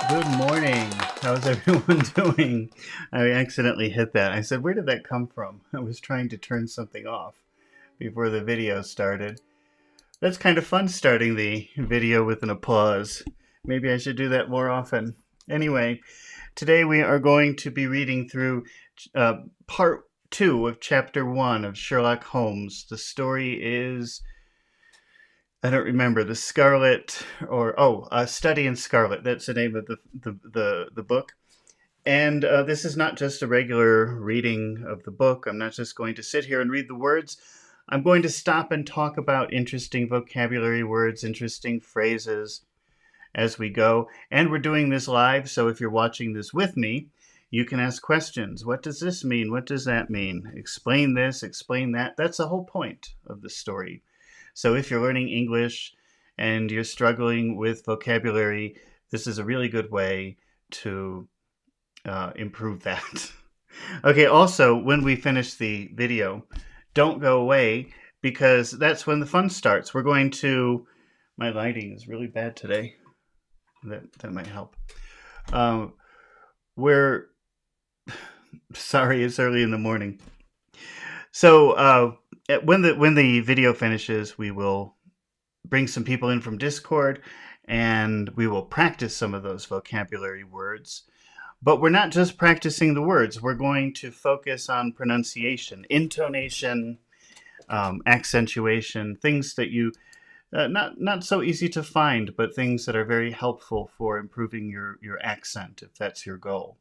Good morning. How's everyone doing? I accidentally hit that. I said, where did that come from? I was trying to turn something off before the video started. That's kind of fun starting the video with an applause. Maybe I should do that more often. Anyway, today we are going to be reading through part 2 of chapter 1 of Sherlock Holmes. The story is, I don't remember, the Scarlet, or Study in Scarlet. That's the name of the book. And this is not just a regular reading of the book. I'm not just going to sit here and read the words. I'm going to stop and talk about interesting vocabulary words, interesting phrases as we go. And we're doing this live, so if you're watching this with me, you can ask questions. What does this mean? What does that mean? Explain this, explain that. That's the whole point of the story. So if you're learning English and you're struggling with vocabulary, this is a really good way to improve that. Okay, also, when we finish the video, don't go away because that's when the fun starts. We're going to... My lighting is really bad today. That might help. We're... Sorry, it's early in the morning. So when the video finishes, we will bring some people in from Discord and we will practice some of those vocabulary words. But we're not just practicing the words. We're going to focus on pronunciation, intonation, accentuation, things that you not so easy to find, but things that are very helpful for improving your accent, if that's your goal.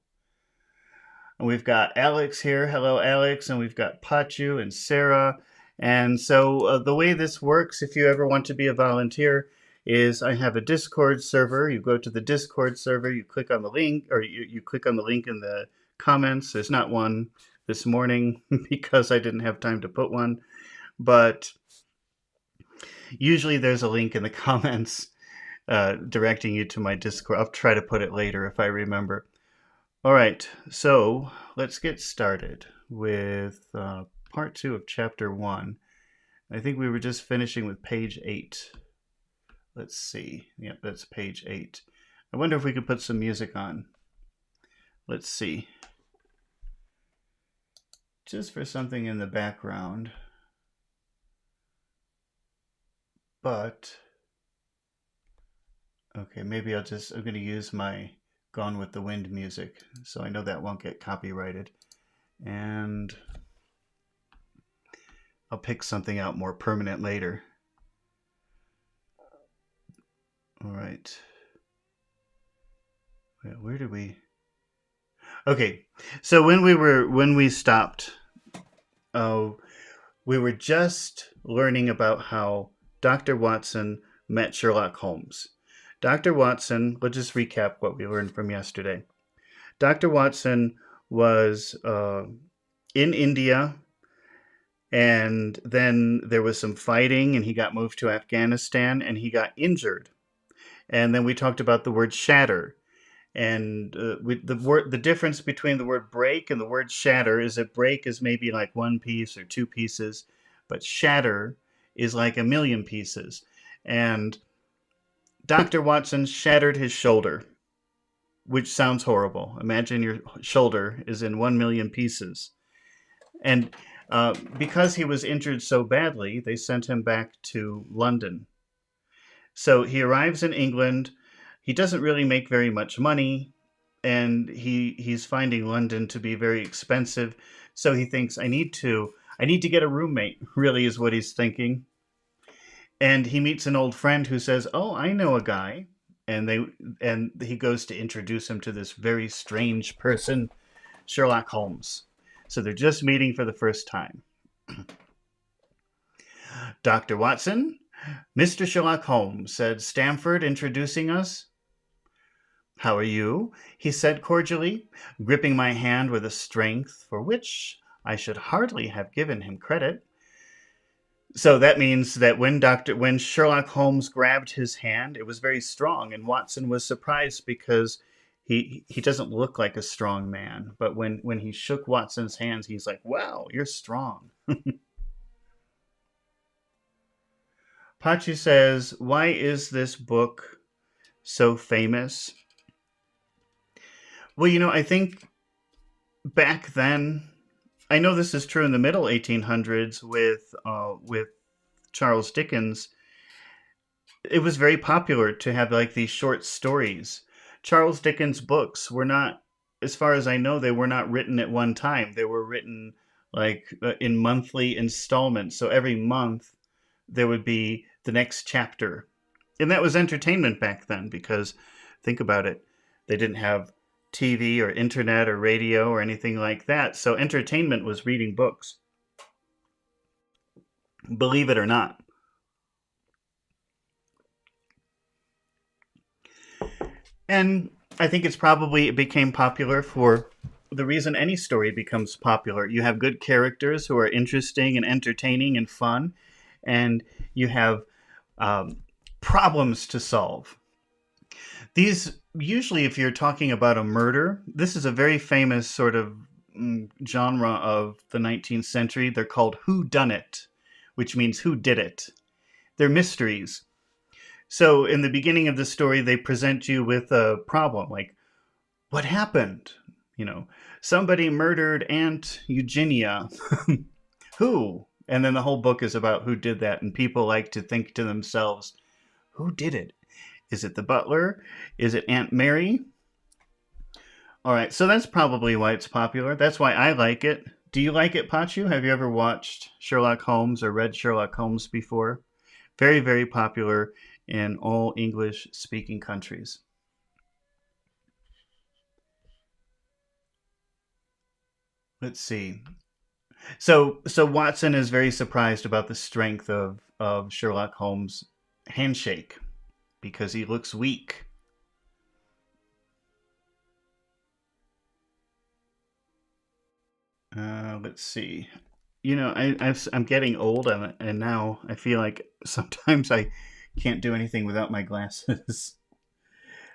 And we've got Alex here. Hello, Alex. And we've got Pachu and Sarah. And so the way this works, if you ever want to be a volunteer, is I have a Discord server. You go to the Discord server, you click on the link, or you click on the link in the comments. There's not one this morning because I didn't have time to put one. But usually there's a link in the comments directing you to my Discord. I'll try to put it later if I remember. All right, so let's get started with part 2 of chapter 1. I think we were just finishing with page 8. Let's see. Yep, that's page 8. I wonder if we could put some music on. Let's see. Just for something in the background. But, okay, maybe I'm going to use my Gone with the Wind music, so I know that won't get copyrighted. And I'll pick something out more permanent later. All right. Where did we? Okay, so when we stopped, we were just learning about how Dr. Watson met Sherlock Holmes. Dr. Watson, let's just recap what we learned from yesterday. Dr. Watson was in India, and then there was some fighting, and he got moved to Afghanistan, and he got injured. And then we talked about the word shatter. And the difference between the word break and the word shatter is that break is maybe like one piece or two pieces, but shatter is like a million pieces. And Dr. Watson shattered his shoulder, which sounds horrible. Imagine your shoulder is in 1 million pieces. And because he was injured so badly, they sent him back to London. So he arrives in England. He doesn't really make very much money, and he's finding London to be very expensive. So he thinks, I need to get a roommate, really is what he's thinking. And he meets an old friend who says, oh, I know a guy. And he goes to introduce him to this very strange person, Sherlock Holmes. So they're just meeting for the first time. Dr. Watson, Mr. Sherlock Holmes, said Stamford, introducing us. How are you? He said cordially, gripping my hand with a strength for which I should hardly have given him credit. So that means that when Sherlock Holmes grabbed his hand, it was very strong, and Watson was surprised because he doesn't look like a strong man. But when he shook Watson's hands, he's like, wow, you're strong. Pachi says, why is this book so famous? Well, I think back then, I know this is true in the middle 1800s with Charles Dickens. It was very popular to have like these short stories. Charles Dickens' books were not, as far as I know, they were not written at one time. They were written like in monthly installments. So every month there would be the next chapter. And that was entertainment back then because think about it. They didn't have TV or internet or radio or anything like that. So entertainment was reading books, believe it or not. And I think it became popular for the reason any story becomes popular. You have good characters who are interesting and entertaining and fun, and you have um, problems to solve. These usually, if you're talking about a murder, this is a very famous sort of genre of the 19th century. They're called who done it, which means who did it. They're mysteries. So in the beginning of the story, they present you with a problem like, what happened? You know, somebody murdered Aunt Eugenia. Who? And then the whole book is about who did that. And people like to think to themselves, who did it? Is it the butler? Is it Aunt Mary? All right, so that's probably why it's popular. That's why I like it. Do you like it, Pachu? Have you ever watched Sherlock Holmes or read Sherlock Holmes before? Very, very popular in all English-speaking countries. Let's see. So Watson is very surprised about the strength of Sherlock Holmes' handshake because he looks weak. Let's see. I'm getting old, and now I feel like sometimes I can't do anything without my glasses.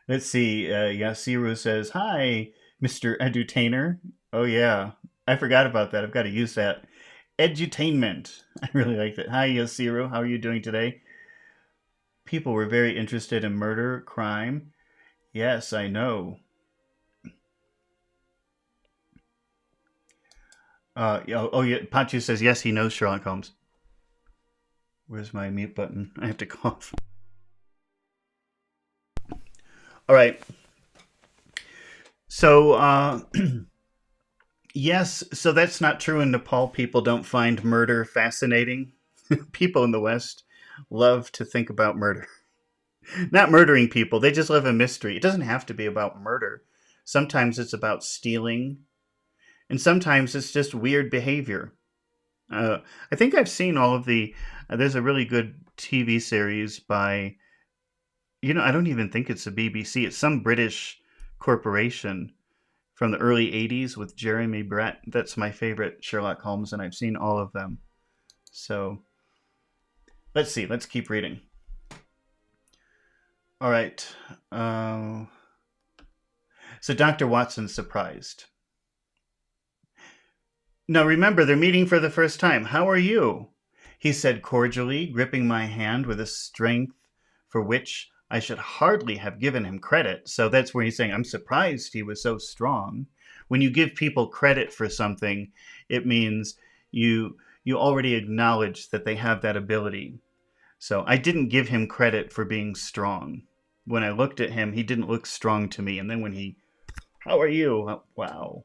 Let's see. Yasiru says, "Hi, Mr. Edutainer." Oh yeah, I forgot about that. I've got to use that. Edutainment. I really like that. Hi, Yasiru. How are you doing today? People were very interested in murder, crime. Yes, I know. Oh yeah, Pachu says yes, he knows Sherlock Holmes. Where's my mute button? I have to cough. All right. So, yes, so that's not true in Nepal. People don't find murder fascinating. People in the West love to think about murder. Not murdering people, they just love a mystery. It doesn't have to be about murder. Sometimes it's about stealing, and sometimes it's just weird behavior. I think I've seen all of the. There's a really good TV series by. I don't even think it's a BBC. It's some British corporation from the early 80s with Jeremy Brett. That's my favorite Sherlock Holmes, and I've seen all of them. So let's see. Let's keep reading. All right. So Dr. Watson's surprised. Now remember, they're meeting for the first time. How are you? He said cordially, gripping my hand with a strength for which I should hardly have given him credit. So that's where he's saying, I'm surprised he was so strong. When you give people credit for something, it means you already acknowledge that they have that ability. So I didn't give him credit for being strong. When I looked at him, he didn't look strong to me. And then when how are you? Oh, wow.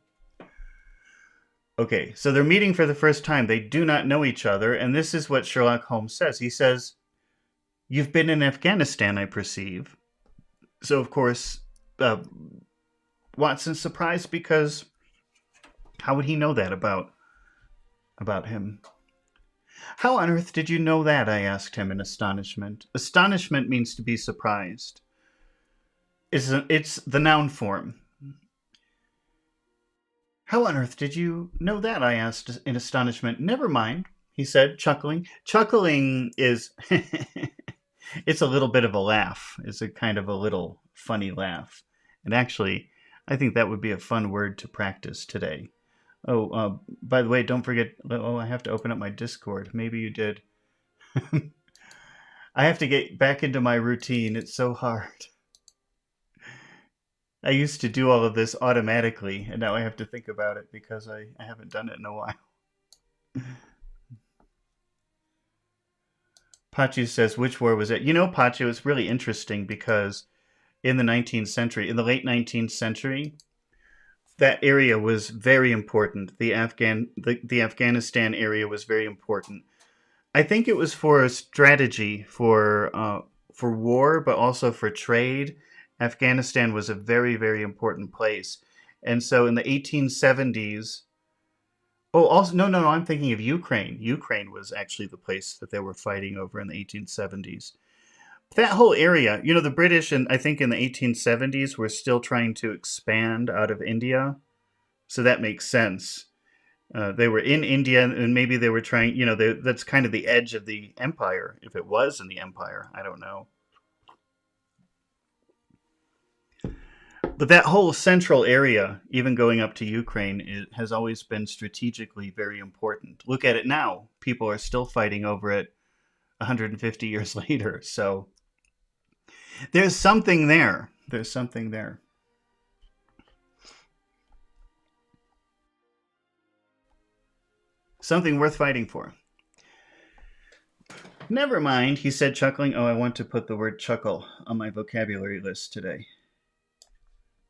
Okay, so they're meeting for the first time. They do not know each other. And this is what Sherlock Holmes says. He says, you've been in Afghanistan, I perceive. So, of course, Watson's surprised because how would he know that about him? How on earth did you know that? I asked him in astonishment. Astonishment means to be surprised. It's the noun form. How on earth did you know that? I asked in astonishment. Never mind, he said, chuckling. Chuckling is, it's a little bit of a laugh. It's a kind of a little funny laugh. And actually, I think that would be a fun word to practice today. Oh, by the way, don't forget, I have to open up my Discord. Maybe you did. I have to get back into my routine. It's so hard. I used to do all of this automatically, and now I have to think about it because I haven't done it in a while. Pachu says, which war was it? You know, Pachu, it's really interesting because in the 19th century, in the late 19th century, that area was very important. The Afghanistan area was very important. I think it was for a strategy for war, but also for trade. Afghanistan was a very, very important place. And so in the 1870s, oh, also, no, no, no, I'm thinking of Ukraine. Ukraine was actually the place that they were fighting over in the 1870s. That whole area, you know, the British, and I think in the 1870s, were still trying to expand out of India. So that makes sense. They were in India, and maybe they were trying, you know, that's kind of the edge of the empire. If it was in the empire, I don't know. But that whole central area, even going up to Ukraine, it has always been strategically very important. Look at it now. People are still fighting over it 150 years later. So there's something there. There's something there. Something worth fighting for. Never mind, he said, chuckling. Oh, I want to put the word chuckle on my vocabulary list today.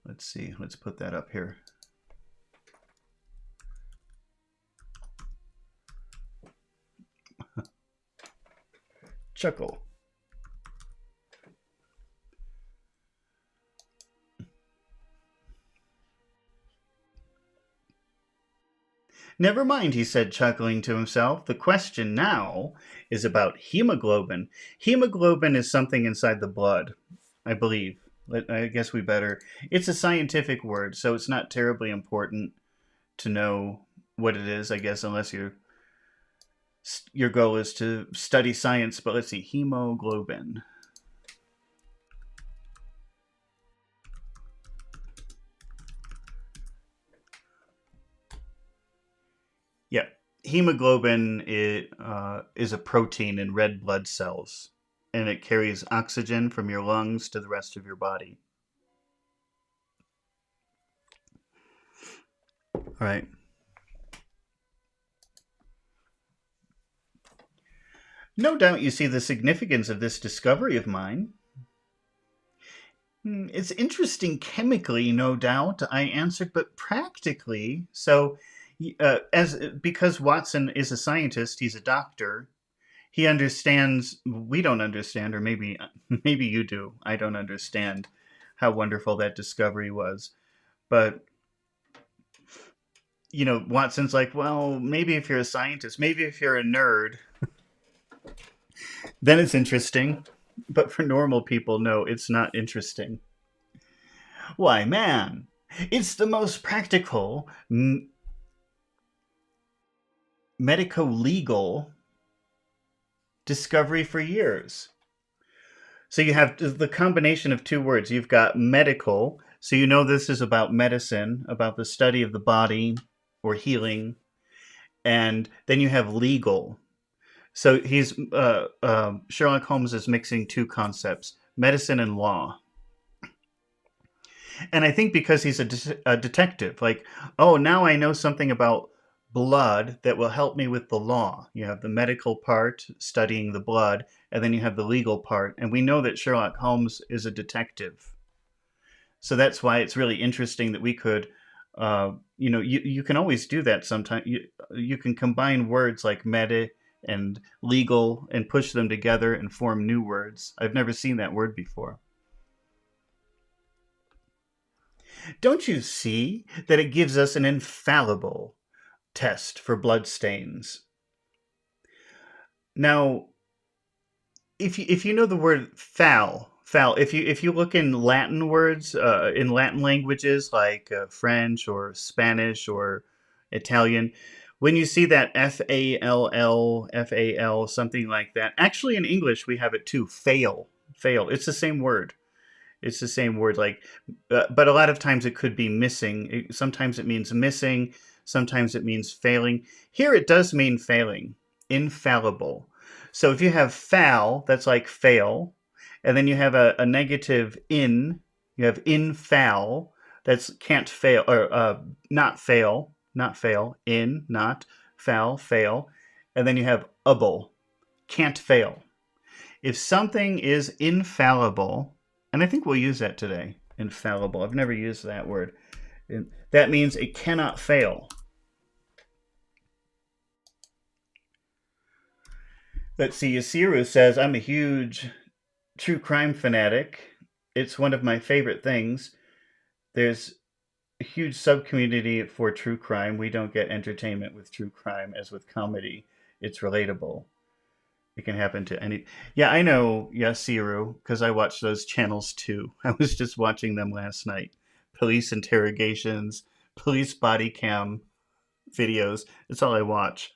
Let's see. Let's put that up here. Chuckle. Never mind, he said, chuckling to himself. The question now is about hemoglobin. Hemoglobin is something inside the blood, I believe. I guess we better. It's a scientific word, so it's not terribly important to know what it is, I guess, unless your goal is to study science. But let's see, hemoglobin. Yeah, hemoglobin is a protein in red blood cells, and it carries oxygen from your lungs to the rest of your body. All right. No doubt you see the significance of this discovery of mine. It's interesting chemically, no doubt, I answered, but practically. So, because Watson is a scientist, he's a doctor. He understands. We don't understand, or maybe you do. I don't understand how wonderful that discovery was, but you know, Watson's like, well, maybe if you're a scientist, maybe if you're a nerd, then it's interesting. But for normal people, no, it's not interesting. Why, man, it's the most practical medico-legal discovery for years. So you have the combination of two words. You've got medical, so you know this is about medicine, about the study of the body or healing. And then you have legal. So Sherlock Holmes is mixing two concepts, medicine and law. And I think because he's a detective, like, oh, now I know something about blood that will help me with the law. You have the medical part, studying the blood, and then you have the legal part. And we know that Sherlock Holmes is a detective. So that's why it's really interesting that we could, you can always do that sometimes. You can combine words like medi and legal and push them together and form new words. I've never seen that word before. Don't you see that it gives us an infallible test for blood stains? Now, if you know the word foul, if you look in Latin words, in Latin languages like French or Spanish or Italian, when you see that FALL, something like that, actually in English we have it too, fail. It's the same word. It's the same word, like, but a lot of times it could be missing. Sometimes it means missing. Sometimes it means failing. Here it does mean failing, infallible. So if you have foul, that's like fail, and then you have a negative in, You have infall, that's can't fail, or not fail, not fail, in, not, foul, fail. And then you have able, can't fail. If something is infallible, and I think we'll use that today, infallible. I've never used that word. That means it cannot fail. Let's see, Yasiru says, I'm a huge true crime fanatic. It's one of my favorite things. There's a huge subcommunity for true crime. We don't get entertainment with true crime as with comedy. It's relatable. It can happen to any. Yeah, I know Yasiru because I watch those channels too. I was just watching them last night. Police interrogations, police body cam videos. That's all I watch.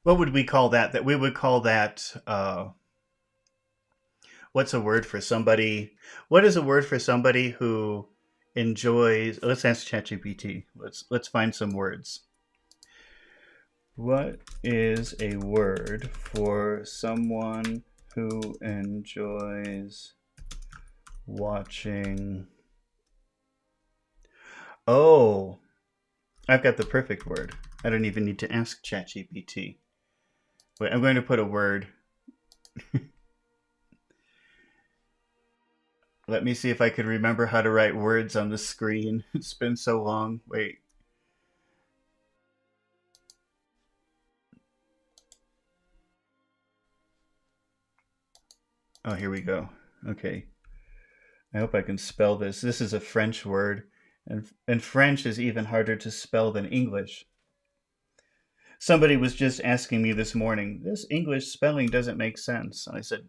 What would we call that? That we would call that. What's a word for somebody? What is a word for somebody who enjoys? Let's ask ChatGPT. Let's find some words. What is a word for someone who enjoys watching? Oh, I've got the perfect word. I don't even need to ask ChatGPT. Wait, I'm going to put a word. Let me see if I could remember how to write words on the screen. It's been so long. Wait. Oh, here we go. Okay. I hope I can spell this. This is a French word, and French is even harder to spell than English. Somebody was just asking me this morning, this English spelling doesn't make sense. And I said,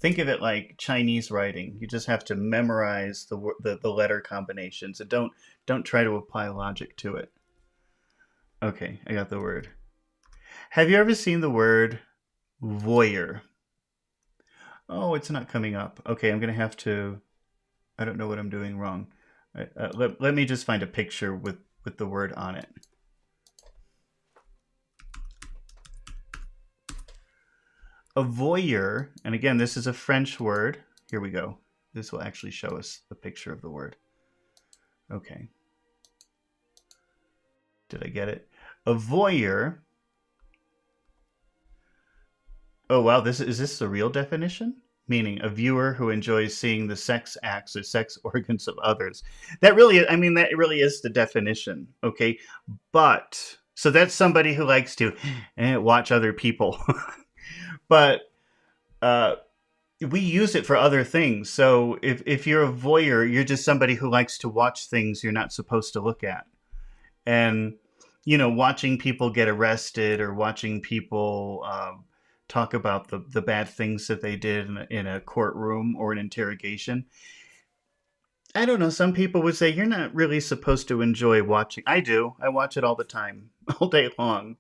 think of it like Chinese writing. You just have to memorize the letter combinations and don't try to apply logic to it. Okay, I got the word. Have you ever seen the word voyeur? Oh, it's not coming up. Okay, I'm going to have to... I don't know what I'm doing wrong. Let me just find a picture with the word on it. A voyeur, and again, this is a French word. Here we go. This will actually show us the picture of the word. Okay. Did I get it? A voyeur. Oh, wow. Is this the real definition? Meaning a viewer who enjoys seeing the sex acts or sex organs of others. That really is the definition. Okay. But, so that's somebody who likes to watch other people. But we use it for other things. So if you're a voyeur, you're just somebody who likes to watch things you're not supposed to look at. And, watching people get arrested or watching people talk about the bad things that they did in a courtroom or an interrogation. I don't know. Some people would say you're not really supposed to enjoy watching. I do. I watch it all the time, all day long.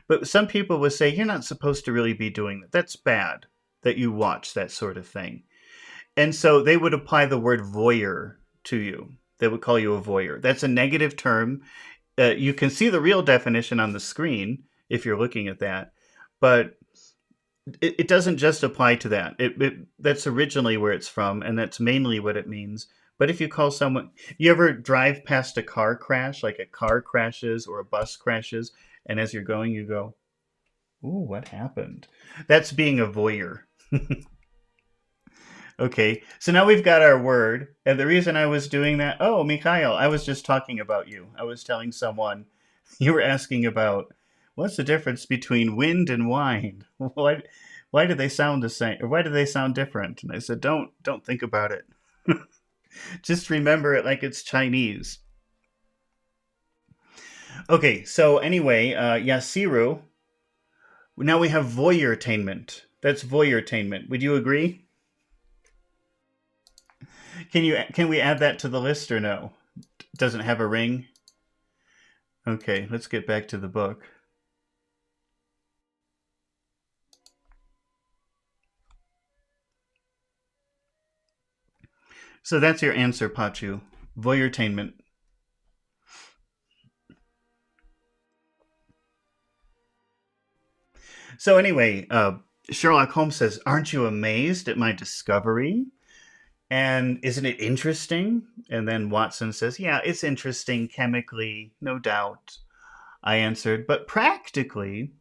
But some people would say you're not supposed to really be doing that. That's bad that you watch that sort of thing. And so they would apply the word voyeur to you. They would call you a voyeur. That's a negative term. You can see the real definition on the screen if you're looking at that. But it doesn't just apply to that. That's originally where it's from, and that's mainly what it means. But if you call someone... You ever drive past a car crash, like a car crashes or a bus crashes, and as you're going, you go, ooh, what happened? That's being a voyeur. Okay, so now we've got our word. And the reason I was doing that... Oh, Mikhail, I was just talking about you. I was telling someone, you were asking about, what's the difference between wind and wine? Why do they sound the same? Or why do they sound different? And I said, don't think about it. Just remember it like it's Chinese. Okay, so anyway, Yasiru. Now we have voyeurtainment. That's voyeurtainment. Would you agree? Can we add that to the list or no? Doesn't have a ring? Okay, let's get back to the book. So that's your answer, Pachu. Voyeurtainment. So anyway, Sherlock Holmes says, "Aren't you amazed at my discovery? And isn't it interesting?" And then Watson says, "Yeah, it's interesting chemically, no doubt." I answered, "But practically."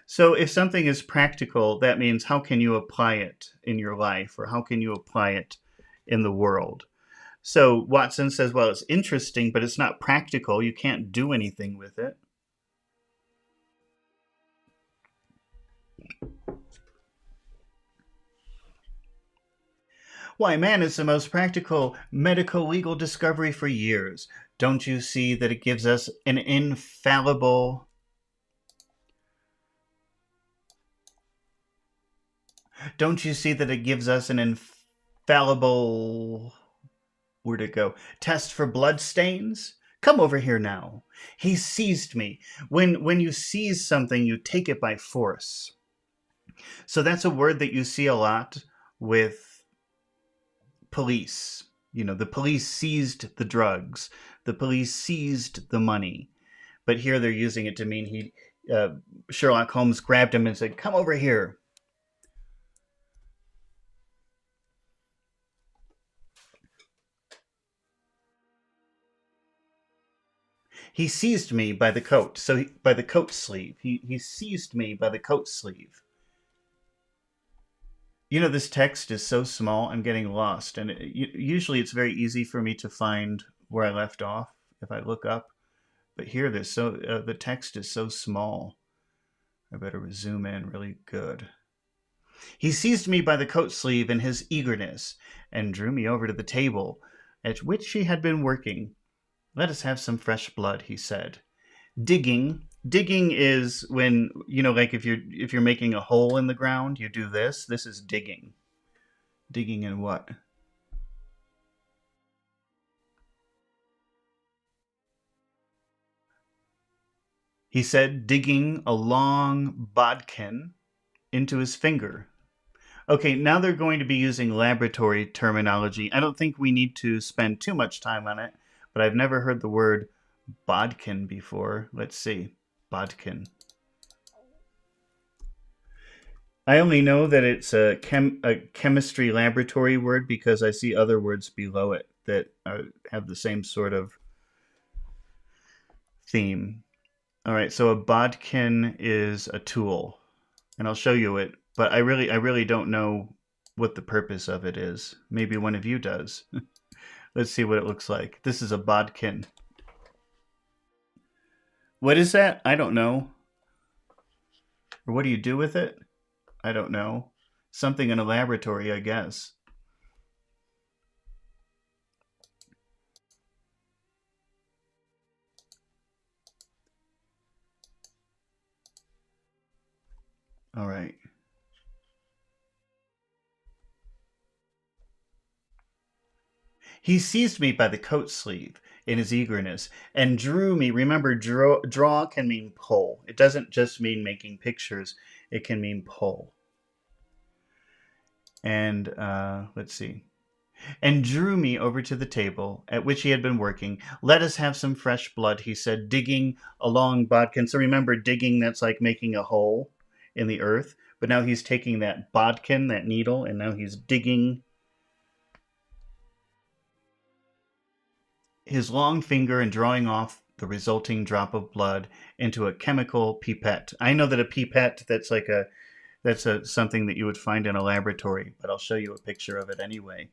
So if something is practical, that means how can you apply it in your life, or how can you apply it in the world? So Watson says, "Well, it's interesting, but it's not practical. You can't do anything with it." "Why, man, it's the most practical medical legal discovery for years. Don't you see that it gives us an infallible Don't you see that it gives us an infallible, where'd it go? Test for blood stains? Come over here now." He seized me. When you seize something, you take it by force. So that's a word that you see a lot with police. You know, the police seized the drugs. The police seized the money. But here they're using it to mean Sherlock Holmes grabbed him and said, "Come over here." He seized me by the coat. By the coat sleeve. He seized me by the coat sleeve. You know, this text is so small, I'm getting lost. And usually it's very easy for me to find where I left off if I look up. But here, the text is so small. I better zoom in really good. He seized me by the coat sleeve in his eagerness and drew me over to the table at which he had been working. "Let us have some fresh blood," he said. Digging is when, you know, like if you're making a hole in the ground, you do this. This is digging. Digging in what? He said, digging a long bodkin into his finger. Okay, now they're going to be using laboratory terminology. I don't think we need to spend too much time on it, but I've never heard the word bodkin before. Let's see. Bodkin. I only know that it's a chemistry laboratory word because I see other words below it that have the same sort of theme. All right, so a bodkin is a tool, and I'll show you it. But I really don't know what the purpose of it is. Maybe one of you does. Let's see what it looks like. This is a bodkin. What is that? I don't know. Or what do you do with it? I don't know. Something in a laboratory, I guess. All right. He seized me by the coat sleeve in his eagerness and drew me. Remember, draw can mean pull. It doesn't just mean making pictures, it can mean pull. And let's see. And drew me over to the table at which he had been working. "Let us have some fresh blood," he said, digging along bodkin. So remember, digging, that's like making a hole in the earth. But now he's taking that bodkin, that needle, and now he's digging his long finger and drawing off the resulting drop of blood into a chemical pipette. I know that a pipette, that's something that you would find in a laboratory, but I'll show you a picture of it anyway.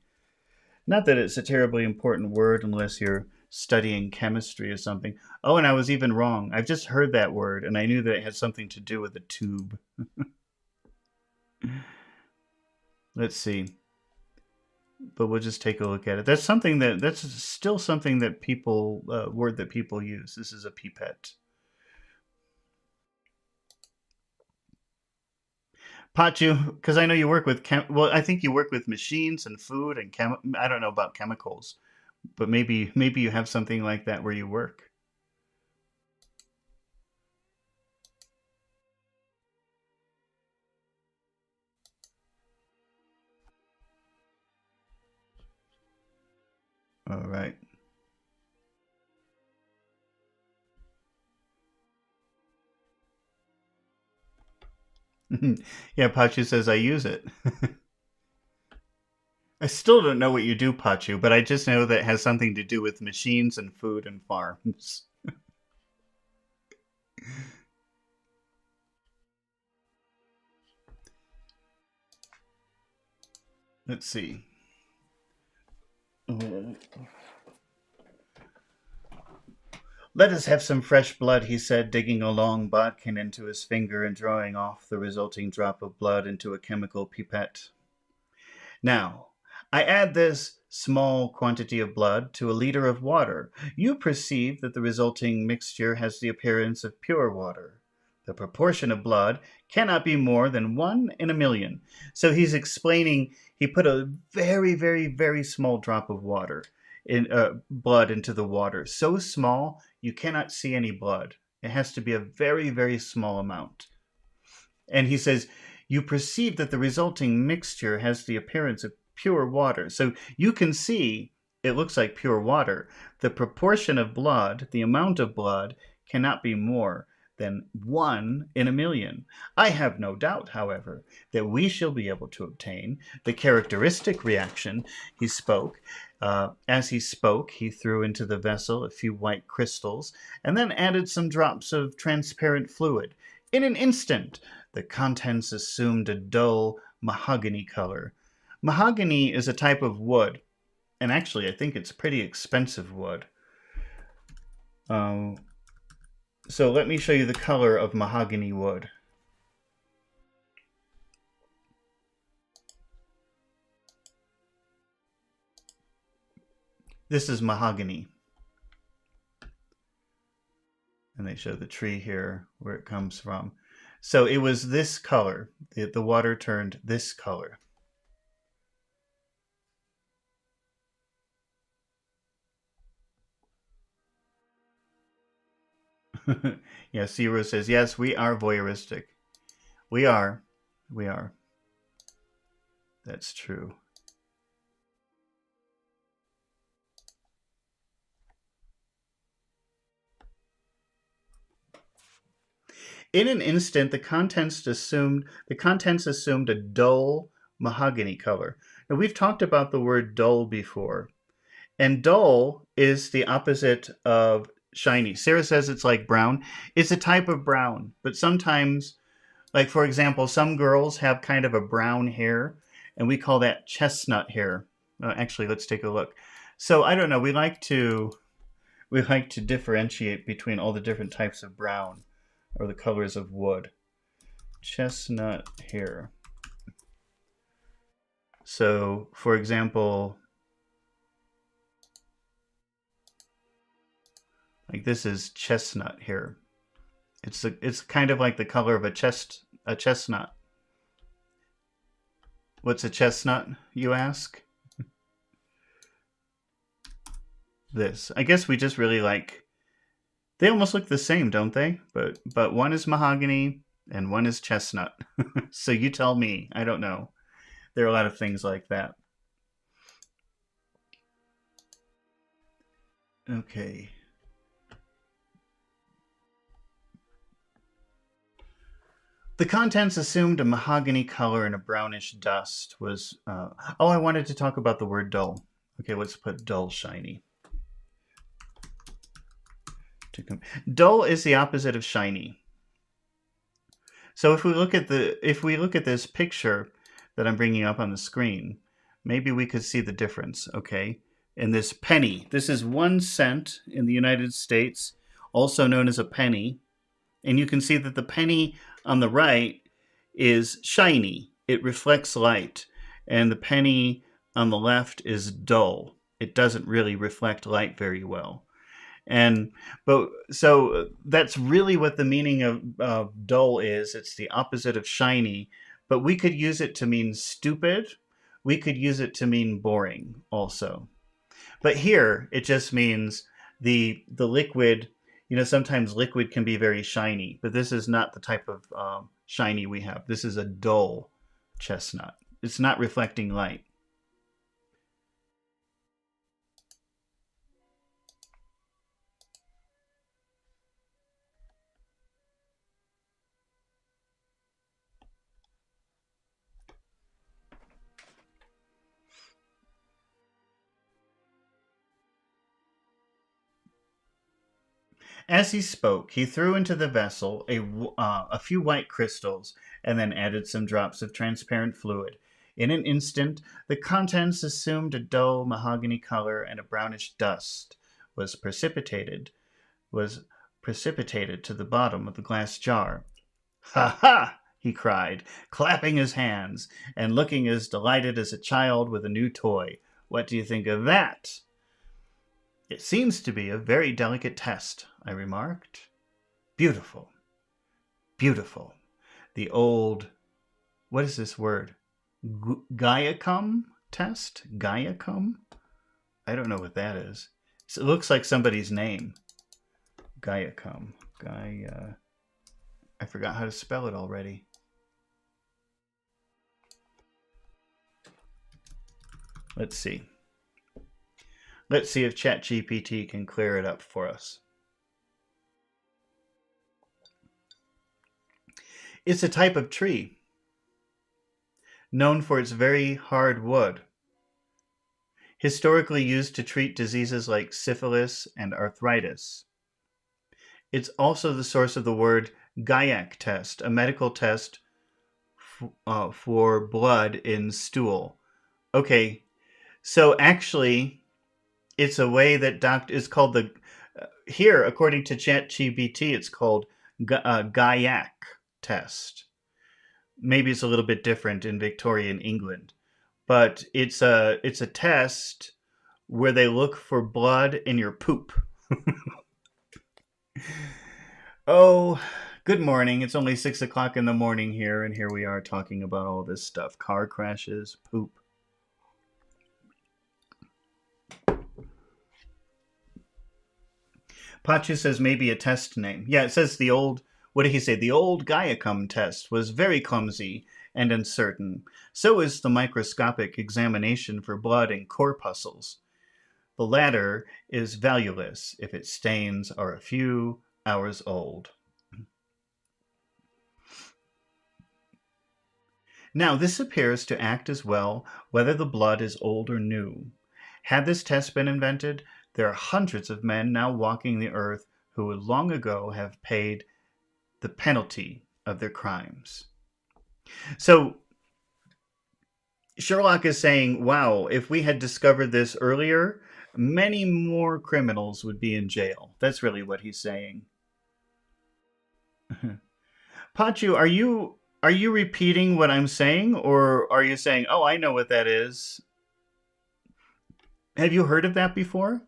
Not that it's a terribly important word unless you're studying chemistry or something. Oh, and I was even wrong. I've just heard that word, and I knew that it had something to do with a tube. Let's see. But we'll just take a look at it. That's still something that word that people use. This is a pipette. Pachu, because I know you work with well, I think you work with machines and food and I don't know about chemicals, but maybe you have something like that where you work. All right. Yeah, Pachu says I use it. I still don't know what you do, Pachu, but I just know that it has something to do with machines and food and farms. Let's see. Let us have some fresh blood, he said, digging a long bodkin into his finger and drawing off the resulting drop of blood into a chemical pipette. Now, I add this small quantity of blood to a liter of water. You perceive that the resulting mixture has the appearance of pure water. The proportion of blood cannot be more than 1 in a million. So he's explaining he put a very, very, very small drop of water in blood into the water. So small you cannot see any blood. It has to be a very, very small amount. And he says, you perceive that the resulting mixture has the appearance of pure water. So you can see it looks like pure water. The proportion of blood, the amount of blood, cannot be more than 1 in a million. I have no doubt, however, that we shall be able to obtain the characteristic reaction. He spoke. As he spoke, he threw into the vessel a few white crystals and then added some drops of transparent fluid. In an instant, the contents assumed a dull mahogany color. Mahogany is a type of wood, and actually I think it's pretty expensive wood. So let me show you the color of mahogany wood. This is mahogany. And they show the tree here where it comes from. So it was this color. The water turned this color. Yeah, Zero says, yes, we are voyeuristic. We are. We are. That's true. In an instant, the contents assumed a dull mahogany color. Now we've talked about the word dull before, and dull is the opposite of shiny. Sarah says it's like brown. It's a type of brown, but sometimes, like for example, some girls have kind of a brown hair, and we call that chestnut hair. Actually, let's take a look. So I don't know. We like to differentiate between all the different types of brown or the colors of wood. Chestnut hair. So, for example, like this is chestnut hair. It's kind of like the color of a chestnut. What's a chestnut, you ask? This. I guess we just really like. They almost look the same, don't they? But one is mahogany and one is chestnut. So you tell me. I don't know. There are a lot of things like that. Okay. The contents assumed a mahogany color and a brownish dust was. I wanted to talk about the word dull. Okay, let's put dull shiny. Dull is the opposite of shiny. So if we look at this picture that I'm bringing up on the screen, maybe we could see the difference. Okay, in this penny, this is 1 cent in the United States, also known as a penny, and you can see that the penny on the right is shiny. It reflects light, and the penny on the left is dull. It doesn't really reflect light very well. So that's really what the meaning of dull is. It's the opposite of shiny, but we could use it to mean stupid. We could use it to mean boring also. But here it just means the liquid. Sometimes liquid can be very shiny, but this is not the type of shiny we have. This is a dull chestnut. It's not reflecting light. As he spoke, he threw into the vessel a few white crystals and then added some drops of transparent fluid. In an instant, the contents assumed a dull mahogany color, and a brownish dust was precipitated was precipitated to the bottom of the glass jar. "Ha ha!" he cried, clapping his hands and looking as delighted as a child with a new toy. "What do you think of that?" "It seems to be a very delicate test," I remarked. "Beautiful. Beautiful. The old... what is this word? Gaiacum test? Gaiacum? I don't know what that is. It looks like somebody's name. Gaiacum. Gaia... I forgot how to spell it already. Let's see. Let's see if ChatGPT can clear it up for us. It's a type of tree known for its very hard wood, historically used to treat diseases like syphilis and arthritis. It's also the source of the word Gaiac test, a medical test for blood in stool. Okay, so actually, it's a way that is called the... here, according to ChatGPT, it's called Gaiac test. Maybe it's a little bit different in Victorian England, but it's a test where they look for blood in your poop. Oh, good morning. It's only 6 o'clock in the morning here, and here we are talking about all this stuff. Car crashes, poop. Pachu says maybe a test name. Yeah, it says the old... what did he say? The old Gaiacum test was very clumsy and uncertain. So is the microscopic examination for blood and corpuscles. The latter is valueless if its stains are a few hours old. Now, this appears to act as well whether the blood is old or new. Had this test been invented, there are hundreds of men now walking the earth who would long ago have paid the penalty of their crimes. So Sherlock is saying, wow, if we had discovered this earlier, many more criminals would be in jail. That's really what he's saying. Pachu, are you repeating what I'm saying, or are you saying, oh, I know what that is? Have you heard of that before?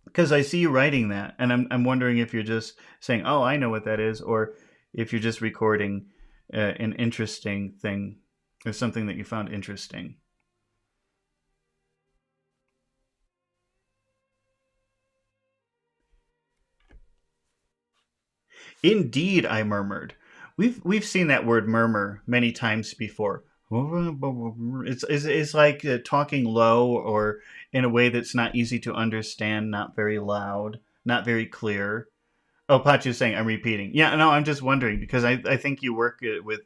Because I see you writing that, and I'm wondering if you're just saying, oh, I know what that is, or if you're just recording an interesting thing or something that you found interesting. Indeed, I murmured. We've seen that word murmur many times before. It's like talking low or in a way that's not easy to understand, not very loud, not very clear. Oh, Pachu's saying I'm repeating. Yeah, no, I'm just wondering because I think you work with...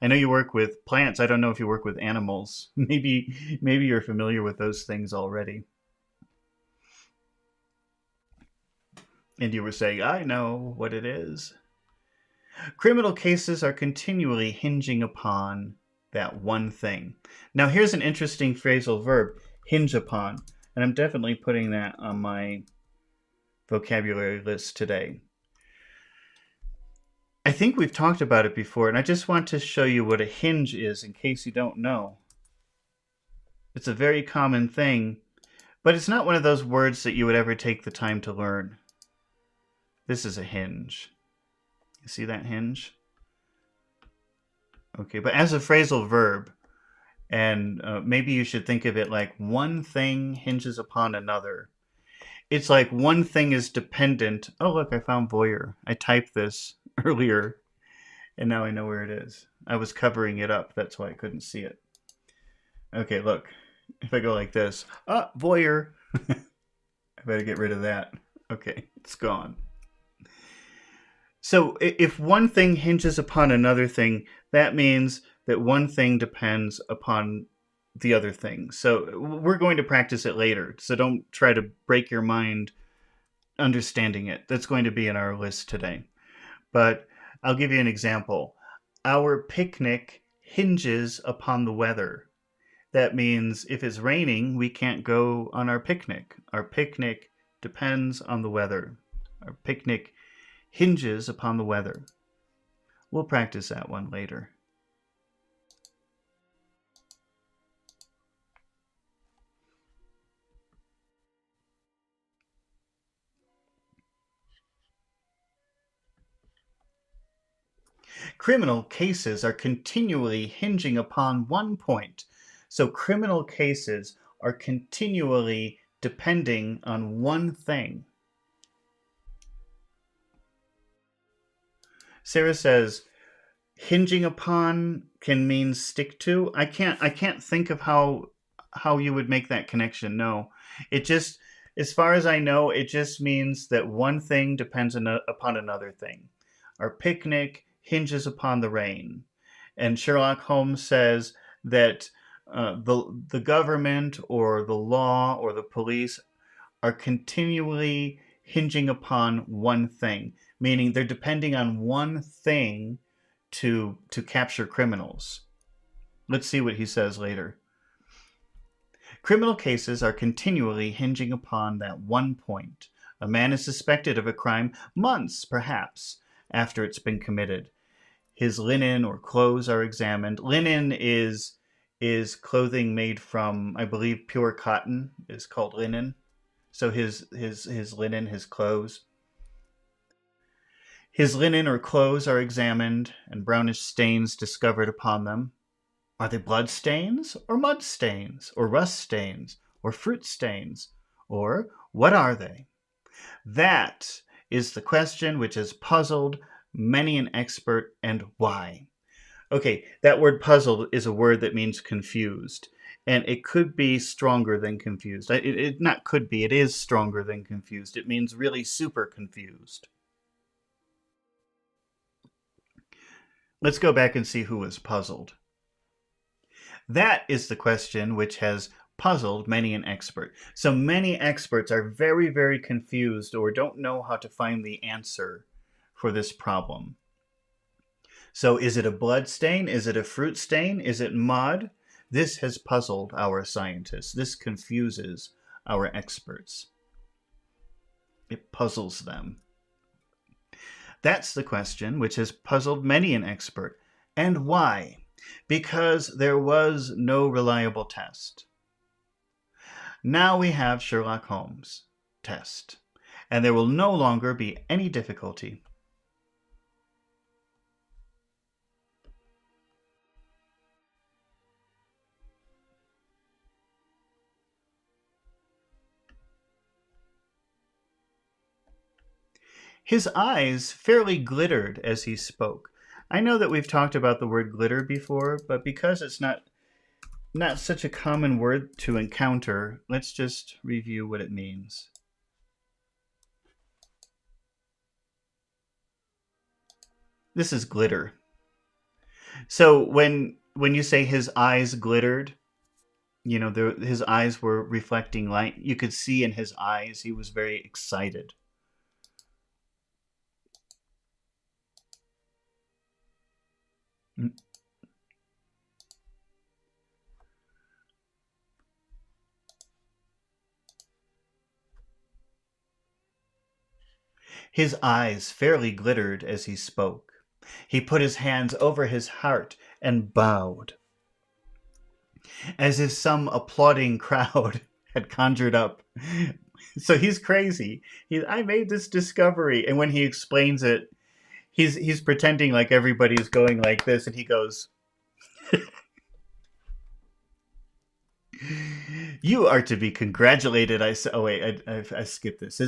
I know you work with plants. I don't know if you work with animals. Maybe you're familiar with those things already. And you were saying, I know what it is. Criminal cases are continually hinging upon that one thing. Now, here's an interesting phrasal verb, hinge upon. And I'm definitely putting that on my vocabulary list today. I think we've talked about it before, and I just want to show you what a hinge is in case you don't know. It's a very common thing, but it's not one of those words that you would ever take the time to learn. This is a hinge. You see that hinge? Okay, but as a phrasal verb, and maybe you should think of it like one thing hinges upon another. It's like one thing is dependent. Oh, look, I found voyeur. I typed this earlier, and now I know where it is. I was covering it up. That's why I couldn't see it. Okay, look. If I go like this, voyeur. I better get rid of that. Okay, it's gone. So if one thing hinges upon another thing, that means that one thing depends upon the other thing. So we're going to practice it later. So don't try to break your mind understanding it. That's going to be in our list today. But I'll give you an example. Our picnic hinges upon the weather. That means if it's raining, we can't go on our picnic. Our picnic depends on the weather. Our picnic hinges upon the weather. We'll practice that one later. Criminal cases are continually hinging upon one point. So criminal cases are continually depending on one thing. Sarah says, hinging upon can mean stick to. I can't think of how you would make that connection. No, it just, as far as I know, it just means that one thing depends upon another thing. Our picnic hinges upon the rain. And Sherlock Holmes says that the government or the law or the police are continually hinging upon one thing, meaning they're depending on one thing to capture criminals. Let's see what he says later. Criminal cases are continually hinging upon that one point. A man is suspected of a crime months, perhaps, after it's been committed. His linen or clothes are examined. Linen is clothing made from, I believe, pure cotton is called linen. So his linen, his clothes. His linen or clothes are examined, and brownish stains discovered upon them. Are they blood stains, or mud stains, or rust stains, or fruit stains? Or what are they? That is the question which has puzzled many an expert, and why? Okay, that word puzzled is a word that means confused, and it could be stronger than confused. It not could be, it is stronger than confused. It means really super confused. Let's go back and see who was puzzled. That is the question which has puzzled many an expert. So many experts are very, very confused or don't know how to find the answer for this problem. So is it a blood stain? Is it a fruit stain? Is it mud? This has puzzled our scientists. This confuses our experts. It puzzles them. That's the question which has puzzled many an expert. And why? Because there was no reliable test. Now we have Sherlock Holmes' test, and there will no longer be any difficulty. His eyes fairly glittered as he spoke. I know that we've talked about the word glitter before, but because it's not such a common word to encounter, let's just review what it means. This is glitter. So when you say his eyes glittered, you know, his eyes were reflecting light. You could see in his eyes he was very excited. His eyes fairly glittered as he spoke. He put his hands over his heart and bowed, as if some applauding crowd had conjured up. So he's crazy. I made this discovery, and when he explains it, he's pretending like everybody's going like this, and he goes, "You are to be congratulated." I said, "Oh wait, I skipped this."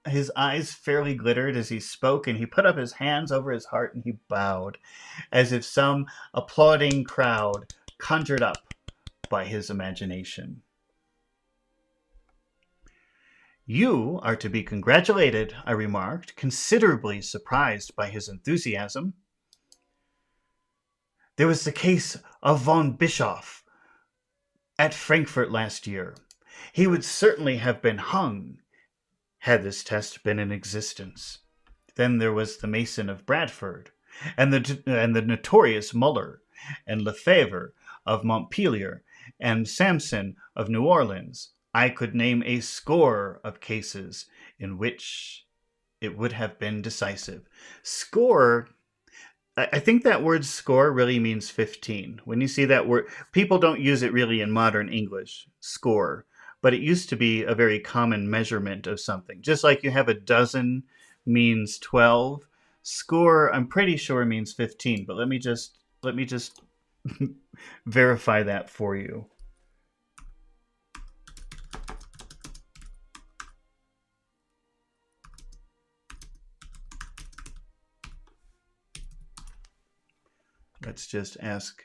His eyes fairly glittered as he spoke, and he put up his hands over his heart and he bowed, as if some applauding crowd conjured up by his imagination. "You are to be congratulated," I remarked, considerably surprised by his enthusiasm. "There was the case of von Bischoff at Frankfurt last year. He would certainly have been hung had this test been in existence. Then there was the Mason of Bradford, and the notorious Muller, and Lefebvre of Montpelier, and Samson of New Orleans. I could name a score of cases in which it would have been decisive. Score, I think that word score really means 15. When you see that word, people don't use it really in modern English, score, but it used to be a very common measurement of something. Just like you have a dozen means 12, score I'm pretty sure means 15, but let me just verify that for you. Let's just ask.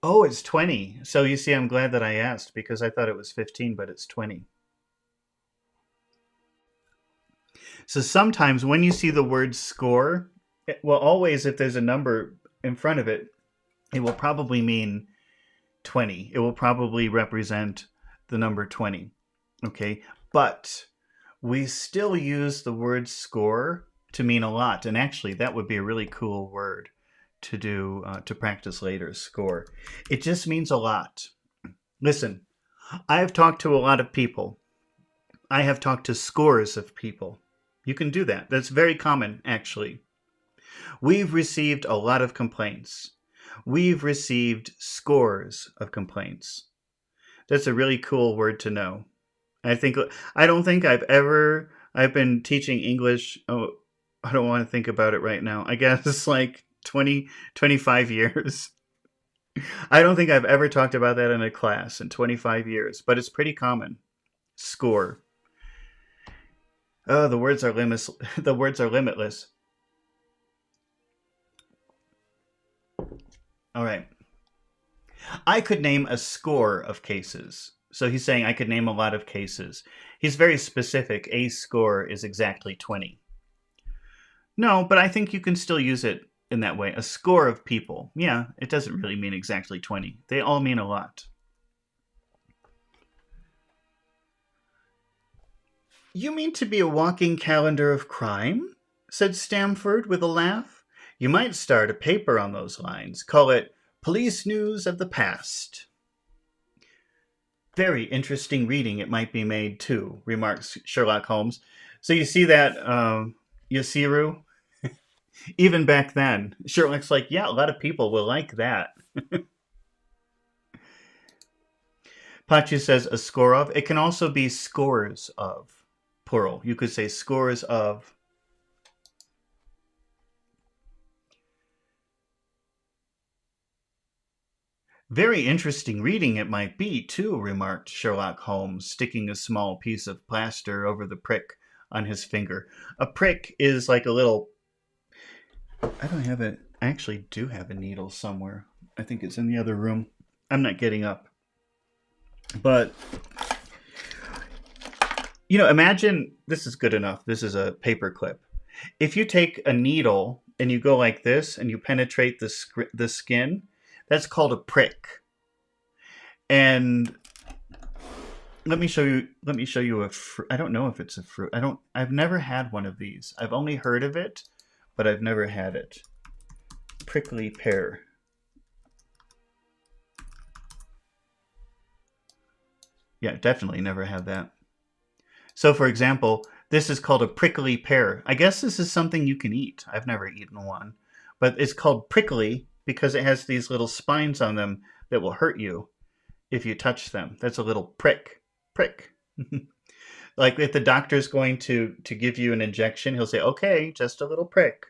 Oh, it's 20. So you see, I'm glad that I asked because I thought it was 15, but it's 20. So sometimes when you see the word score, well, always if there's a number in front of it, it will probably mean 20. It will probably represent the number 20. Okay, but we still use the word score to mean a lot. And actually, that would be a really cool word to do to practice later, score. It just means a lot. Listen, I have talked to a lot of people. I have talked to scores of people. You can do that. That's very common, actually. We've received a lot of complaints. We've received scores of complaints. That's a really cool word to know. I don't think I've been teaching English. Oh, I don't want to think about it right now. I guess it's like 20, 25 years. I don't think I've ever talked about that in a class in 25 years, but it's pretty common. Score. Oh, the words are limitless. The words are limitless. All right. I could name a score of cases. So he's saying I could name a lot of cases. He's very specific. A score is exactly 20. No, but I think you can still use it in that way. A score of people. Yeah, it doesn't really mean exactly 20. They all mean a lot. You mean to be a walking calendar of crime? Said Stamford with a laugh. You might start a paper on those lines. Call it Police News of the Past. Very interesting reading it might be made too, remarks Sherlock Holmes. So you see that, Yasiru? Even back then, Sherlock's like, yeah, a lot of people will like that. Pachu says a score of. It can also be scores of, plural. You could say scores of. Very interesting reading it might be, too, remarked Sherlock Holmes, sticking a small piece of plaster over the prick on his finger. A prick is like a little... I don't have it. I actually do have a needle somewhere. I think it's in the other room. I'm not getting up. But, you know, imagine... This is good enough. This is a paper clip. If you take a needle and you go like this and you penetrate the skin... That's called a prick. And let me show you a fruit. I don't know if it's a fruit. I've never had one of these. I've only heard of it, but I've never had it. Prickly pear. Yeah, definitely never had that. So for example, this is called a prickly pear. I guess this is something you can eat. I've never eaten one, but it's called prickly because it has these little spines on them that will hurt you if you touch them. That's a little prick. Like if the doctor's going to give you an injection, he'll say, okay, just a little prick.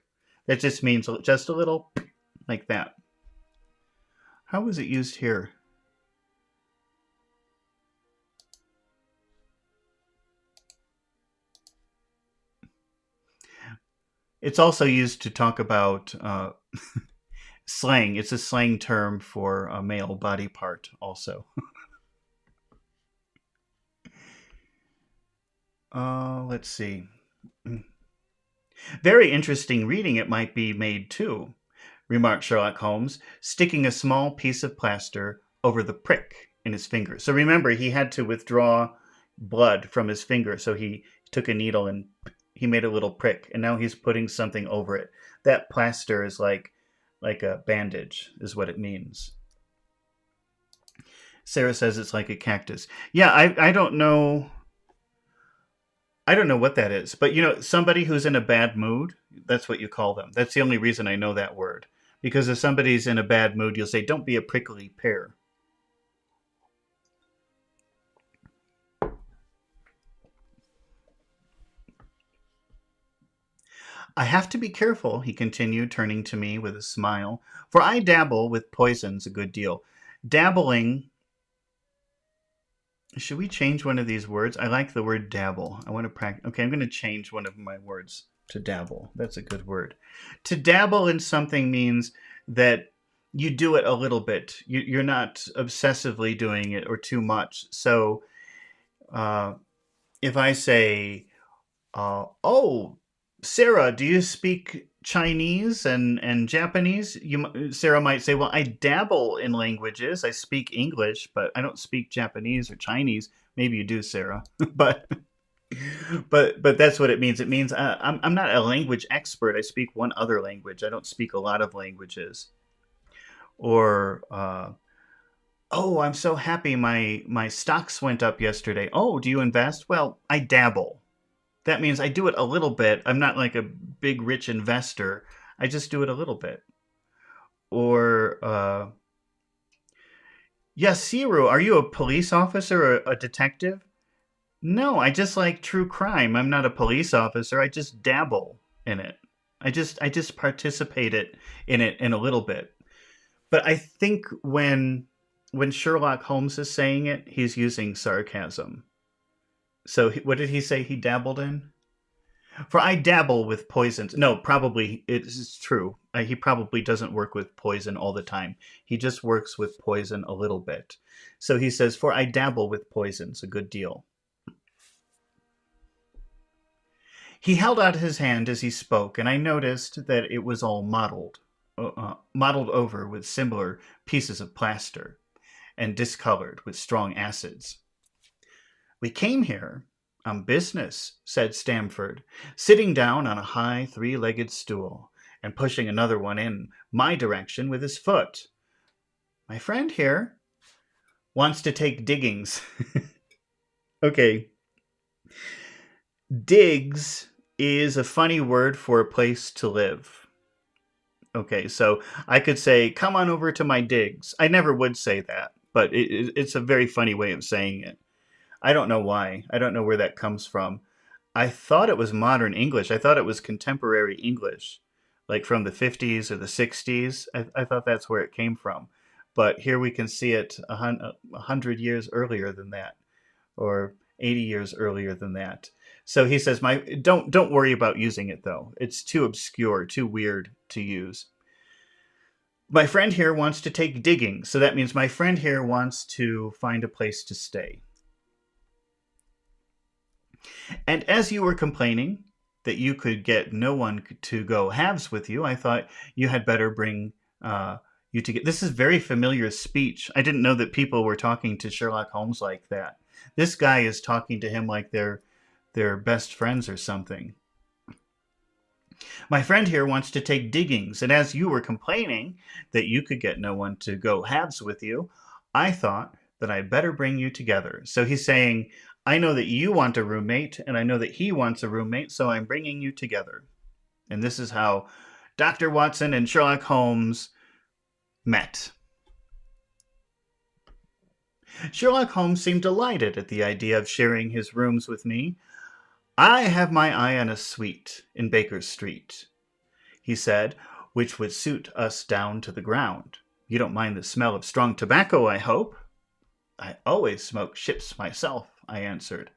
That just means just a little like that. How was it used here? It's also used to talk about... slang. It's a slang term for a male body part also. Let's see. Very interesting reading it might be made too, remarked Sherlock Holmes, sticking a small piece of plaster over the prick in his finger. So remember, he had to withdraw blood from his finger. So he took a needle and he made a little prick, and now he's putting something over it. That plaster is like a bandage, is what it means. Sarah says it's like a cactus. Yeah, I don't know. I don't know what that is, but somebody who's in a bad mood, that's what you call them. That's the only reason I know that word. Because if somebody's in a bad mood, you'll say, don't be a prickly pear. I have to be careful, he continued, turning to me with a smile, for I dabble with poisons a good deal. Dabbling. Should we change one of these words? I like the word dabble. I want to practice. Okay, I'm going to change one of my words to dabble. That's a good word. To dabble in something means that you do it a little bit. You're not obsessively doing it or too much. So if I say, oh, Sarah, do you speak Chinese and Japanese? Sarah might say, well, I dabble in languages. I speak English, but I don't speak Japanese or Chinese. Maybe you do, Sarah. but that's what it means. It means I'm not a language expert. I speak one other language. I don't speak a lot of languages. Or, oh, I'm so happy my stocks went up yesterday. Oh, do you invest? Well, I dabble. That means I do it a little bit. I'm not like a big rich investor. I just do it a little bit. Or, Yasiru, are you a police officer or a detective? No, I just like true crime. I'm not a police officer. I just dabble in it. I just participate in it in a little bit. But I think when Sherlock Holmes is saying it, he's using sarcasm. So what did he say he dabbled in? For I dabble with poisons. No, probably it is true. He probably doesn't work with poison all the time. He just works with poison a little bit. So he says, for I dabble with poisons a good deal. He held out his hand as he spoke, and I noticed that it was all mottled over with similar pieces of plaster and discolored with strong acids. We came here on business, said Stamford, sitting down on a high three-legged stool and pushing another one in my direction with his foot. My friend here wants to take diggings. Okay. Digs is a funny word for a place to live. Okay, so I could say, come on over to my digs. I never would say that, but it's a very funny way of saying it. I don't know why. I don't know where that comes from. I thought it was modern English. I thought it was contemporary English, like from the 50s or the 60s. I thought that's where it came from. But here we can see it 100 years earlier than that, or 80 years earlier than that. So he says, don't worry about using it, though. It's too obscure, too weird to use. My friend here wants to take digging. So that means my friend here wants to find a place to stay. And as you were complaining that you could get no one to go halves with you, I thought you had better bring you to get... This is very familiar speech. I didn't know that people were talking to Sherlock Holmes like that. This guy is talking to him like they're best friends or something. My friend here wants to take diggings, and as you were complaining that you could get no one to go halves with you, I thought that I'd better bring you together. So he's saying, I know that you want a roommate, and I know that he wants a roommate, so I'm bringing you together. And this is how Dr. Watson and Sherlock Holmes met. Sherlock Holmes seemed delighted at the idea of sharing his rooms with me. I have my eye on a suite in Baker Street, he said, which would suit us down to the ground. You don't mind the smell of strong tobacco, I hope? I always smoke ships myself, I answered.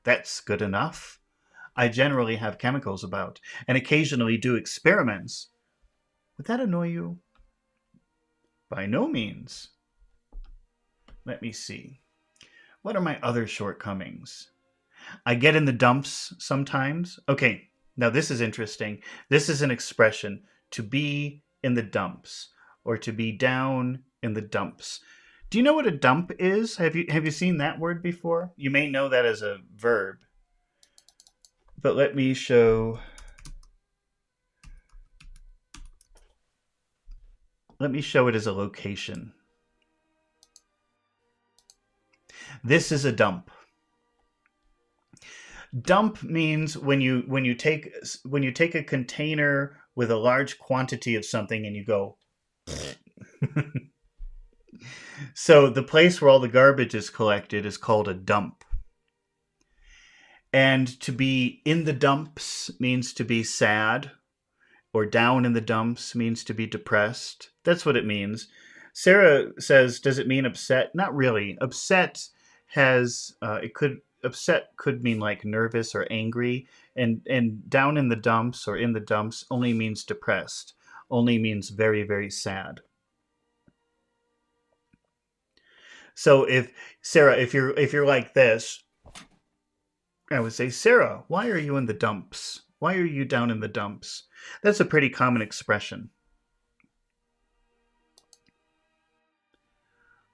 That's good enough. I generally have chemicals about, and occasionally do experiments. Would that annoy you? By no means. Let me see. What are my other shortcomings? I get in the dumps sometimes. Okay, now this is interesting. This is an expression, to be in the dumps, or to be down in the dumps. Do you know what a dump is? Have you seen that word before? You may know that as a verb. But let me show it as a location. This is a dump. Dump means when you take a container with a large quantity of something and you go. So the place where all the garbage is collected is called a dump. And to be in the dumps means to be sad, or down in the dumps means to be depressed. That's what it means. Sarah says, does it mean upset? Not really. Upset could mean like nervous or angry, and down in the dumps or in the dumps only means depressed, only means very, very sad. So if you're like this, I would say, Sarah, why are you in the dumps? Why are you down in the dumps? That's a pretty common expression.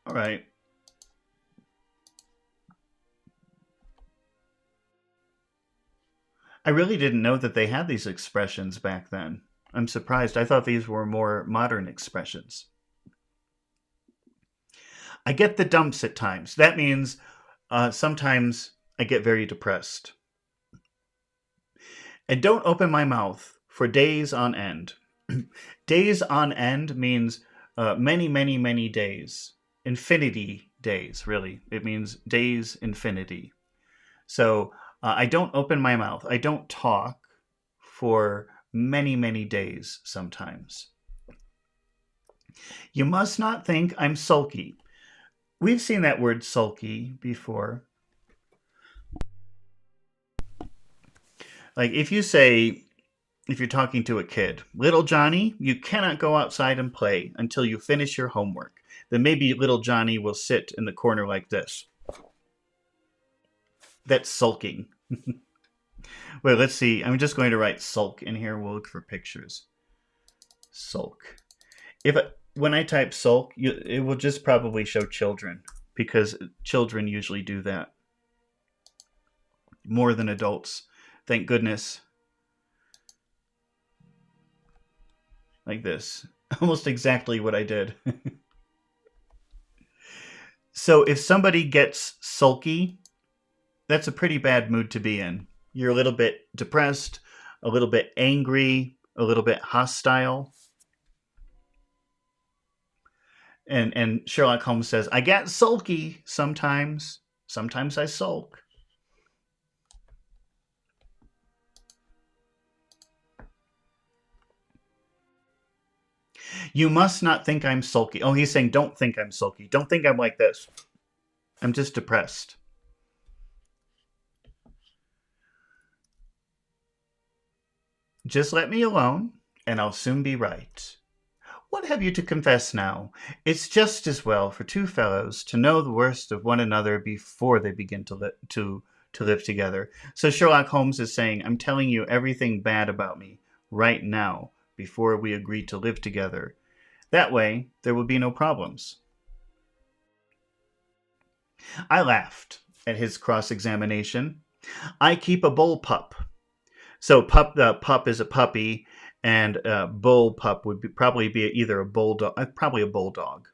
All right. I really didn't know that they had these expressions back then. I'm surprised. I thought these were more modern expressions. I get the dumps at times. That means sometimes I get very depressed. And don't open my mouth for days on end. Days on end means many, many, many days. Infinity days, really. It means days infinity. So I don't open my mouth. I don't talk for many, many days sometimes. You must not think I'm sulky. We've seen that word sulky before. Like if you're talking to a kid, little Johnny, you cannot go outside and play until you finish your homework. Then maybe little Johnny will sit in the corner like this. That's sulking. Wait, let's see. I'm just going to write sulk in here. We'll look for pictures. Sulk. When I type sulk, it will just probably show children, because children usually do that more than adults. Thank goodness. Like this. Almost exactly what I did. So if somebody gets sulky, that's a pretty bad mood to be in. You're a little bit depressed, a little bit angry, a little bit hostile. And Sherlock Holmes says, I get sulky sometimes. Sometimes I sulk. You must not think I'm sulky. Oh, he's saying don't think I'm sulky. Don't think I'm like this. I'm just depressed. Just let me alone, and I'll soon be right. What have you to confess now? It's just as well for two fellows to know the worst of one another before they begin to live together. So Sherlock Holmes is saying, I'm telling you everything bad about me right now before we agree to live together. That way, there will be no problems. I laughed at his cross-examination. I keep a bull pup. So pup is a puppy, and bull pup would probably be either a bulldog, probably a bulldog.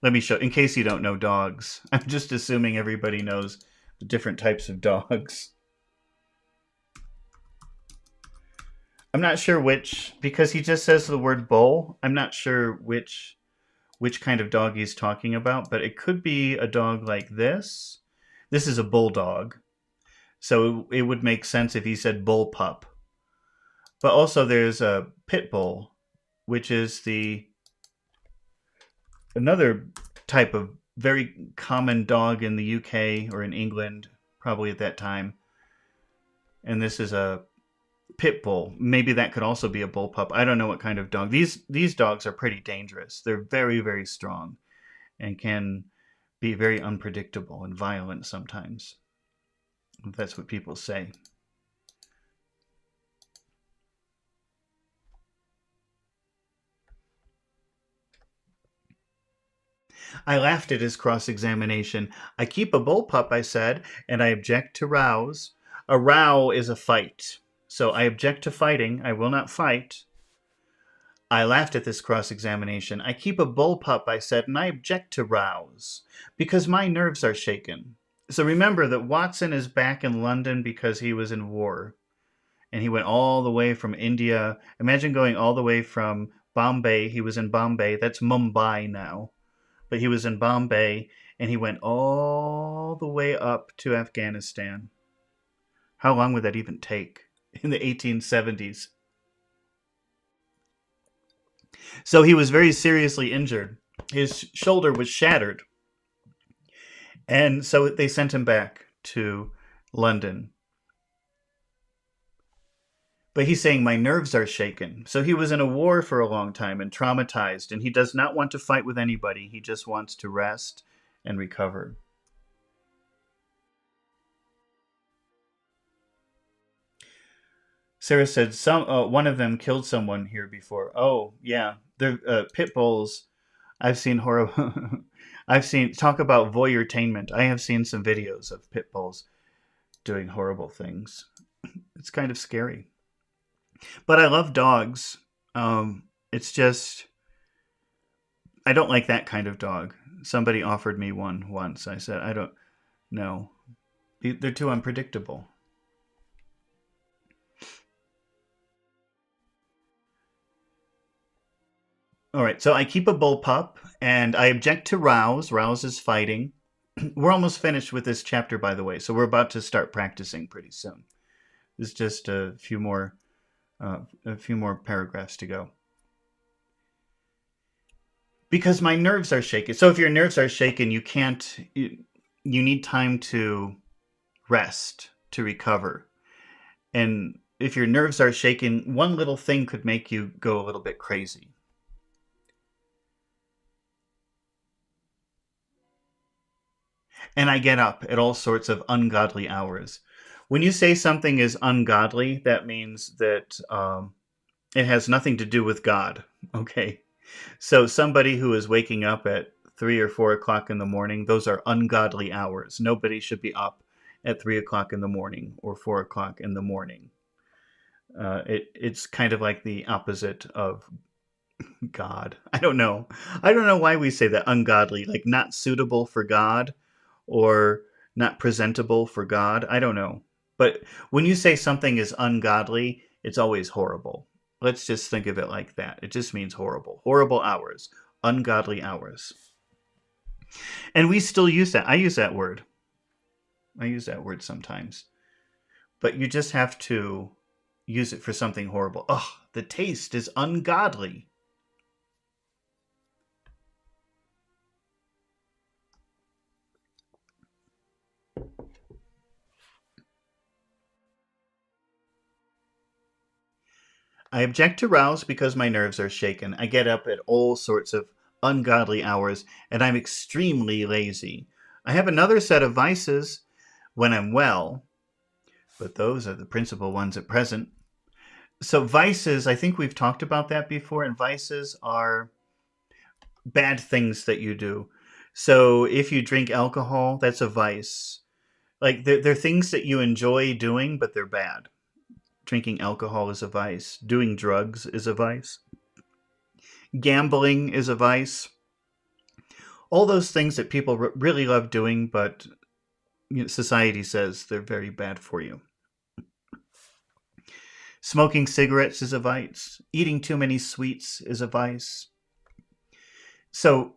Let me show, in case you don't know dogs. I'm just assuming everybody knows the different types of dogs. I'm not sure which, because he just says the word bull. I'm not sure which kind of dog he's talking about, but it could be a dog like this. This is a bulldog. So it would make sense if he said bull pup. But also there's a pit bull, which is another type of very common dog in the UK or in England, probably at that time. And this is a pit bull. Maybe that could also be a bull pup. I don't know what kind of dog. These dogs are pretty dangerous. They're very, very strong and can be very unpredictable and violent sometimes. That's what people say. I laughed at his cross-examination. I keep a bullpup, I said, and I object to rows. A row is a fight. So I object to fighting. I will not fight. I laughed at this cross-examination. I keep a bullpup, I said, and I object to rows because my nerves are shaken. So remember that Watson is back in London because he was in war. And he went all the way from India. Imagine going all the way from Bombay. He was in Bombay. That's Mumbai now. But he was in Bombay, and he went all the way up to Afghanistan. How long would that even take in the 1870s? So he was very seriously injured. His shoulder was shattered. And so they sent him back to London. But he's saying, my nerves are shaken. So he was in a war for a long time and traumatized, and he does not want to fight with anybody. He just wants to rest and recover. Sarah said, one of them killed someone here before. Oh, yeah. They're pit bulls. I've seen horrible... talk about voyeurtainment. I have seen some videos of pit bulls doing horrible things. It's kind of scary. But I love dogs. It's just, I don't like that kind of dog. Somebody offered me one once. I said, I don't know. They're too unpredictable. All right, so I keep a bullpup, and I object to rows. Rows is fighting. We're almost finished with this chapter, by the way, so we're about to start practicing pretty soon. There's just a few more paragraphs to go. Because my nerves are shaken. So if your nerves are shaken, you need time to rest, to recover. And if your nerves are shaken, one little thing could make you go a little bit crazy. And I get up at all sorts of ungodly hours. When you say something is ungodly, that means that it has nothing to do with God, okay? So somebody who is waking up at 3 or 4 o'clock in the morning, those are ungodly hours. Nobody should be up at 3 o'clock in the morning or 4 o'clock in the morning. It's kind of like the opposite of God. I don't know. I don't know why we say that, ungodly, like not suitable for God or not presentable for God. I don't know. But when you say something is ungodly, it's always horrible. Let's just think of it like that. It just means horrible. Horrible hours. Ungodly hours. And we still use that. I use that word. I use that word sometimes. But you just have to use it for something horrible. Ugh, the taste is ungodly. I object to rows because my nerves are shaken. I get up at all sorts of ungodly hours, and I'm extremely lazy. I have another set of vices when I'm well, but those are the principal ones at present. So vices, I think we've talked about that before, and vices are bad things that you do. So if you drink alcohol, that's a vice. Like they're things that you enjoy doing, but they're bad. Drinking alcohol is a vice. Doing drugs is a vice. Gambling is a vice. All those things that people really love doing, but society says they're very bad for you. Smoking cigarettes is a vice. Eating too many sweets is a vice. So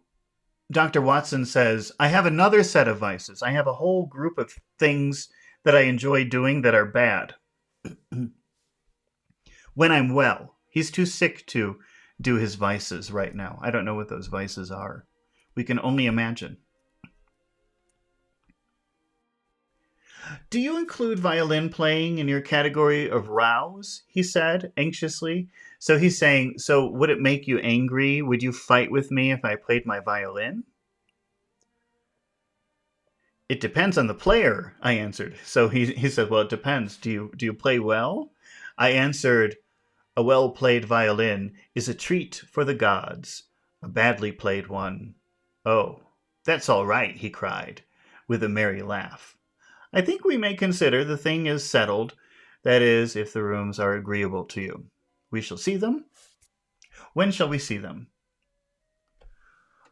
Dr. Watson says, I have another set of vices. I have a whole group of things that I enjoy doing that are bad. When I'm well. He's too sick to do his vices right now. I don't know what those vices are. We can only imagine. Do you include violin playing in your category of rows? He said anxiously. So he's saying, so would it make you angry? Would you fight with me if I played my violin? It depends on the player, I answered. So he said, well, it depends. Do you play well? I answered, a well-played violin is a treat for the gods. A badly played one Oh, that's all right, he cried, with a merry laugh. I think we may consider the thing is settled, that is, if the rooms are agreeable to you. We shall see them. When shall we see them?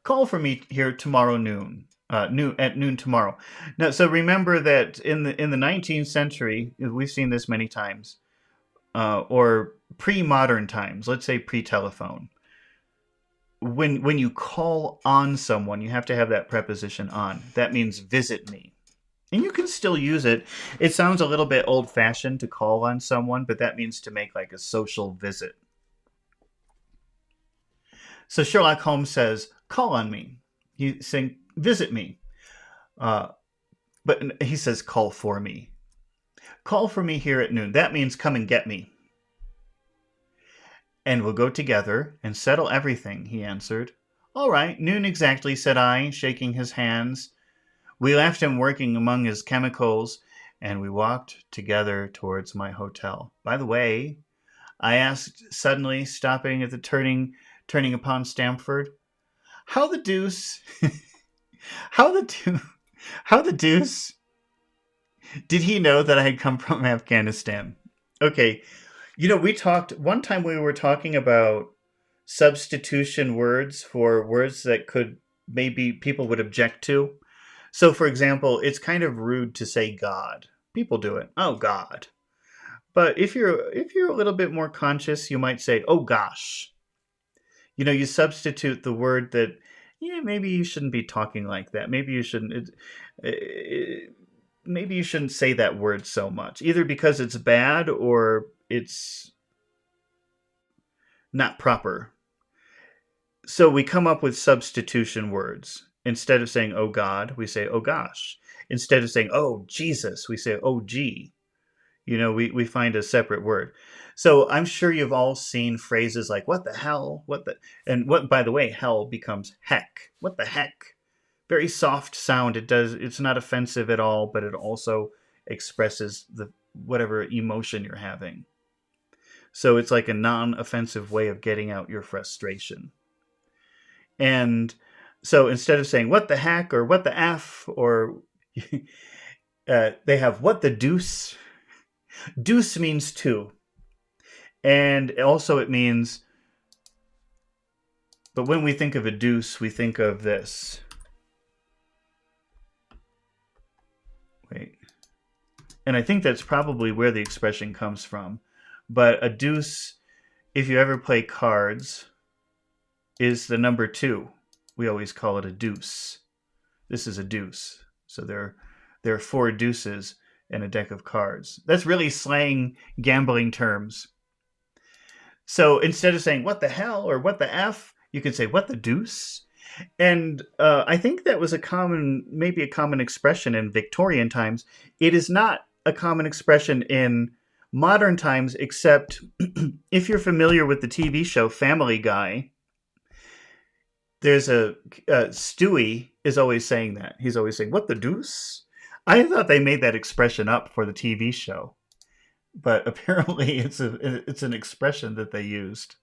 Call for me here tomorrow noon. At noon tomorrow. Now, so remember that in the 19th century, we've seen this many times, or pre-modern times. Let's say pre-telephone. When you call on someone, you have to have that preposition on. That means visit me. And you can still use it. It sounds a little bit old-fashioned to call on someone, but that means to make like a social visit. So Sherlock Holmes says, call on me. He's saying, visit me. But he says, call for me. Call for me here at noon. That means come and get me. And we'll go together and settle everything, he answered. All right, noon exactly, said I, shaking his hands. We left him working among his chemicals, and we walked together towards my hotel. By the way, I asked suddenly, stopping at the turning upon Stamford, how the deuce did he know that I had come from Afghanistan? Okay, we talked one time, we were talking about substitution words for words that could maybe people would object to. So, for example, it's kind of rude to say God. People do it. Oh, God. But if you're a little bit more conscious, you might say, oh, gosh. You substitute the word that, maybe you shouldn't be talking like that. Maybe you shouldn't. Maybe you shouldn't say that word so much, either because it's bad or it's not proper. So we come up with substitution words. Instead of saying, oh God, we say, oh gosh. Instead of saying, oh Jesus, we say, oh gee. We find a separate word. So I'm sure you've all seen phrases like, what the hell? And what, by the way, hell becomes heck. What the heck? Very soft sound. It's not offensive at all, but it also expresses whatever emotion you're having. So it's like a non-offensive way of getting out your frustration. And so instead of saying, what the heck, or what the F, or they have what the deuce. Deuce means two. And also it means, but when we think of a deuce, we think of this. Wait. And I think that's probably where the expression comes from. But a deuce, if you ever play cards, is the number 2. We always call it a deuce. This is a deuce. So there are 4 deuces in a deck of cards. That's really slang gambling terms. So instead of saying, what the hell, or what the F, you could say, what the deuce? And I think that was maybe a common expression in Victorian times. It is not a common expression in modern times, except if you're familiar with the TV show Family Guy, there's Stewie is always saying that. He's always saying, what the deuce? I thought they made that expression up for the TV show, but apparently it's an expression that they used.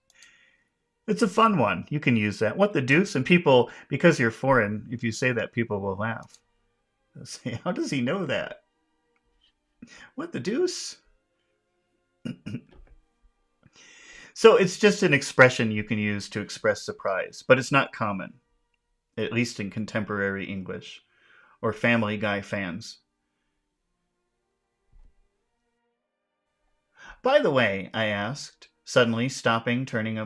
It's a fun one. You can use that. What the deuce? And people, because you're foreign, if you say that, people will laugh. They'll say, how does he know that? What the deuce? So it's just an expression you can use to express surprise, but it's not common, at least in contemporary English or Family Guy fans. By the way, I asked, suddenly stopping, turning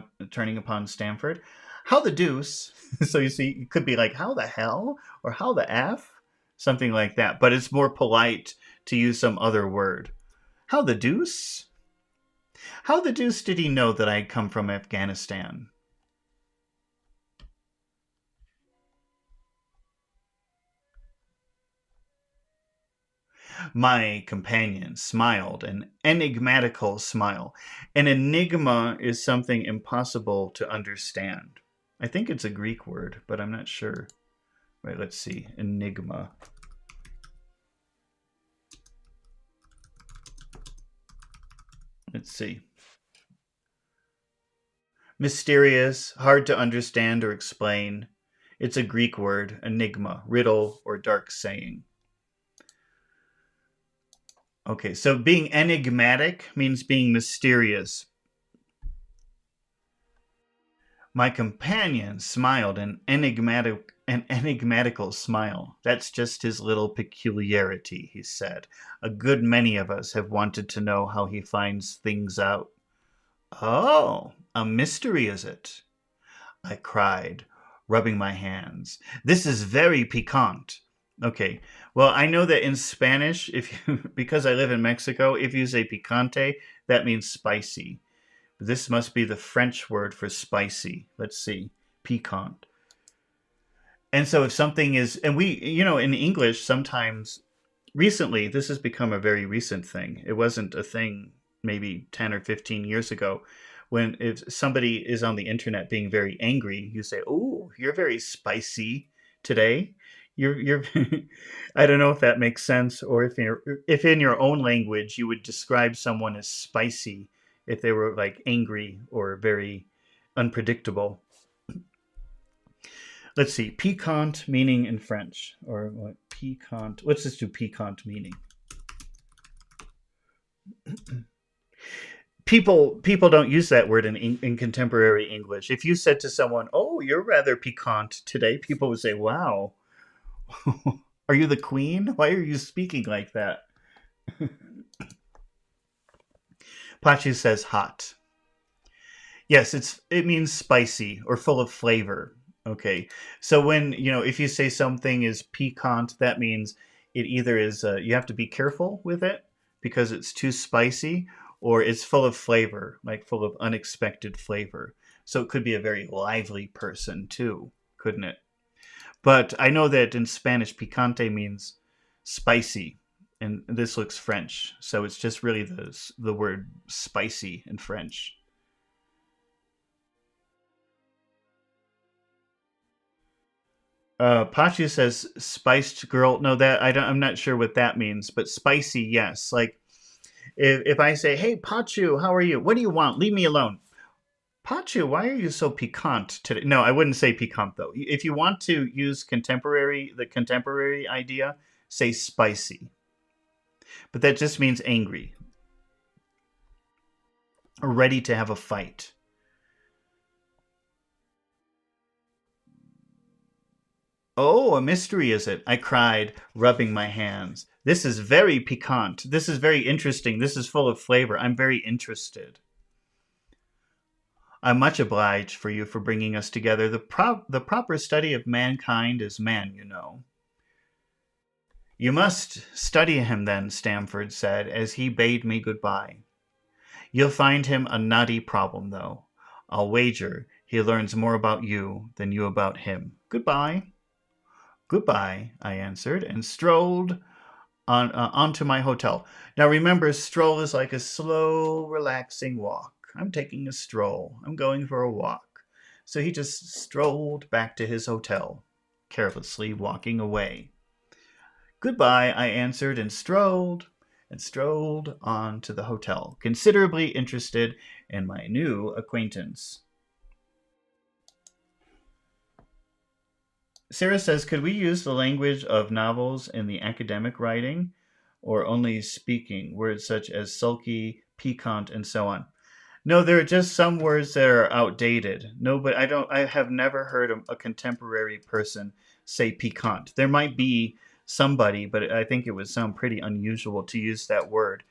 upon Stamford, how the deuce? So you see, it could be like, how the hell? Or how the F? Something like that. But it's more polite to use some other word. How the deuce? How the deuce did he know that I had come from Afghanistan? My companion smiled, an enigmatical smile. An enigma is something impossible to understand. I think it's a Greek word, but I'm not sure. Right, let's see. Enigma. Let's see. Mysterious, hard to understand or explain. It's a Greek word, enigma, riddle, or dark saying. Okay, so being enigmatic means being mysterious. My companion smiled an enigmatical smile. That's just his little peculiarity, he said. A good many of us have wanted to know how he finds things out. Oh, a mystery, is it? I cried, rubbing my hands. This is very piquant. Okay. Well, I know that in Spanish, if you, because I live in Mexico, if you say picante, that means spicy. This must be the French word for spicy. Let's see. Piquant. And so if something is, and we, in English, sometimes recently, this has become a very recent thing. It wasn't a thing maybe 10 or 15 years ago. When if somebody is on the internet being very angry, you say, "Oh, you're very spicy today." You're I don't know if that makes sense, or if in your own language you would describe someone as spicy if they were like angry or very unpredictable. Let's see, piquant meaning in French, or what piquant? Let's just do piquant meaning. People don't use that word in contemporary English. If you said to someone, "Oh, you're rather piquant today," people would say, "Wow, are you the queen? Why are you speaking like that?" Pachu says hot. Yes, it means spicy or full of flavor. Okay, so when if you say something is piquant, that means it either is you have to be careful with it because it's too spicy, or it's full of flavor, like full of unexpected flavor. So it could be a very lively person too, couldn't it? But I know that in Spanish, picante means spicy, and this looks French, so it's just really the word spicy in French. Pachu says spiced girl. No, that I don't. I'm not sure what that means, but spicy, yes. Like if I say, "Hey, Pachu, how are you? What do you want? Leave me alone." Pachu, why are you so piquant today? No, I wouldn't say piquant though. If you want to use the contemporary idea, say spicy. But that just means angry or ready to have a fight. Oh, a mystery is it? I cried, rubbing my hands. This is very piquant. This is very interesting. This is full of flavor. I'm very interested. I'm much obliged for you for bringing us together. The proper study of mankind is man, you know. You must study him then, Stamford said, as he bade me goodbye. You'll find him a knotty problem, though. I'll wager he learns more about you than you about him. Goodbye. Goodbye, I answered, and strolled onto my hotel. Now remember, stroll is like a slow, relaxing walk. I'm taking a stroll. I'm going for a walk. So he just strolled back to his hotel, carelessly walking away. Goodbye, I answered, and strolled on to the hotel, considerably interested in my new acquaintance. Sarah says, could we use the language of novels in the academic writing, or only speaking, words such as sulky, piquant, and so on? No, there are just some words that are outdated. No, but I have never heard a contemporary person say piquant. There might be somebody, but I think it would sound pretty unusual to use that word.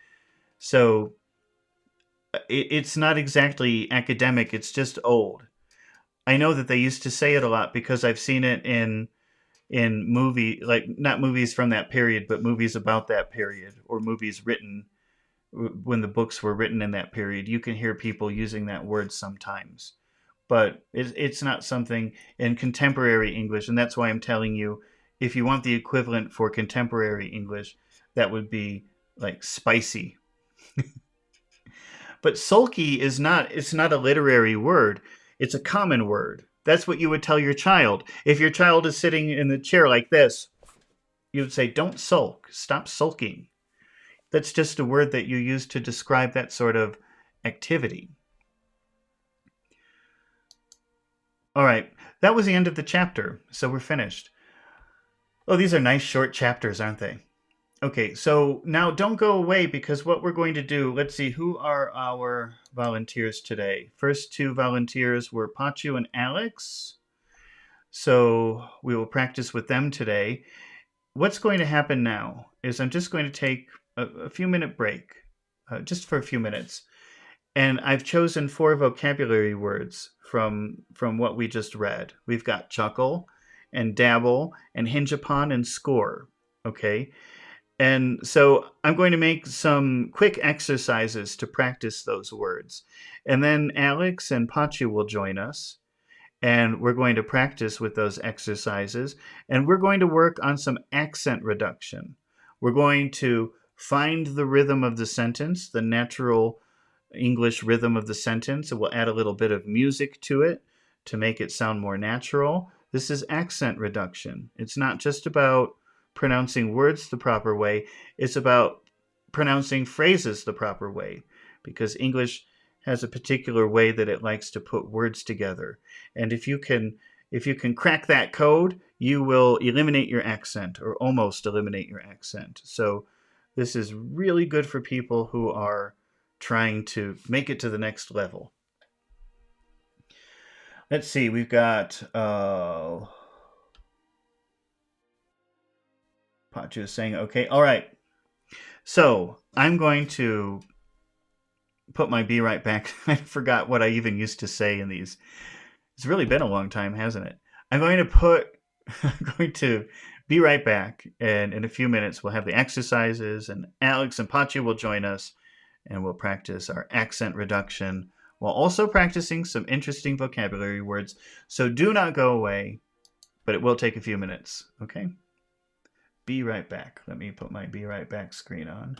So it's not exactly academic, it's just old. I know that they used to say it a lot because I've seen it in movie, like not movies from that period, but movies about that period, or movies written when the books were written in that period. You can hear people using that word sometimes, but it's not something in contemporary English, and that's why I'm telling you, if you want the equivalent for contemporary English, that would be like spicy. But sulky is not, it's not a literary word. It's a common word. That's what you would tell your child. If your child is sitting in the chair like this, you would say, "Don't sulk. Stop sulking." That's just a word that you use to describe that sort of activity. All right. that was the end of the chapter, so we're finished. Oh, these are nice short chapters, aren't they? Okay, so now don't go away, because what we're going to do, let's see, who are our volunteers today? First two volunteers were Pachu and Alex. So we will practice with them today. What's going to happen now is I'm just going to take a few minute break, just for a few minutes. And I've chosen 4 vocabulary words from what we just read. We've got chuckle and dabble and hinge upon and score. Okay. And so I'm going to make some quick exercises to practice those words. And then Alex and Pachu will join us. And we're going to practice with those exercises. And we're going to work on some accent reduction. We're going to find the rhythm of the sentence, the natural English rhythm of the sentence, and we'll add a little bit of music to it to make it sound more natural. This is accent reduction. It's not just about pronouncing words the proper way, it's about pronouncing phrases the proper way, because English has a particular way that it likes to put words together. And if you can crack that code, you will eliminate your accent, or almost eliminate your accent. So this is really good for people who are trying to make it to the next level. Let's see, we've got Pachu is saying, okay, all right. So I'm going to put my be right back. I forgot what I even used to say in these. It's really been a long time, hasn't it? I'm going to be right back, and in a few minutes we'll have the exercises, and Alex and Pachu will join us, and we'll practice our accent reduction while also practicing some interesting vocabulary words. So do not go away, but it will take a few minutes, okay? Be right back. Let me put my be right back screen on.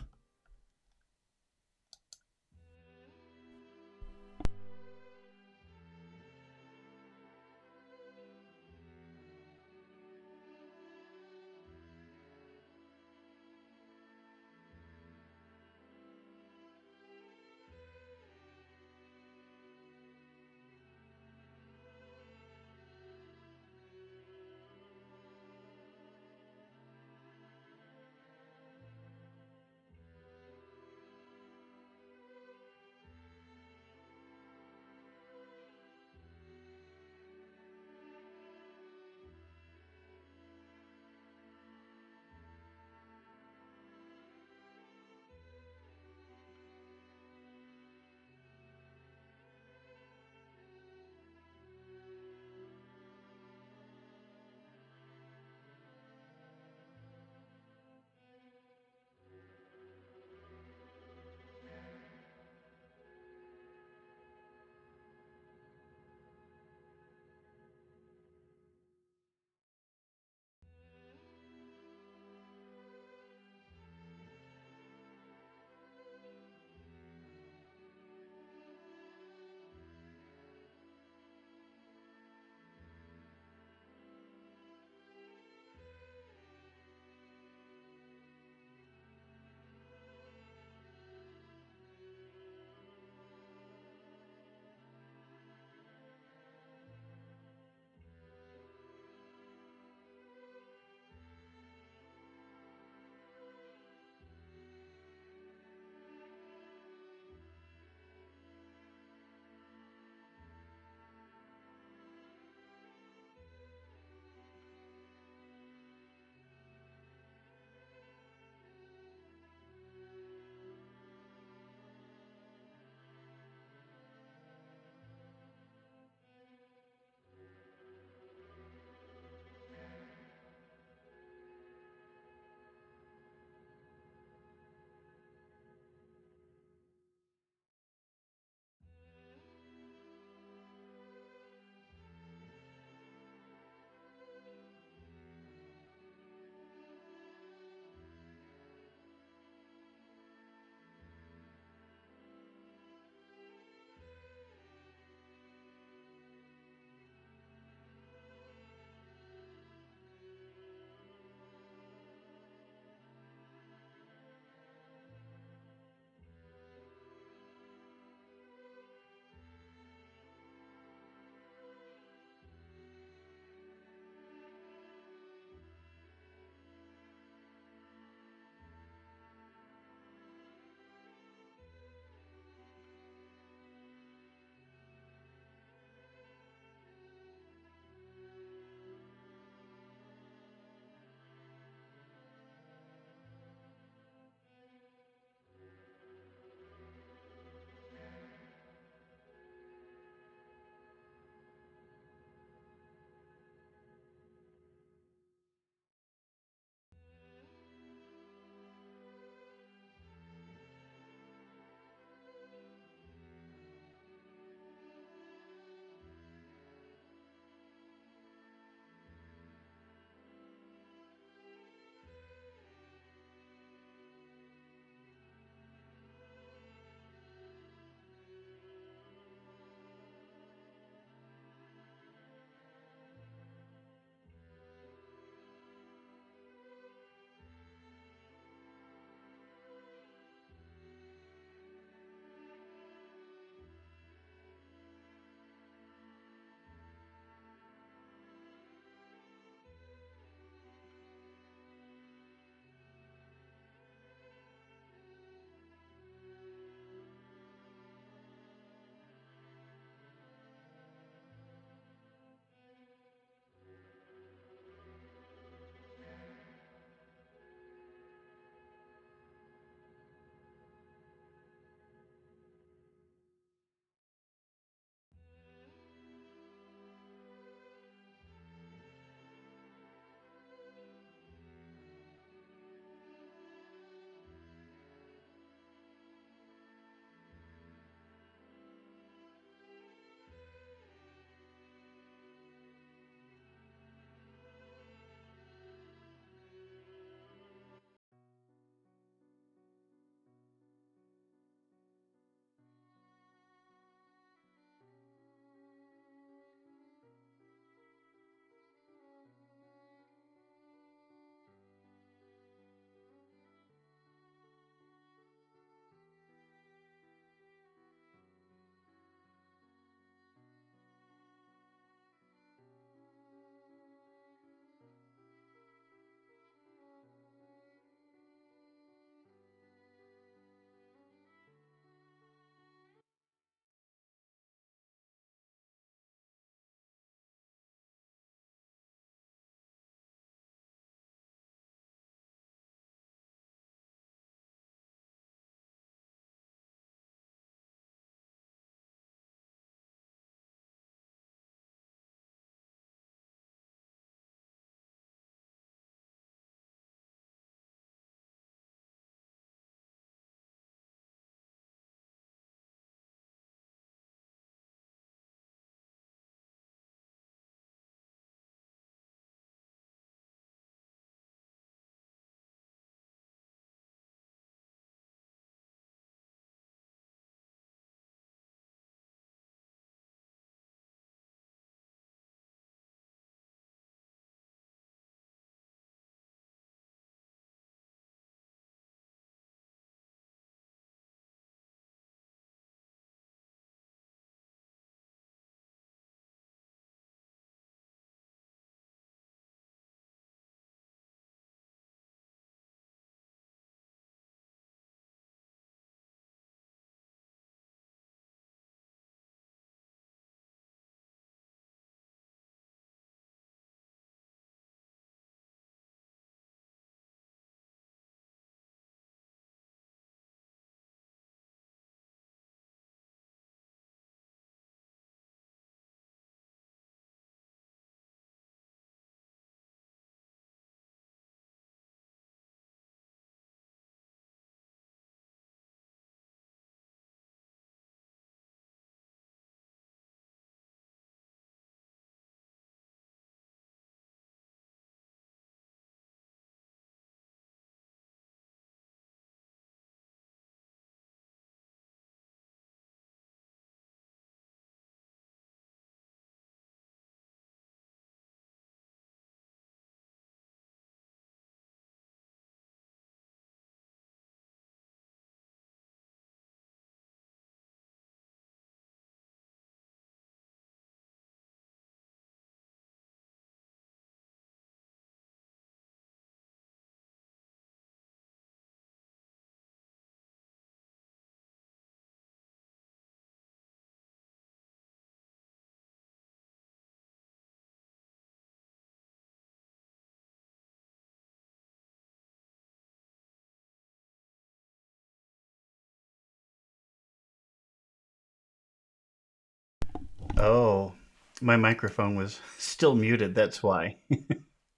Oh, my microphone was still muted. That's why.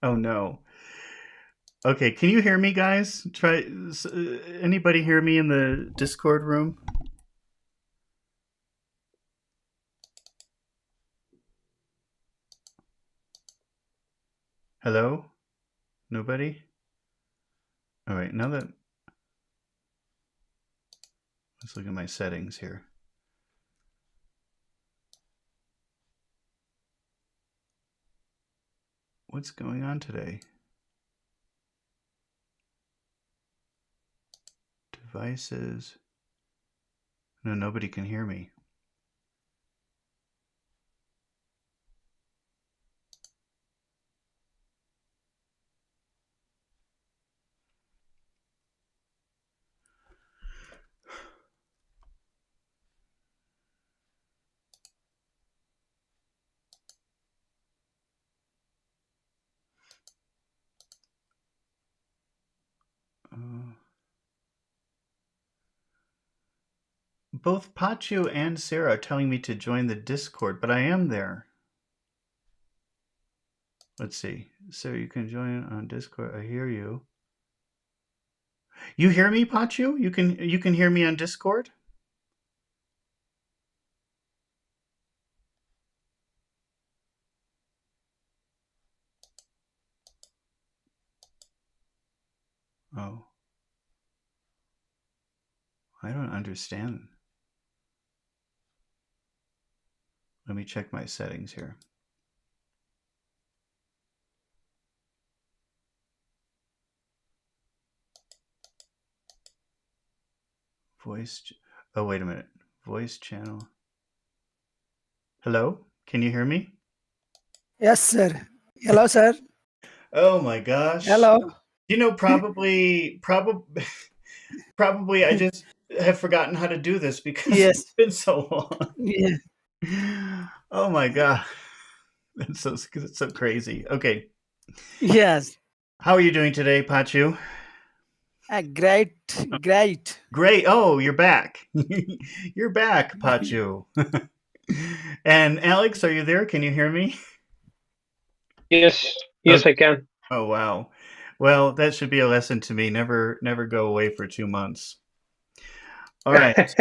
Oh no. Okay, can you hear me, guys? Try. Anybody hear me in the Discord room? Hello? Nobody? All right, now that let's look at my settings here. What's going on today? Devices. No, nobody can hear me. Both Pachu and Sarah are telling me to join the Discord, but I am there. Let's see. So you can join on Discord. I hear you. You hear me, Pachu? You can hear me on Discord? Oh. I don't understand. Let me check my settings here. Voice. Oh, wait a minute. Voice channel. Hello? Can you hear me? Yes, sir. Hello, sir. Oh my gosh. Hello. You know, probably I just have forgotten how to do this because Yes. it's been so long. Yeah. Oh my god. That's so crazy. Okay. Yes. How are you doing today, Pachu? Great. Great. Great. Oh, you're back. You're back, Pachu. And Alex, are you there? Can you hear me? Yes, Okay. I can. Oh wow. Well, that should be a lesson to me. Never go away for 2 months. All right.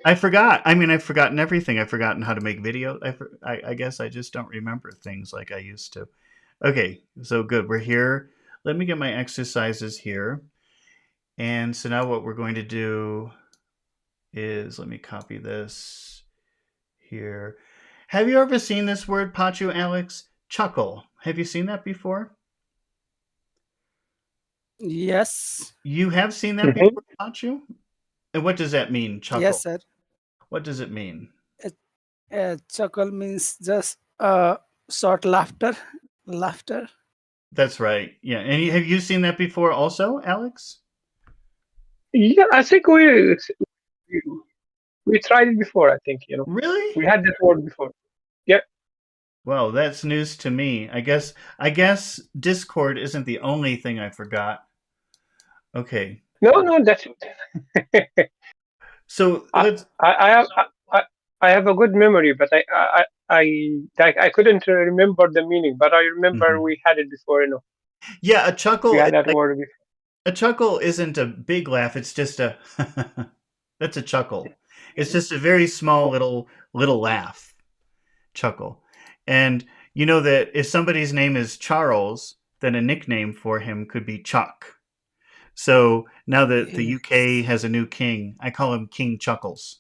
I forgot. I mean, I've forgotten everything. I've forgotten how to make video. I guess I just don't remember things like I used to. Okay, so good. We're here. Let me get my exercises here. And so now what we're going to do is, let me copy this here. Have you ever seen this word, Pachu, Alex? Chuckle. Have you seen that before? Yes. You have seen that before, Pachu? And what does that mean, chuckle? Yes, sir. What does it mean? Chuckle means just short laughter. Laughter. That's right. Yeah. And have you seen that before also, Alex? Yeah, I think we tried it before. I think Really? we had that word before. Yeah. Well, that's news to me. I guess Discord isn't the only thing I forgot. Okay. No, that's it. So let's. I have a good memory, but I couldn't remember the meaning, but I remember we had it before. Yeah, a chuckle. We had that word before. A chuckle isn't a big laugh. It's just a. That's a chuckle. It's just a very small little laugh. Chuckle. And you know that if somebody's name is Charles, then a nickname for him could be Chuck. So now that the UK has a new king, I call him King Chuckles.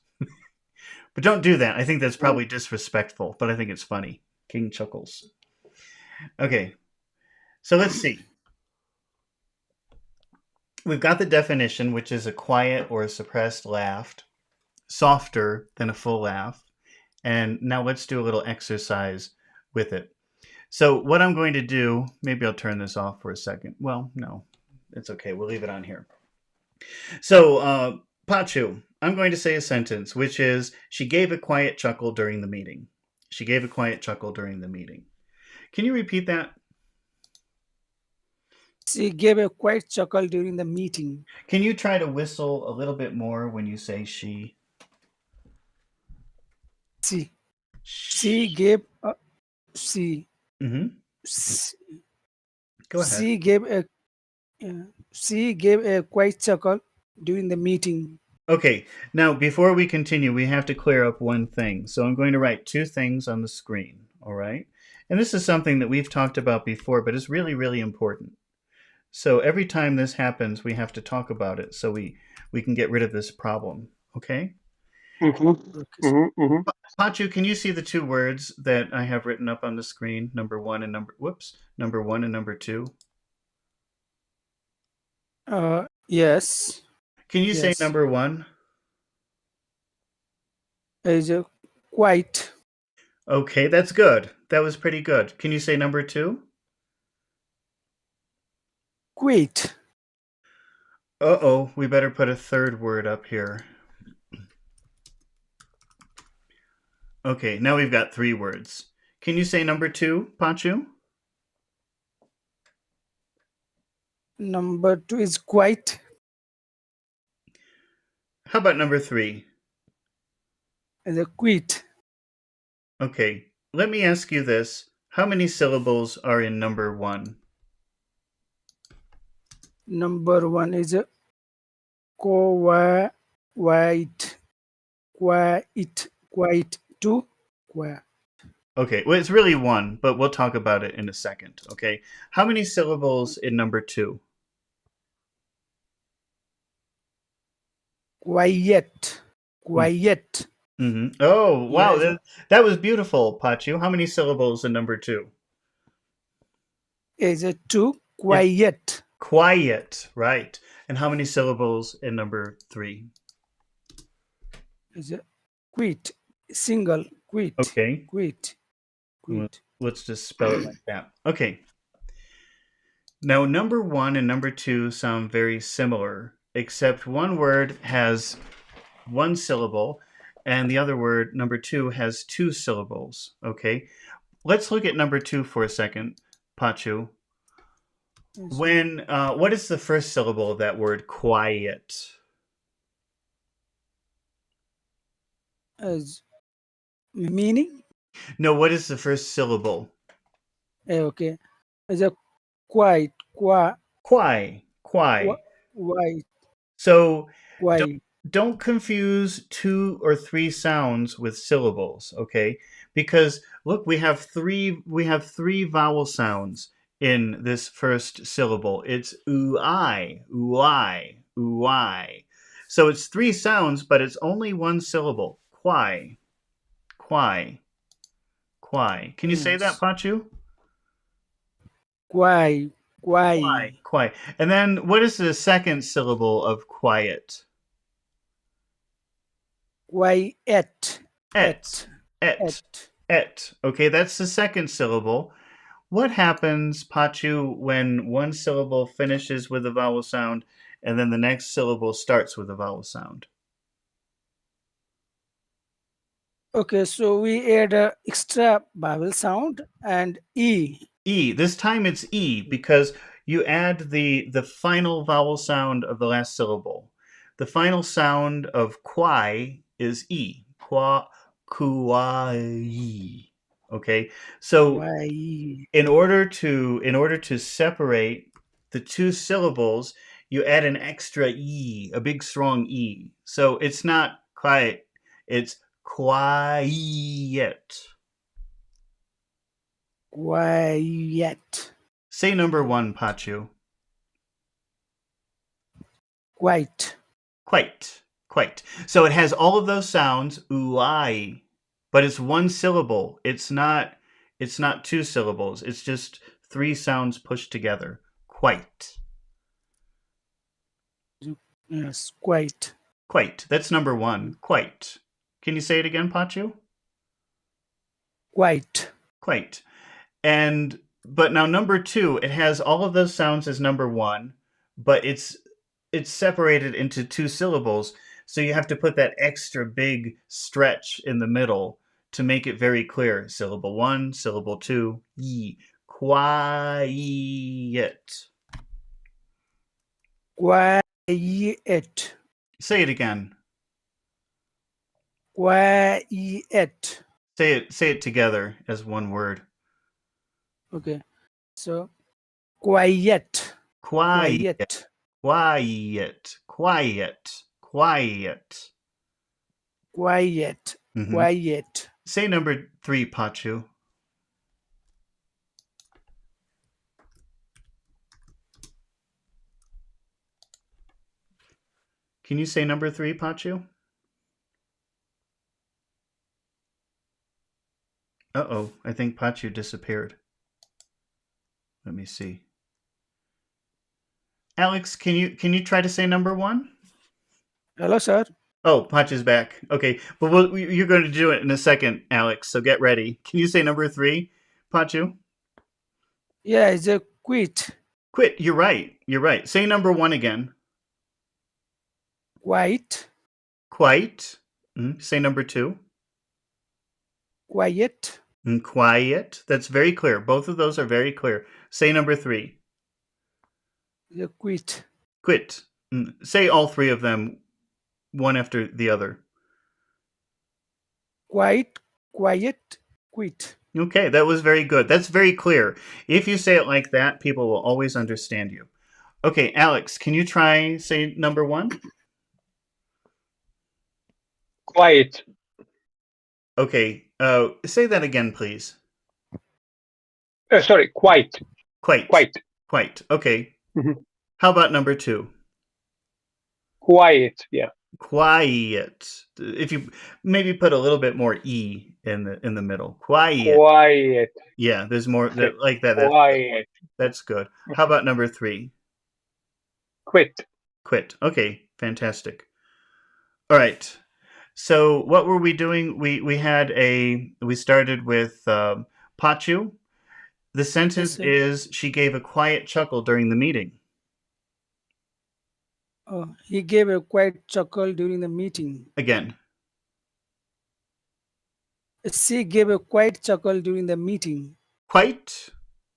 But don't do that. I think that's probably disrespectful, but I think it's funny. King Chuckles. Okay. So let's see. We've got the definition, which is a quiet or a suppressed laugh, softer than a full laugh. And now let's do a little exercise with it. So what I'm going to do, maybe I'll turn this off for a second. Well, no, it's okay. We'll leave it on here. So, Pachu, I'm going to say a sentence, which is, she gave a quiet chuckle during the meeting. She gave a quiet chuckle during the meeting. Can you repeat that? She gave a quiet chuckle during the meeting. Can you try to whistle a little bit more when you say she? She. She gave a she Mm-hmm. she Go ahead. she gave a she gave a quiet chuckle during the meeting. Okay, now before we continue, we have to clear up one thing. So I'm going to write two things on the screen, all right? And this is something that we've talked about before, but it's really, really important. So every time this happens, we have to talk about it so we can get rid of this problem, okay? Mm-hmm. Okay. Mm-hmm. Mm-hmm. Pachu, can you see the two words that I have written up on the screen? Number one and number number two. Yes. Can you say Yes. number one? Is a quiet. Okay, that's good. That was pretty good. Can you say number two? Quit. Uh-oh, we better put a third word up here. Okay, now we've got three words. Can you say number two, Pachu? Number 2 is quiet. How about number three? Is a quit. Okay, let me ask you this. How many syllables are in number one? Number 1 is a quiet. Quiet. 2. Quiet. Okay, well, it's really one, but we'll talk about it in a second, okay? How many syllables in number two? Quiet. Quiet. Mm-hmm. Oh, wow, Yes. that was beautiful, Pachu. How many syllables in number two? Is a 2. Quiet. Quiet, right. And how many syllables in number three? Is a quit. Single. Quit. Okay, Quit. Quit. let's just spell it like that. Okay. Now, number one and number two sound very similar, except one word has one syllable and the other word, number two, has two syllables. Okay. Let's look at number two for a second, Pachu. What is the first syllable of that word, quiet? As meaning. No, what is the first syllable? Okay. Is a quiet. Quiet. Quai. White. So Quiet. don't confuse two or three sounds with syllables, okay? Because look, we have three vowel sounds in this first syllable. It's oo-I, oo-I, oo-I. So it's three sounds, but it's only one syllable. Quai. Quai. Quai. Can you say that, Yes. Pachu? Quiet. Quai. Quiet. Quai. And then what is the second syllable of quiet? Quiet. Et. Et. Okay, that's the second syllable. What happens, Pachu, when one syllable finishes with a vowel sound and then the next syllable starts with a vowel sound? Okay, so we add a extra vowel sound and E. E. This time it's E because you add the final vowel sound of the last syllable. The final sound of quai is E. Qua, kuai. Okay, so Quiet. in order to separate the two syllables, you add an extra E, a big strong E. So it's not quiet, it's quiet. Quiet. Say number one, Pachu. Quiet. Quite. So it has all of those sounds, ooh-I, but it's one syllable. It's not two syllables. It's just three sounds pushed together. Quite. Yes, quiet. Quite. That's number one. Quite. Can you say it again, Pachu? Quiet. Quite. But now number two, it has all of those sounds as number one, but it's separated into two syllables. So you have to put that extra big stretch in the middle to make it very clear. Syllable one, syllable two, ye. Quiet. Quiet. Say it again. Quiet. Say it together as one word. Okay. So quiet. Quiet. Quiet. Quiet. Quiet. Quiet. Mm-hmm. Quiet. Say number 3, Pachu. Can you say number 3, Pachu? Uh-oh, I think Pachu disappeared. Let me see. Alex, can you try to say number 1? Hello, sir. Oh, Pachu's back. Okay, but you're going to do it in a second, Alex, so get ready. Can you say number 3, Pachu? Yeah, it's a quit. Quit, you're right. You're right. Say number 1 again. Quiet. Quite. Say number 2. Quiet. Quiet. That's very clear. Both of those are very clear. Say number 3. The quit. Quit. Say all 3 of them, one after the other. Quiet. Quiet. Quit. Okay, that was very good. That's very clear. If you say it like that, people will always understand you. Okay, Alex, can you try say number 1? Quiet. Okay, say that again, please. Sorry, quite. Quite. Quite. Quite. Okay. Mhm. How about number 2? Quiet. Yeah. Quiet. If you maybe put a little bit more E in the middle. Quiet. Quiet. Yeah, there's more Okay. like that. Quiet. That's good. How about number 3? Quit. Quit. Okay, fantastic. All right. So what were we doing? We started with Pachu. The sentence sir. is she gave a quiet chuckle during the meeting. Oh, he gave a quiet chuckle during the meeting. Again. She gave a quiet chuckle during the meeting. Quite,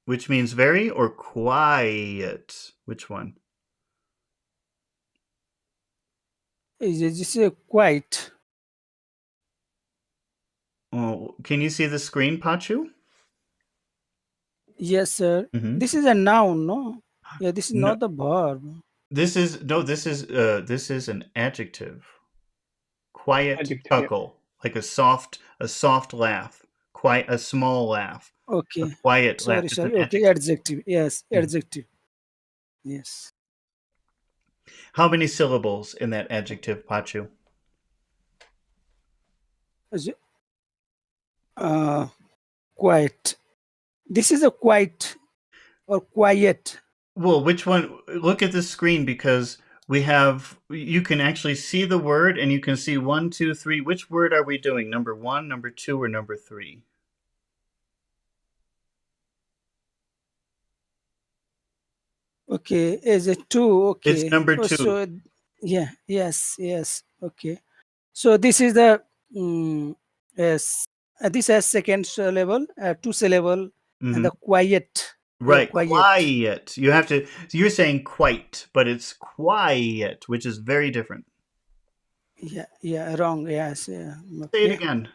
which means very, or quiet? Which one? It's a quiet. Oh, can you see the screen, Pachu? Yes, sir. Mm-hmm. This is a noun, no? Yeah, this is No. not the verb. This is an adjective. Quiet Adjective, yeah. chuckle, like a soft laugh. Quite a small laugh. Okay. A quiet laugh. Sorry, It's sorry. an Okay, adjective. Yes, Mhm. adjective. Yes. How many syllables in that adjective, Pachu? Is it- Quiet. This is a quiet or quiet. Well, which one? Look at the screen because you can actually see the word and you can see 1, 2, 3. Which word are we doing? Number 1, number 2, or number 3? Okay, is it 2? Okay. It's number 2. So, yeah, yes. Okay. So this is the yes. This has second syllable, 2 syllable, and the quiet. Right, Quiet. quiet. You're saying quite, but it's quiet, which is very different. Yeah, wrong. Yes. Yeah. Say it Okay. again.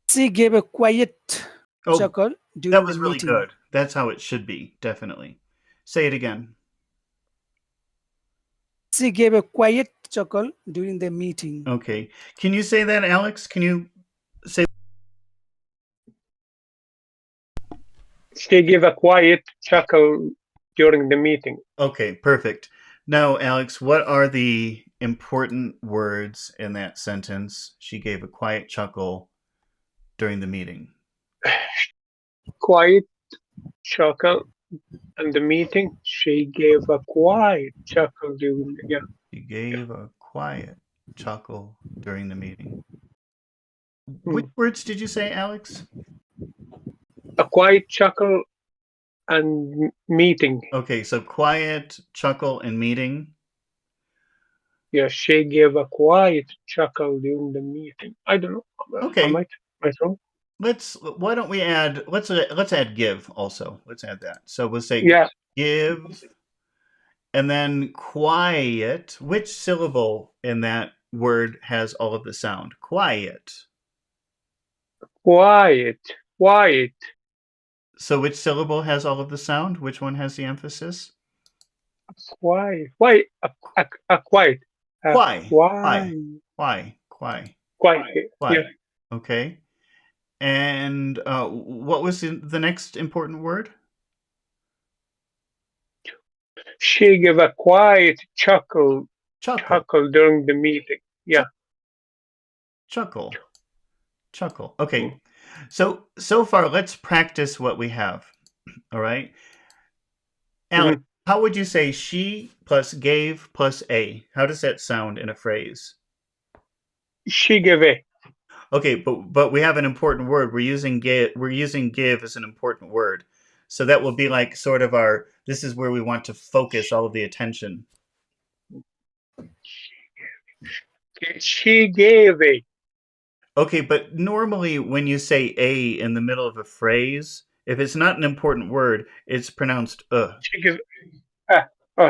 She gave a quiet Oh, chuckle during that was the really meeting. good. That's how it should be, definitely. Say it again. She gave a quiet chuckle during the meeting. Okay. Can you say that, Alex? Can you say? She gave a quiet chuckle during the meeting. Okay, perfect. Now, Alex, what are the important words in that sentence? She gave a quiet chuckle during the meeting. Quiet chuckle in the meeting. She gave a quiet chuckle during the yeah. She gave a quiet chuckle during the meeting. Which words did you say, Alex? A quiet chuckle and meeting. Okay, so quiet, chuckle, and meeting. Yeah, she gave a quiet chuckle during the meeting. I don't know. Okay. Am I wrong? Why don't we add, let's add give also. Let's add that. So we'll say give, and then quiet. Which syllable in that word has all of the sound? Quiet. Quiet. Quiet. So which syllable has all of the sound? Which one has the emphasis? Quiet. Why? Quiet. Why? Why? Why? Quiet. Why? Yeah. Okay. And what was the next important word? She gave a quiet chuckle. Chuckle. Chuckle during the meeting. Yeah. Chuckle. Chuckle. Okay. So far, let's practice what we have. All right. Alex, how would you say she plus gave plus a? How does that sound in a phrase? She gave a. Okay, but we have an important word. We're using give as an important word. So that will be like sort of this is where we want to focus all of the attention. She gave a. Okay, but normally when you say a in the middle of a phrase, if it's not an important word, it's pronounced She gave.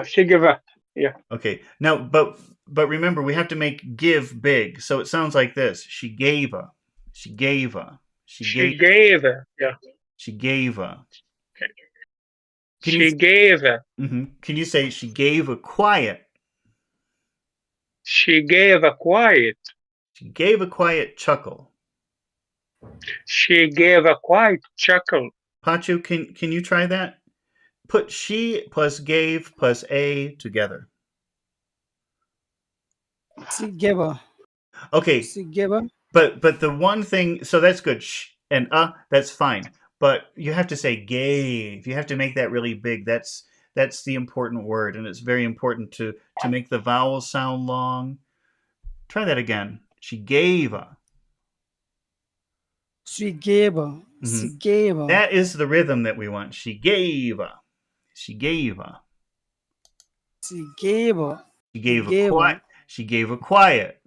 She gave a. Yeah. Okay. Now, but remember, we have to make give big. So it sounds like this: she gave a, she gave a, She gave a. Yeah. she gave a. She gave a. Can you say she gave a quiet? She gave a quiet. She gave a quiet chuckle. She gave a quiet chuckle. Pachu, can you try that? Put she plus gave plus a together. She gave a. Okay. She gave a. But the one thing, so that's good. Sh and that's fine. But you have to say gave. You have to make that really big. That's the important word, and it's very important to make the vowels sound long. Try that again. She gave a. She gave a. She gave a. That is the rhythm that we want. She gave a. She gave a. She gave a. She gave a quiet. She gave a quiet.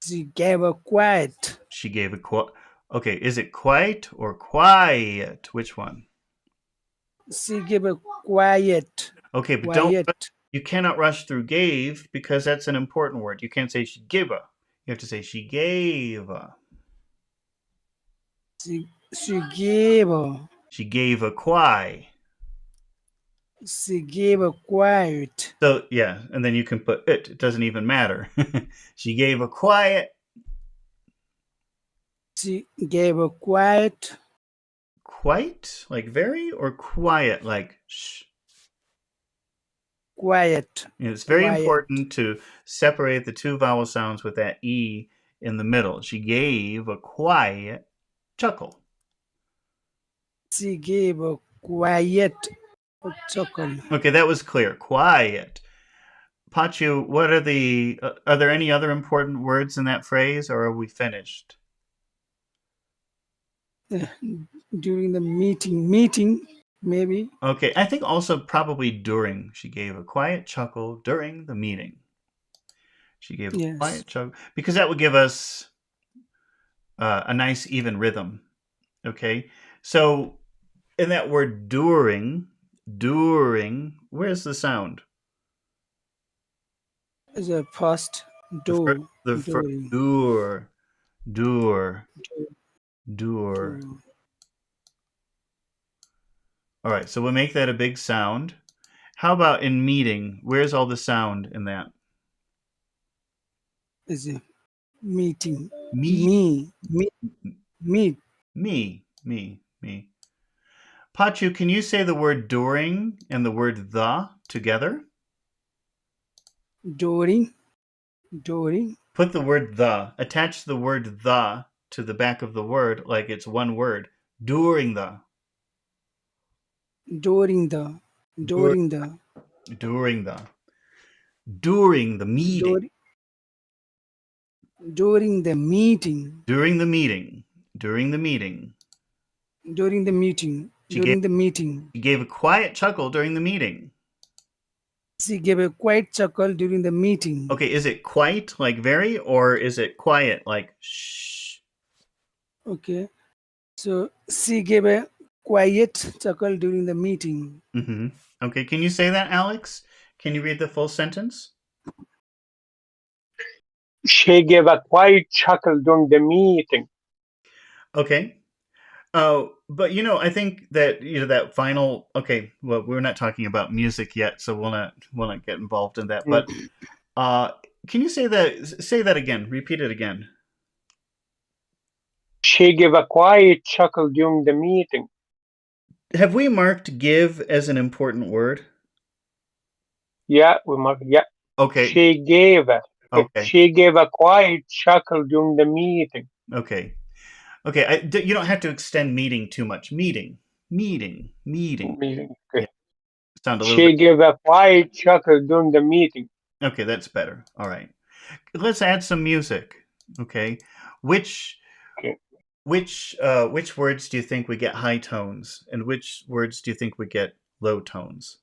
She gave a quiet. She gave a quiet. Okay, is it quiet or quiet? Which one? She gave a quiet. Okay, but quiet. You cannot rush through gave because that's an important word. You can't say she gave a. You have to say she gave a. She gave a. She gave a quai. She gave a quiet. So yeah, and then you can put it. It doesn't even matter. She gave a quiet. She gave a quiet. Quite like very or quiet like shh. Quiet. It's very important to separate the two vowel sounds with that E in the middle. She gave a quiet chuckle. She gave a quiet chuckle. Okay, that was clear. Quiet. Pachu, what are are there any other important words in that phrase, or are we finished? During the meeting, maybe. Okay, I think also probably during. She gave a quiet chuckle during the meeting. She gave a quiet chuckle because that would give us a nice even rhythm. Okay, so in that word during, where's the sound? Is a first do. The first dur. All right, so we'll make that a big sound. How about in meeting? Where's all the sound in that? Is a meeting. Me. Pachu, can you say the word during and the word the together? During. Put the word the. Attach the word the to the back of the word like it's one word. During the. During the meeting. During the meeting. During the meeting. She gave a quiet chuckle during the meeting. She gave a quiet chuckle during the meeting. Okay, is it quite like very, or is it quiet like shh? Okay, so she gave a quiet chuckle during the meeting. Okay, can you say that, Alex? Can you read the full sentence? She gave a quiet chuckle during the meeting. Okay. But I think that that final. Okay, well, we're not talking about music yet, so we'll not get involved in that. But can you say that again? Repeat it again. She gave a quiet chuckle during the meeting. Have we marked "give" as an important word? Yeah, we marked. Yeah. Okay. She gave it. Okay. She gave a quiet chuckle during the meeting. Okay. Okay. You don't have to extend meeting too much. Meeting. Meeting. Yeah. Okay. Sound a little bit. She gave a quiet chuckle during the meeting. Okay, that's better. All right. Let's add some music. Okay. Which words do you think we get high tones, and which words do you think we get low tones?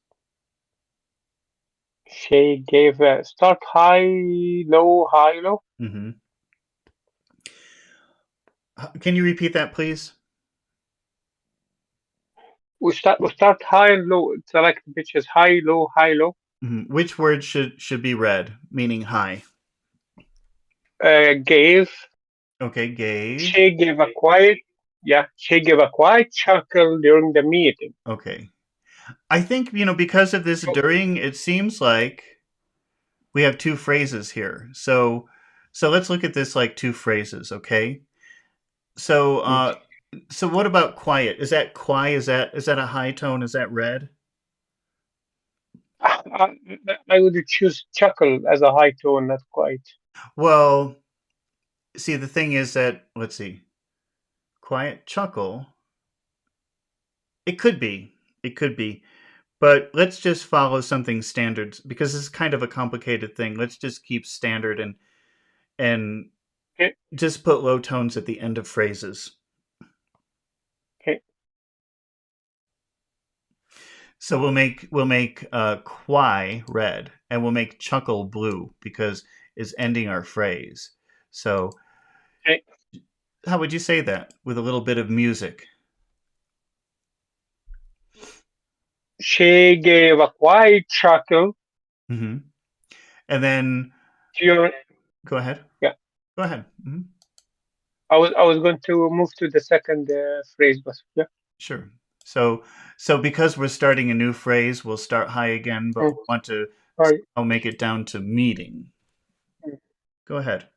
She gave a start high, low, high, low. Mm-hmm. Can you repeat that, please? We start high and low. Select pitches high, low, high, low. Mm-hmm. Which word should be read, meaning high? Gave. Okay, gave. She gave a quiet. Yeah, she gave a quiet chuckle during the meeting. Okay. I think, because of this during, it seems like we have two phrases here. So let's look at this like two phrases, okay? So so what about quiet? Is that qui? Is that a high tone? Is that red? I would choose chuckle as a high tone, not quiet. Well, see, the thing is that, let's see, quiet chuckle. It could be. But let's just follow something standard because it's kind of a complicated thing. Let's just keep standard and Okay. just put low tones at the end of phrases. Okay. So we'll make qui red, and we'll make chuckle blue because it's ending our phrase. So Okay. how would you say that with a little bit of music? She gave a quiet chuckle. Mm-hmm. And then go ahead. Yeah. Go ahead. Mm-hmm. I was going to move to the second phrase, but yeah. Sure. So because we're starting a new phrase, we'll start high again, but we want to I'll make it down to meeting. Go ahead.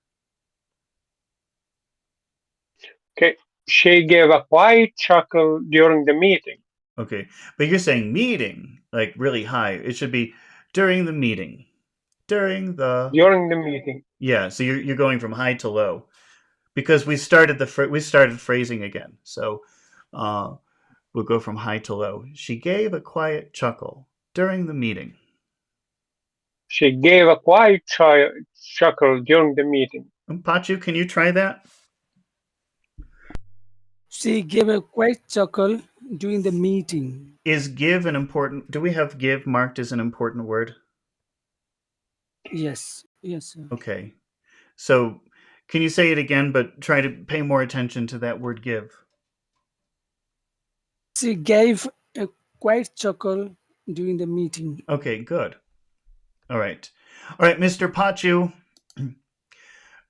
Okay. She gave a quiet chuckle during the meeting. Okay. But you're saying meeting, like really high. It should be during the meeting. During the meeting. Yeah, so you're going from high to low. Because we started phrasing again. So we'll go from high to low. She gave a quiet chuckle during the meeting. She gave a quiet chuckle during the meeting. Pachu, can you try that? She gave a quiet chuckle during the meeting. Is give an important... Do we have give marked as an important word? Yes. Yes, sir. Okay. So can you say it again, but try to pay more attention to that word give? She gave a quiet chuckle during the meeting. Okay, good. All right, Mr. Pachu,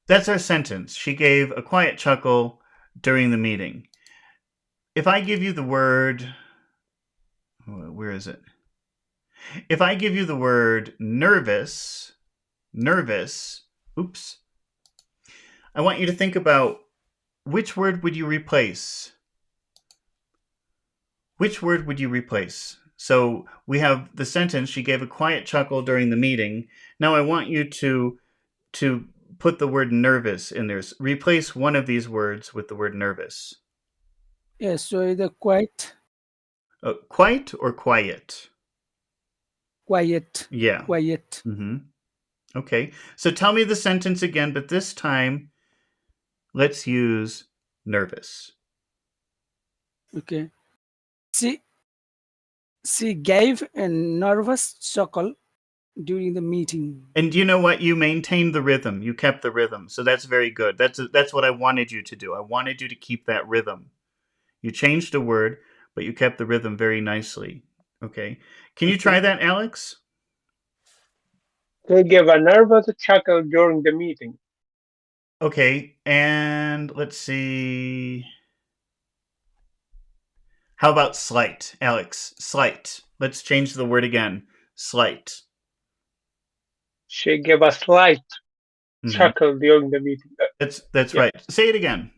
that's our sentence. She gave a quiet chuckle during the meeting. If I give you the word, where is it? If I give you the word nervous, oops, I want you to think about which word would you replace? Which word would you replace? So we have the sentence, she gave a quiet chuckle during the meeting. Now I want you to put the word nervous in there. Replace one of these words with the word nervous. Yes, so the quiet. Quite or quiet? Quiet. Yeah. Quiet. Mm-hmm. Okay, so tell me the sentence again, but this time let's use nervous. Okay. She gave a nervous chuckle during the meeting. And you know what? You maintained the rhythm. You kept the rhythm. So that's very good. That's what I wanted you to do. I wanted you to keep that rhythm. You changed a word, but you kept the rhythm very nicely. Okay. Can you try that, Alex? They gave a nervous chuckle during the meeting. Okay, and let's see. How about slight, Alex? Slight. Let's change the word again. Slight. She gave a slight chuckle during the meeting. That's Yeah. right. Say it again.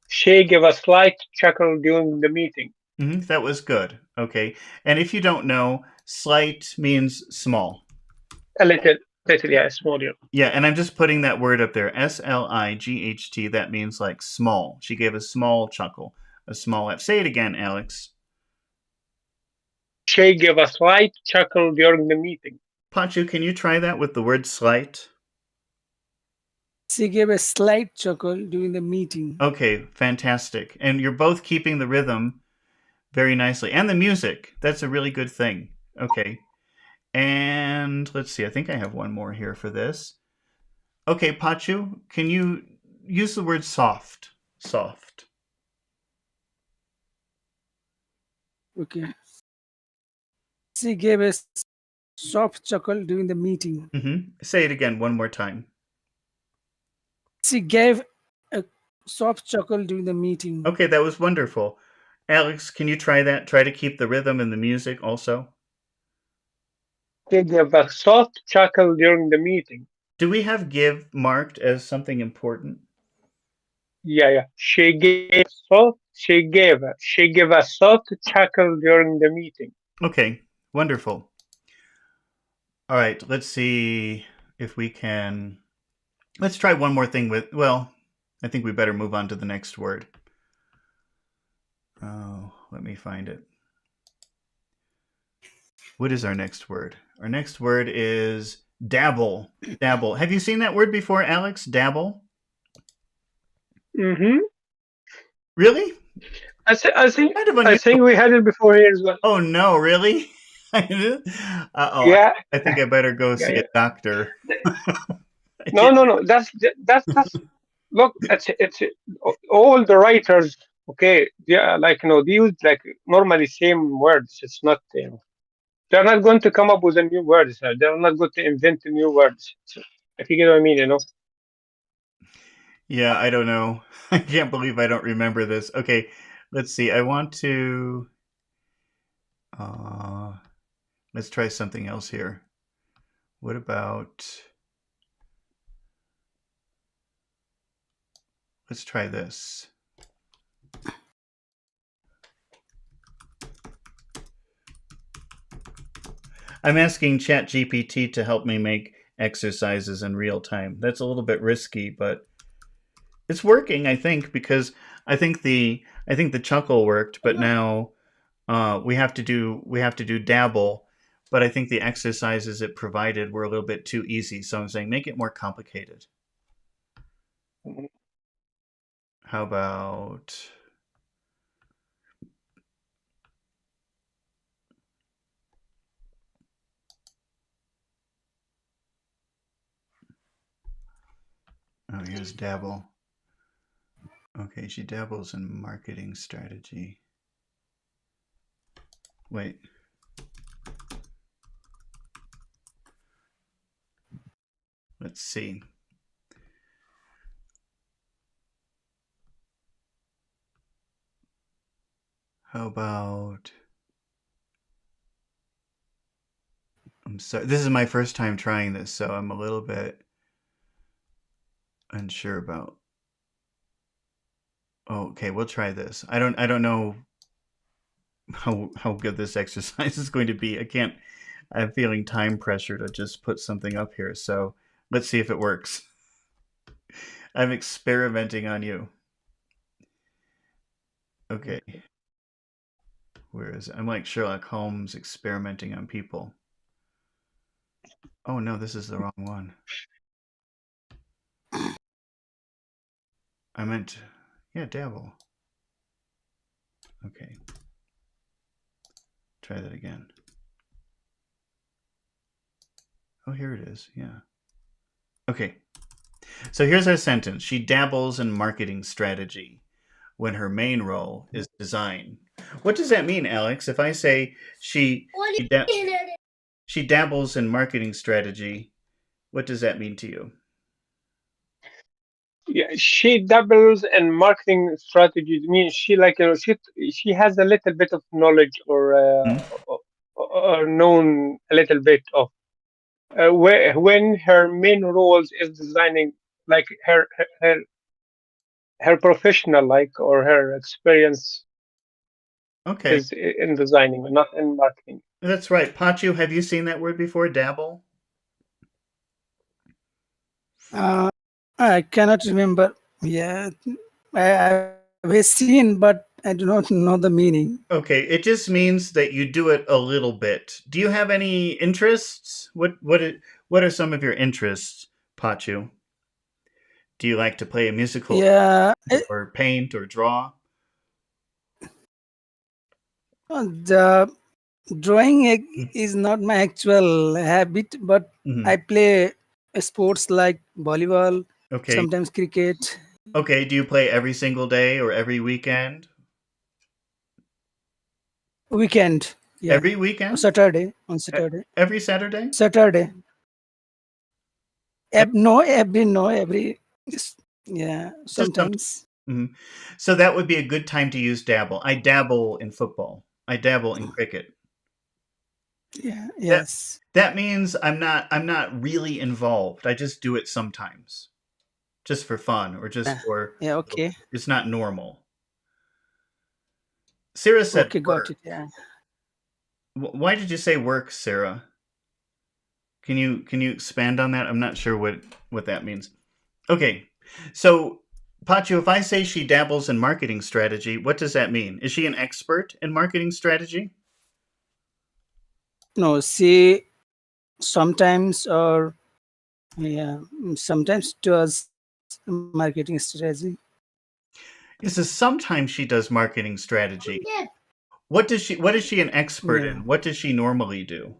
She gave a slight chuckle during the meeting. That was good. Okay. And if you don't know, slight means small. A little, yeah, small. Yeah, and I'm just putting that word up there. SLIGHT. That means like small. She gave a small chuckle, a small laugh. Say it again, Alex. She gave a slight chuckle during the meeting. Pachu, can you try that with the word slight? She gave a slight chuckle during the meeting. Okay, fantastic. And you're both keeping the rhythm very nicely. And the music. That's a really good thing. Okay. And let's see. I think I have one more here for this. Okay, Pachu, can you use the word soft? Soft. Okay. She gave a soft chuckle during the meeting. Say it again one more time. She gave a soft chuckle during the meeting. Okay, that was wonderful. Alex, can you try that? Try to keep the rhythm and the music also. She gave a soft chuckle during the meeting. Do we have give marked as something important? Yeah. She gave a soft chuckle during the meeting. Okay, wonderful. All right, let's see if we can. Let's try one more thing with. Well, I think we better move on to the next word. Oh, let me find it. What is our next word? Our next word is dabble. Dabble. Have you seen that word before, Alex? Dabble? Really? I think Kind of unusual. I think we had it before here as well. Oh no, really? Uh-oh. Yeah. I think I better go see a doctor. No. That's look. It's all the writers. Okay. Yeah. Like they use like normally same words. It's not. They're not going to come up with a new words. They're not going to invent new words. So, if you get what I mean, Yeah, I don't know. I can't believe I don't remember this. Okay, let's see. I want to. Let's try something else here. What about? Let's try this. I'm asking ChatGPT to help me make exercises in real time. That's a little bit risky, but it's working, I think, because I think the chuckle worked, but now we have to do dabble, but I think the exercises it provided were a little bit too easy. So I'm saying make it more complicated. How about here's dabble. Okay, she dabbles in marketing strategy. Wait. Let's see. How about... I'm sorry. This is my first time trying this, so I'm a little bit unsure about... Oh, okay, we'll try this. I don't know how good this exercise is going to be. I'm feeling time pressure to just put something up here. So let's see if it works. I'm experimenting on you. Okay. Where is it? I'm like Sherlock Holmes experimenting on people. Oh no, this is the wrong one. I meant, yeah, dabble. Okay. Try that again. Oh, here it is. Yeah. Okay. So here's our sentence. She dabbles in marketing strategy when her main role is design. What does that mean, Alex? If I say she dabbles in marketing strategy, what does that mean to you? Yeah, she dabbles in marketing strategies. I mean, she like she has a little bit of knowledge Mhm. or known a little bit of when her main roles is designing, like her professional like or her experience Okay, is in designing, not in marketing. that's right. Pachu, have you seen that word before? Dabble? Uh, I cannot remember. Yeah, I've seen, but I do not know the meaning. Okay, it just means that you do it a little bit. Do you have any interests? What are some of your interests, Pachu? Do you like to play a musical Yeah, or paint or draw? the drawing is not my actual habit, but Mm-hmm. I play sports like volleyball, Okay. sometimes cricket. Okay, do you play every single day or every weekend? Weekend, yeah, Every weekend? Saturday on Uh, Saturday. Every Saturday? Saturday. Ev- No, every just yeah, Just some. sometimes. Mhm. So that would be a good time to use dabble. I dabble in football. I dabble in cricket. Yeah, That yes. that means I'm not really involved. I just do it sometimes, just for fun or just Yeah, for. yeah, okay. It's not normal. Sarah said Okay, got work. it. Yeah. Why did you say work, Sarah? Can you expand on that? I'm not sure what that means. Okay, so Pachu, if I say she dabbles in marketing strategy, what does that mean? Is she an expert in marketing strategy? No, see, sometimes or yeah, sometimes does marketing strategy. It says sometimes she does marketing strategy. What is she an expert Yeah, in? What does she normally do?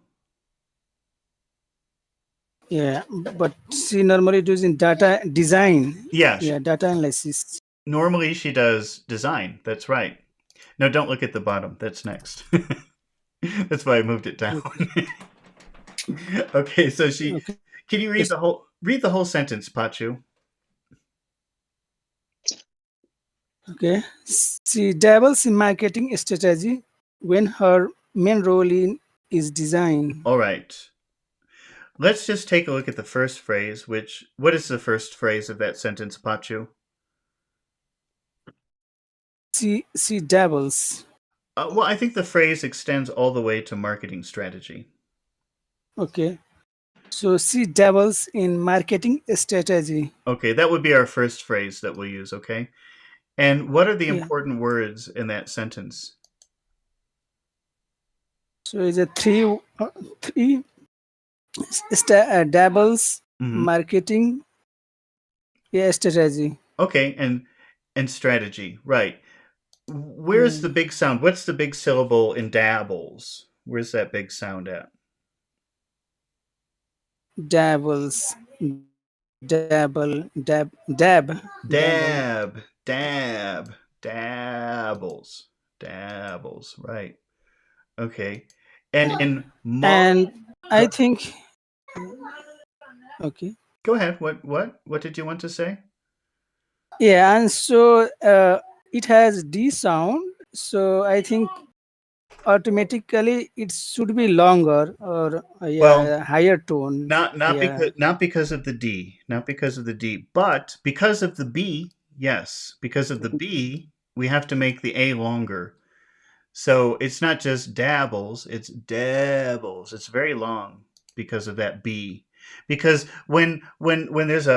yeah, but she normally does in data design. Yeah, Yeah, data analysis. normally she does design. That's right. No, don't look at the bottom. That's next. That's why I moved it down. Okay, Okay, so she okay, can you yes, read the whole sentence, Pachu? okay. She dabbles in marketing strategy when her main role in is design. All right. Let's just take a look at the first phrase, what is the first phrase of that sentence, Pachu? She dabbles. Well, I think the phrase extends all the way to marketing strategy. Okay. So she dabbles in marketing strategy. Okay, that would be our first phrase that we'll use, okay? And what are the Yeah. important words in that sentence? So it's a three dabbles Hmm. marketing, yeah, strategy. Okay, and strategy, right. Where's Yeah. the big sound? What's the big syllable in dabbles? Where's that big sound at? Dabbles, dabble. Dab, dab, dabbles, dabbles, right. Okay. And in And I think okay. go ahead. What did you want to say? Yeah, and so it has D sound. So I think automatically it should be longer or Well, yeah, higher tone. not Yeah. because of the D, not because of the D, but because of the B. Yes, because of the B, we have to make the A longer. So it's not just dabbles, it's dabbles. It's very long because of that B. Because when there's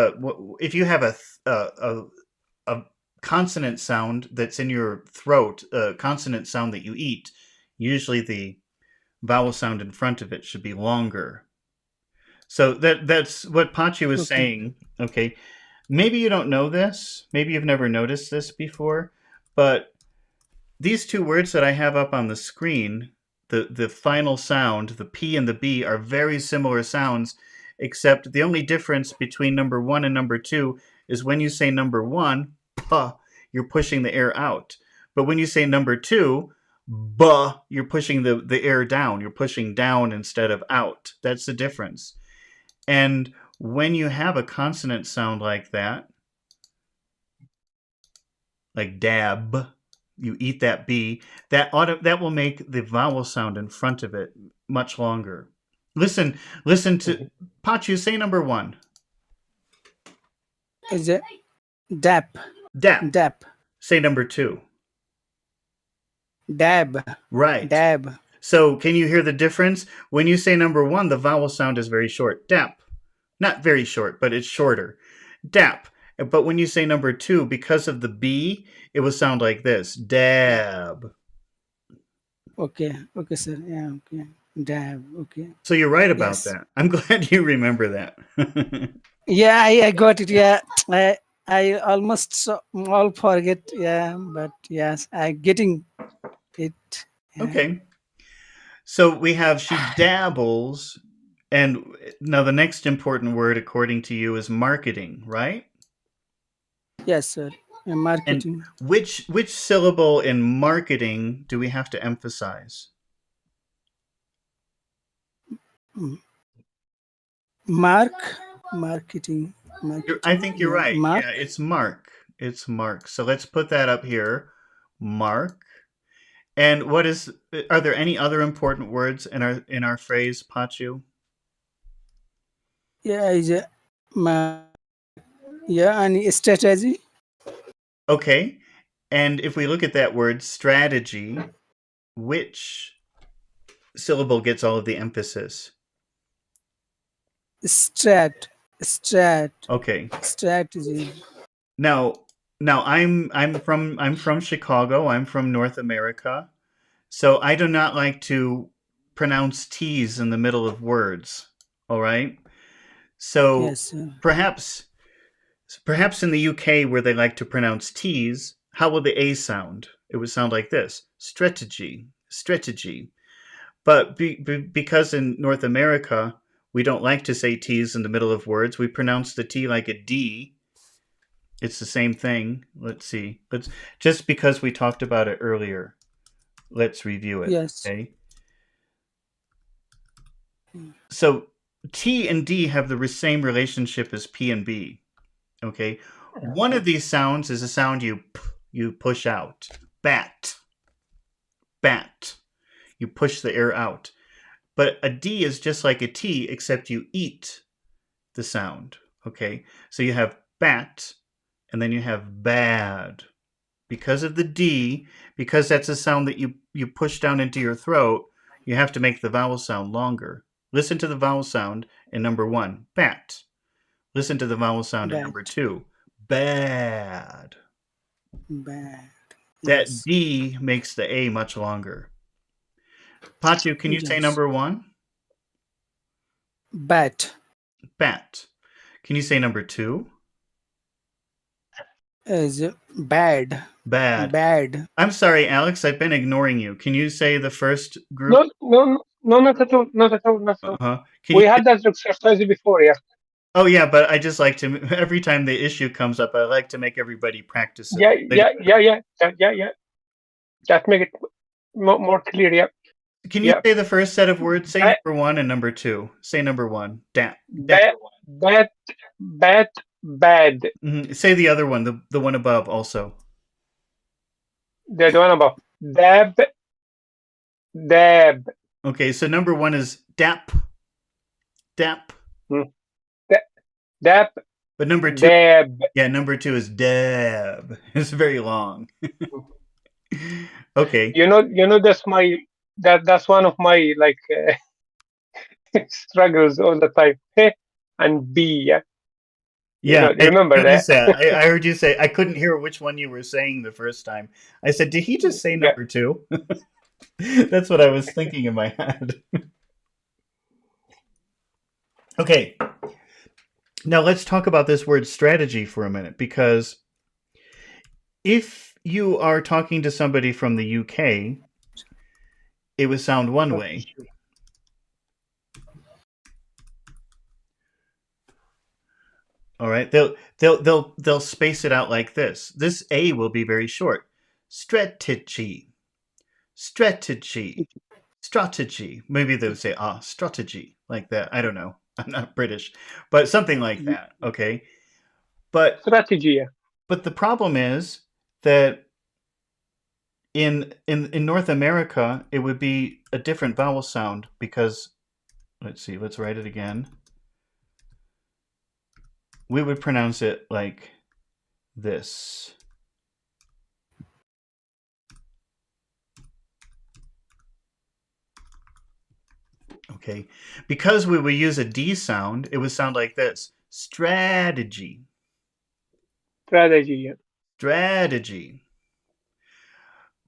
if you have a consonant sound that's in your throat, a consonant sound that you eat, usually the vowel sound in front of it should be longer. So that's what Pachi was Okay. saying. Okay, maybe you don't know this, maybe you've never noticed this before, but these two words that I have up on the screen, the final sound, the P and the B, are very similar sounds, except the only difference between number one and number two is when you say number one, puh, you're pushing the air out. But when you say number two, buh, you're pushing the air down. You're pushing down instead of out. That's the difference. And when you have a consonant sound like that, like dab. You eat that B. That will make the vowel sound in front of it much longer. Listen to Pachu. Say number 1. Is it dap? Dap. Dap. Say number 2. Dab. Right. Dab. So can you hear the difference? When you say number 1, the vowel sound is very short. Dap. Not very short, but it's shorter. Dap. But when you say number 2, because of the B, it will sound like this. Dab. Okay. Okay, sir. Yeah. Okay. Dab. Okay. So you're right about Yes. that. I'm glad you remember that. Yeah, I got it. Yeah, I almost all forget. Yeah, but yes, I getting it. Yeah. Okay. So we have she dabbles, and now the next important word, according to you, is marketing, right? Yes, sir. Marketing. And which syllable in marketing do we have to emphasize? Marketing. I think you're right. Mark. Yeah, it's mark. It's mark. So let's put that up here. Mark. And are there any other important words in our phrase, Pachu? Yeah, is a yeah, and strategy. Okay. And if we look at that word strategy, which syllable gets all of the emphasis? Strat. Okay. Strategy. Now I'm from Chicago. I'm from North America. So I do not like to pronounce T's in the middle of words. All right? So Yes, sir. perhaps in the UK where they like to pronounce T's, how will the A sound? It would sound like this. Strategy. But because in North America, we don't like to say T's in the middle of words, we pronounce the T like a D. It's the same thing. Let's see. Just because we talked about it earlier, let's review it. Yes. Okay. So T and D have the same relationship as P and B. Okay. One of these sounds is a sound you push out. Bat. You push the air out. But a D is just like a T, except you eat the sound. Okay. So you have bat, and then you have bad. Because of the D, because that's a sound that you push down into your throat, you have to make the vowel sound longer. Listen to the vowel sound in number 1, bat. Listen to the vowel sound in number 2, bad. Bad. That Yes. D makes the A much longer. Pachu, can you say Yes. number 1? Bat. Can you say number 2? Is bad. Bad. I'm sorry, Alex, I've been ignoring you. Can you say the first group? No, not at all. Not at all. Uh-huh. We had that exercise before, yeah. Oh yeah, but I just like to, every time the issue comes up, I like to make everybody practice it. Yeah. That make it more clear, yeah. Can you say the first set of words? Say number 1 and number 2. Say number 1. Bad. Mm-hmm. Say the other one, the one above also. The one above. Dab. Okay, so number 1 is dap. Dap. Dab. But number 2, dab. Yeah, number 2 is dab. It's very long. Okay. You know that's one of my like struggles all the time. And B, yeah. Yeah, you remember that? I heard you say, I couldn't hear which one you were saying the first time. I said, did he just say number 2? That's what I was thinking in my head. Okay. Now let's talk about this word strategy for a minute, because if you are talking to somebody from the UK, it would sound one way. All right, they'll space it out like this. This A will be very short. Strategy. Maybe they would say strategy like that. I don't know. I'm not British, but something like that. Okay, but strategy. Yeah. But the problem is that in North America, it would be a different vowel sound because, let's see, let's write it again. We would pronounce it like this. Okay, because we would use a D sound, it would sound like this. Strategy. Strategy. Strategy.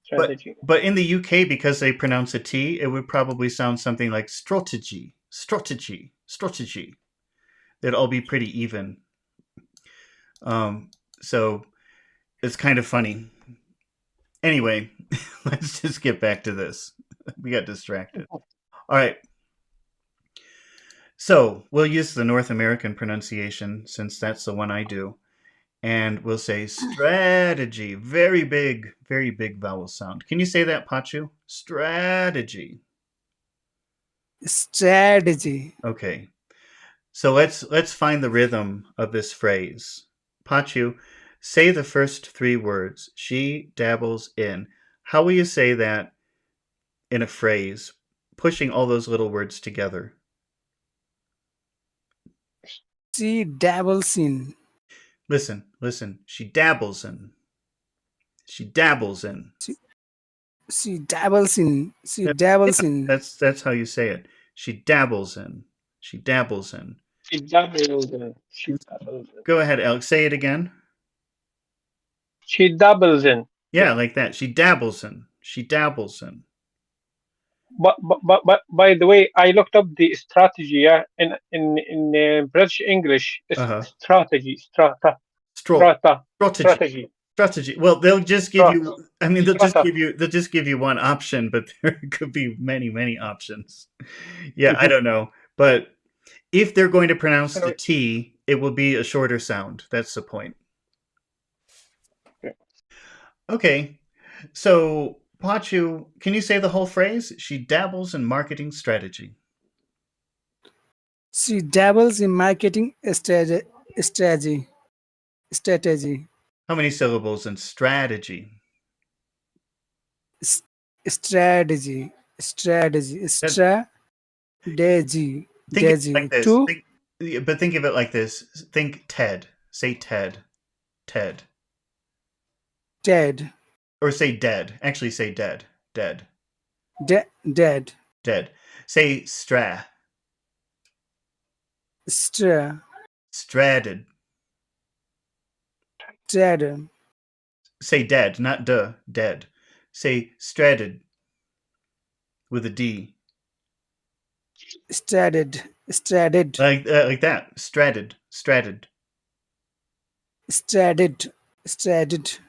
Strategy. But in the UK, because they pronounce a T, it would probably sound something like strategy. Strategy. Strategy. They'd all be pretty even. So it's kind of funny. Anyway, let's just get back to this. We got distracted. All right. So we'll use the North American pronunciation since that's the one I do. And we'll say strategy. Very big vowel sound. Can you say that, Pachu? Strategy. Strategy. Okay. So let's find the rhythm of this phrase. Pachu, say the first 3 words. She dabbles in. How will you say that in a phrase, pushing all those little words together? She dabbles in. Listen. She dabbles in. She dabbles in. She dabbles in. She dabbles in. That's how you say it. She dabbles in. She dabbles in. She dabbles in. She dabbles in. Go ahead, Alex. Say it again. She dabbles in. Yeah, like that. She dabbles in. She dabbles in. But by the way, I looked up the strategy. Yeah, in British English, it's strategy. Strategy. Well, they'll just give you. I mean, they'll just give you one option, but there could be many options. Yeah, I don't know, but if they're going to pronounce the T, it will be a shorter sound. That's the point. Okay, so Pachu, can you say the whole phrase? She dabbles in marketing strategy. She dabbles in marketing strategy. How many syllables in strategy? Strategy. Think like this. But think of it like this. Think Ted. Say Ted. Ted. Dead. Or say dead. Actually say dead. Dead. Dead. Dead. Say stra. Stradded. Stradded. Say dead, not duh. Dead. Say stradded. With a D. Stradded. Like that. Stradded. Stradded.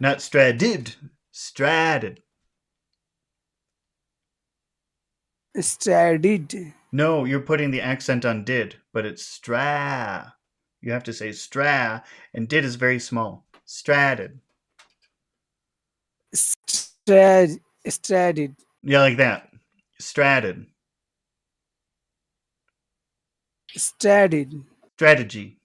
Not stradded. Stradded. No, you're putting the accent on did, but it's stra. You have to say stra, and did is very small. Stradded. Stradded. Yeah, like that. Stradded. Stradded. Strategy.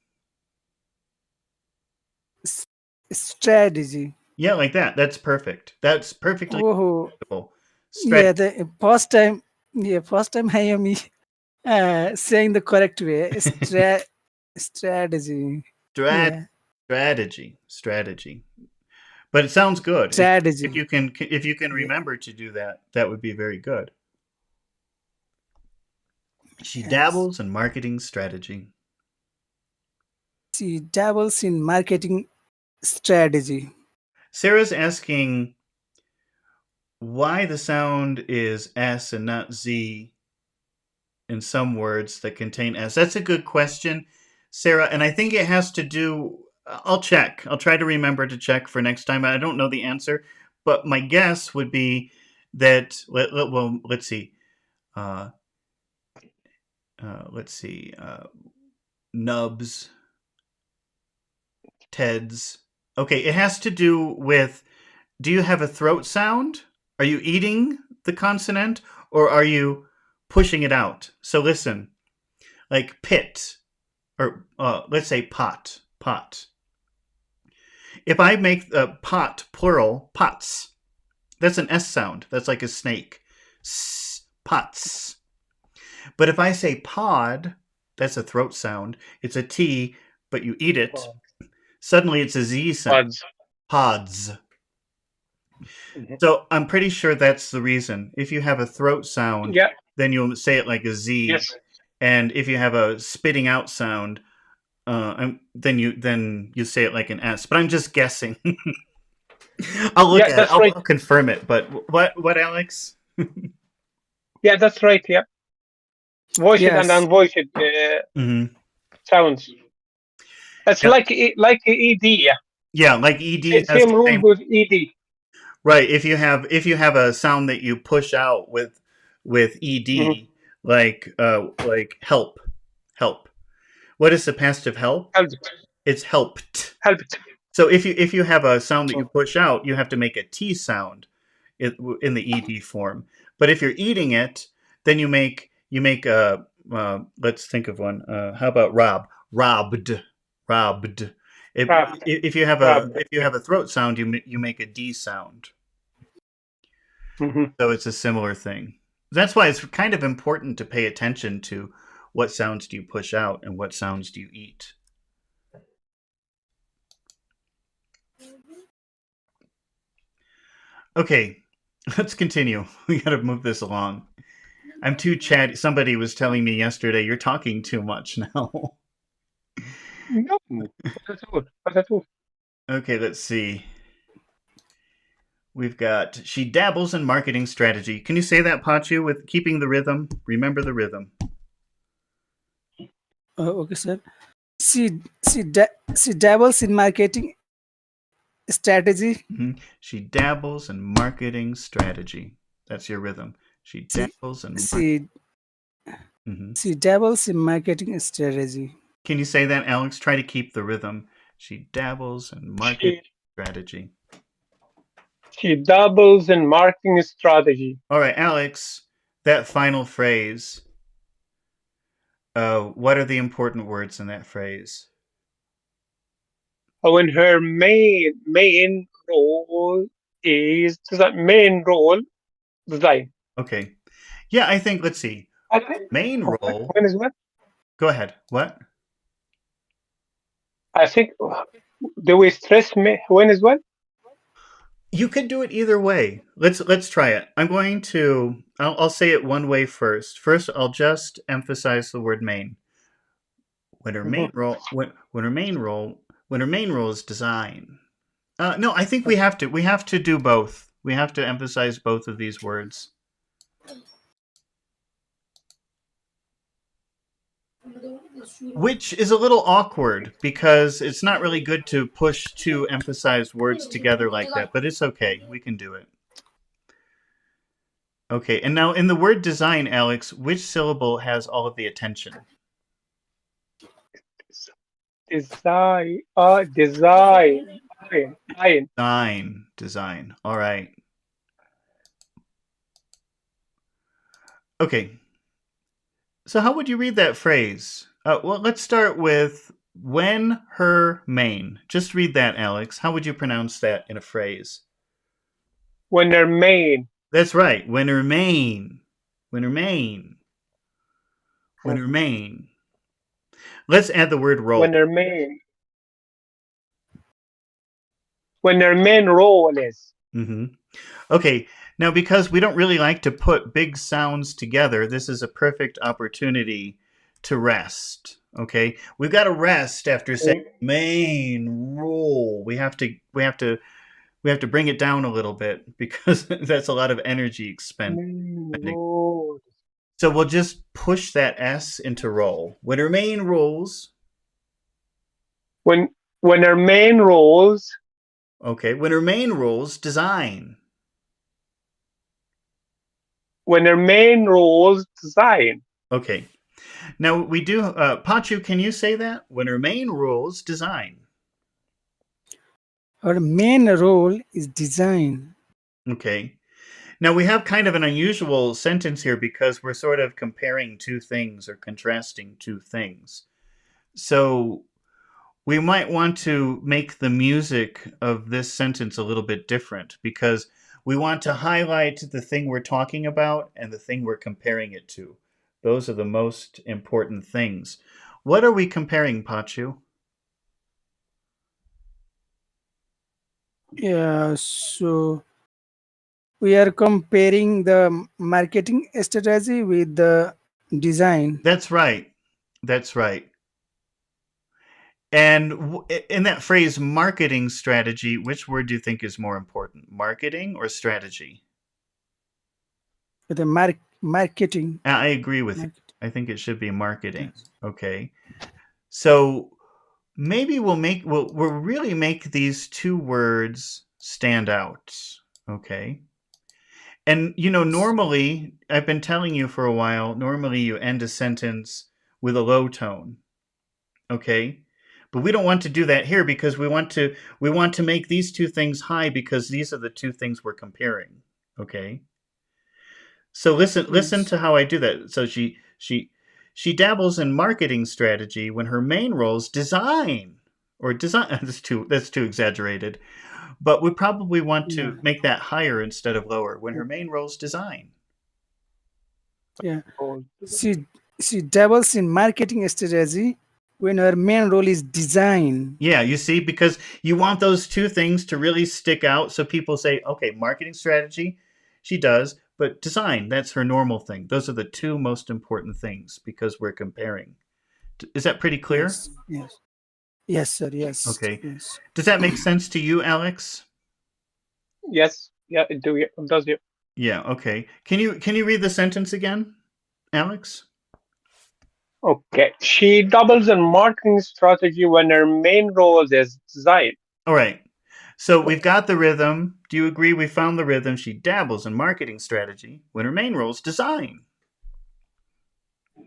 Strategy. Yeah, like that. That's perfect. That's perfectly acceptable. Yeah, the first time I am saying the correct way. Strategy. Strategy. But it sounds good. Strategy. If you can remember to do that, that would be very good. She dabbles in marketing strategy. She dabbles in marketing strategy. Sarah's asking why the sound is S and not Z in some words that contain S. That's a good question, Sarah, and I think it has to do. I'll check. I'll try to remember to check for next time. I don't know the answer, but my guess would be that. Well, let's see. Nubs, Teds. Okay, it has to do with. Do you have a throat sound? Are you eating the consonant, or are you pushing it out? So listen, like pit, or let's say pot. If I make pot, plural, pots, that's an S sound. That's like a snake. Pots. But if I say pod, that's a throat sound. It's a T, but you eat it. Suddenly it's a Z sound. Pods. So I'm pretty sure that's the reason. If you have a throat sound, then you'll say it like a Z. Yes. And if you have a spitting out sound, then you say it like an S. But I'm just guessing. I'll look at it. I'll confirm it. But what, Alex? Yeah, that's right. Yeah. Voiced and unvoiced sounds. It's like ED. Yeah. Yeah, like ED. Same rule with ED. Right. If you have a sound that you push out with ED, like help. What is the past of help? Helped. It's helped. Helped. So if you have a sound that you push out, you have to make a T sound in the ED form. But if you're eating it, then you make a let's think of one. How about robbed. If you have a throat sound, you make a D sound. So it's a similar thing. That's why it's kind of important to pay attention to what sounds do you push out and what sounds do you eat. Okay, let's continue. We got to move this along. I'm too chatty. Somebody was telling me yesterday, you're talking too much now. No, not at all. Okay, let's see. We've got, she dabbles in marketing strategy. Can you say that, Pachu, with keeping the rhythm? Remember the rhythm. Okay, sir. She dabbles in marketing strategy. She dabbles in marketing strategy. That's your rhythm. She dabbles in She dabbles in marketing strategy. Can you say that, Alex? Try to keep the rhythm. She dabbles in marketing strategy. She dabbles in marketing strategy. All right, Alex, that final phrase. What are the important words in that phrase? When her main role is design. Okay. Yeah, I think, let's see. Main role. When is what? Go ahead. What? I think, do we stress when is what? You could do it either way. Let's try it. I'll say it one way first. First, I'll just emphasize the word main. When her main role is design. No, I think we have to do both. We have to emphasize both of these words. Which is a little awkward because it's not really good to push two emphasized words together like that, but it's okay. We can do it. Okay, and now in the word design, Alex, which syllable has all of the attention? Design. Design. All right. Okay. So how would you read that phrase? Well, let's start with when her main. Just read that, Alex. How would you pronounce that in a phrase? When her main. That's right. When her main. When her main. When her main. Let's add the word role. When her main. When her main role is. Okay. Now, because we don't really like to put big sounds together, this is a perfect opportunity to rest. Okay, we've got to rest after saying main role. We have to bring it down a little bit because that's a lot of energy expended. So we'll just push that S into roll. When her main rolls. When her main rolls. Okay, when her main rolls, design. When her main roles design. Okay. Now we do, Pachu, can you say that? When her main roles design. Her main role is design. Okay. Now we have kind of an unusual sentence here because we're sort of comparing two things or contrasting two things. So we might want to make the music of this sentence a little bit different because we want to highlight the thing we're talking about and the thing we're comparing it to. Those are the most important things. What are we comparing, Pachu? Yeah, so we are comparing the marketing strategy with the design. That's right. That's right. And in that phrase, marketing strategy, which word do you think is more important, marketing or strategy? With the marketing. I agree with you. Market. I think it should be marketing. Yes. Okay. So maybe we'll really make these two words stand out. Okay. And normally, I've been telling you for a while, normally you end a sentence with a low tone. Okay? But we don't want to do that here because we want to make these two things high because these are the two things we're comparing. Okay? So listen to how I do that. So she dabbles in marketing strategy when her main role is design. That's too exaggerated. But we probably want to make that higher instead of lower when her main role is design. Yeah. She dabbles in marketing strategy when her main role is design. Yeah, you see, because you want those two things to really stick out so people say, okay, marketing strategy, she does, but design, that's her normal thing. Those are the two most important things because we're comparing. Is that pretty clear? Yes. Yes, sir. Yes. Okay. Yes. Does that make sense to you, Alex? Yes. Yeah, it does. Yeah, okay. Can you read the sentence again, Alex? Okay. She doubles in marketing strategy when her main role is design. All right. So we've got the rhythm. Do you agree we found the rhythm? She dabbles in marketing strategy when her main role is design.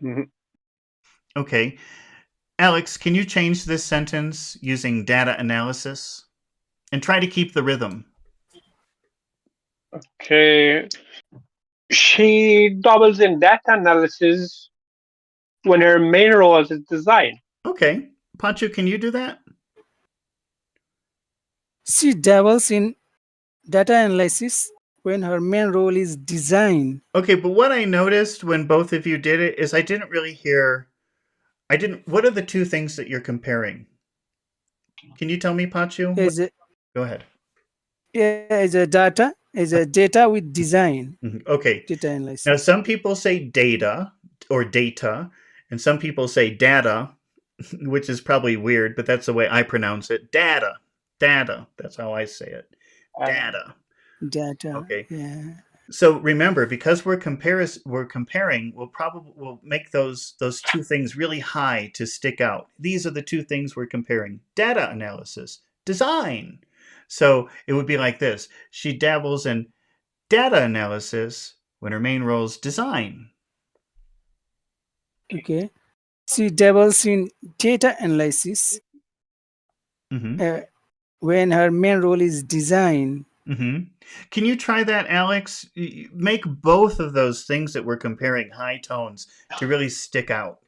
Mm-hmm. Okay. Alex, can you change this sentence using data analysis? And try to keep the rhythm. Okay. She doubles in data analysis when her main role is design. Okay. Pancho, can you do that? She dabbles in data analysis when her main role is design. Okay, but what I noticed when both of you did it is I didn't really hear. What are the two things that you're comparing? Can you tell me, Pachu? Go ahead. Is a data with design. Okay. Data analysis. Now, some people say data or data, and some people say data, which is probably weird, but that's the way I pronounce it. Data. That's how I say it. Data. Okay. Yeah. So remember, because we're comparing, we'll make those two things really high to stick out. These are the two things we're comparing: data analysis, design. So it would be like this: she dabbles in data analysis when her main role is design. Okay. She dabbles in data analysis when her main role is design. Can you try that, Alex? Make both of those things that we're comparing high tones to really stick out.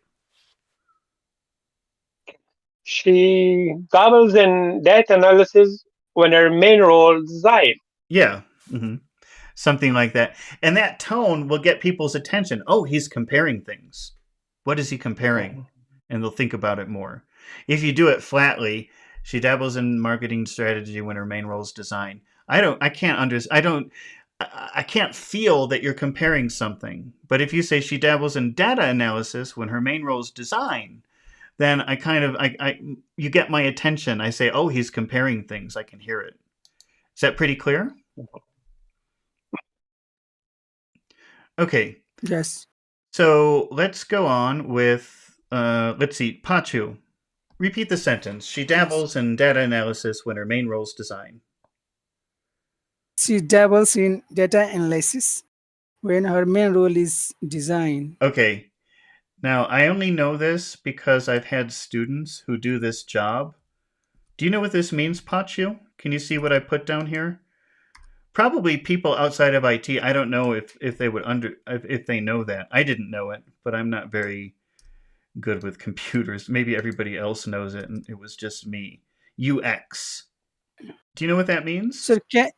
She dabbles in data analysis when her main role is design. Yeah. Something like that. And that tone will get people's attention. Oh, he's comparing things. What is he comparing? And they'll think about it more. If you do it flatly, she dabbles in marketing strategy when her main role is design. I can't feel that you're comparing something. But if you say she dabbles in data analysis when her main role is design, then you get my attention. I say, oh, he's comparing things. I can hear it. Is that pretty clear? Okay. Yes. So let's go on with, let's see, Pachu. Repeat the sentence. She dabbles in data analysis when her main role is design. She dabbles in data analysis when her main role is design. Okay. Now, I only know this because I've had students who do this job. Do you know what this means, Pachu? Can you see what I put down here? Probably people outside of IT. I don't know if they would if they know that. I didn't know it, but I'm not very good with computers. Maybe everybody else knows it, and it was just me. UX. Do you know what that means? So Go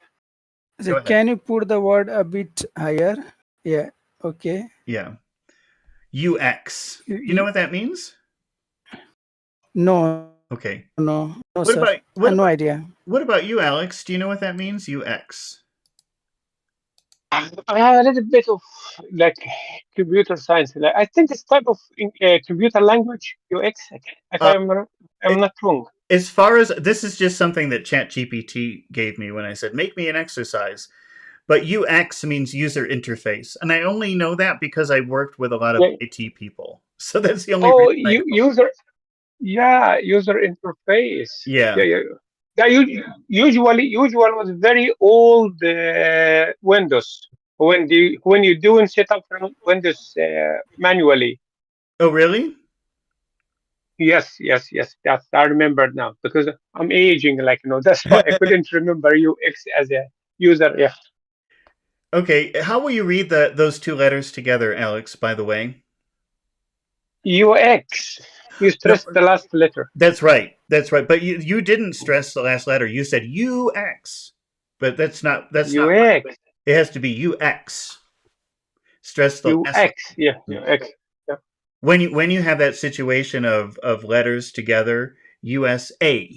ahead. can you put the word a bit higher? Yeah. Okay. Yeah. UX. Do you know what that means? No. Okay. No, What sir. about No idea. what about you, Alex? Do you know what that means? UX. I have a little bit of like computer science. Like, I think it's type of computer language, UX. If Uh, I'm not wrong. as far as this is just something that ChatGPT gave me when I said make me an exercise. But UX means user interface, and I only know that because I worked with a lot of Yeah. IT people. So that's the only Oh, reason I know. user. Yeah, user interface. Yeah. Yeah, yeah. Yeah, usually was very old Windows when you doing setup from Windows manually. Oh, really? Yes, yes, yes. That's I remember now because I'm aging. Like that's why I couldn't remember UX as a user. Yeah, Okay. How will you read those two letters together, Alex? By the way. UX. You No, stress the last letter. that's right. That's right. But you didn't stress the last letter. You said UX. But that's not right. UX. It has to be UX. Stress the last letter. UX. Yeah, UX. Yeah. When you have that situation of letters together, USA,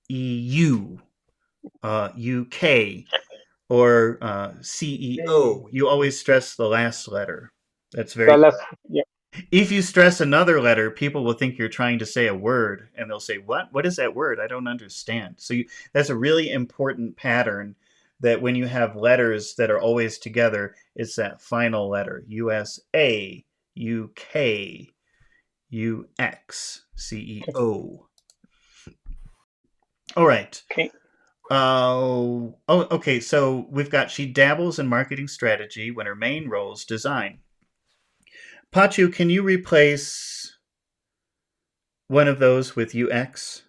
EU, UK, or CEO, you always stress the last letter. That's very. The last. Yeah. If you stress another letter, people will think you're trying to say a word, and they'll say, "What? What is that word? I don't understand." So that's a really important pattern. That when you have letters that are always together, it's that final letter: USA, UK, UX, CEO. All right. Okay. Okay. So we've got she dabbles in marketing strategy when her main role is design. Pachu, can you replace one of those with UX?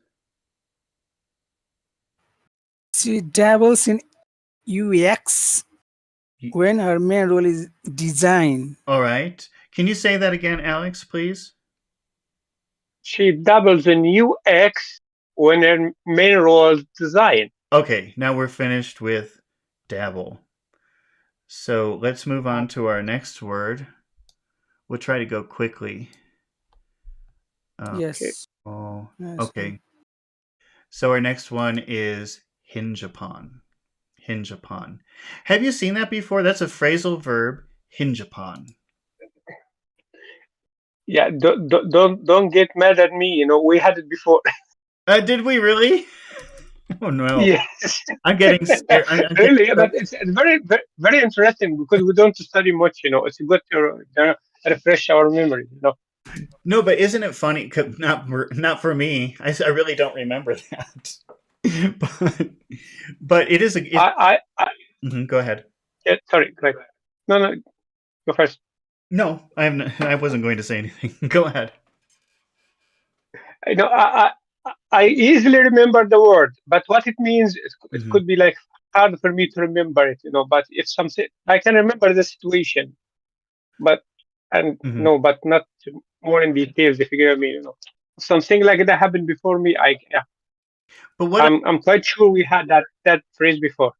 She dabbles in UX when her main role is design. All right. Can you say that again, Alex, please? She dabbles in UX when her main role is design. Okay, now we're finished with dabble. So let's move on to our next word. We'll try to go quickly. Yes. Oh, Yes. okay. So our next one is hinge upon. Hinge upon. Have you seen that before? That's a phrasal verb, hinge upon. Yeah, don't get mad at me. We had it before. Did we really? Oh no! Yes. I'm getting scared. Really, but it's very, very, very interesting because we don't study much. It's good to refresh our memory. No, but isn't it funny? Not for me. I really don't remember that. but it is a. Go ahead. Yeah, sorry. Go ahead. No, go first. No, I wasn't going to say anything. Go ahead. I easily remember the word, but what it means, it could be like hard for me to remember it. But it's something I can remember the situation, but but not more in details. If you get me, something like that happened before me. But I'm quite sure we had that phrase before.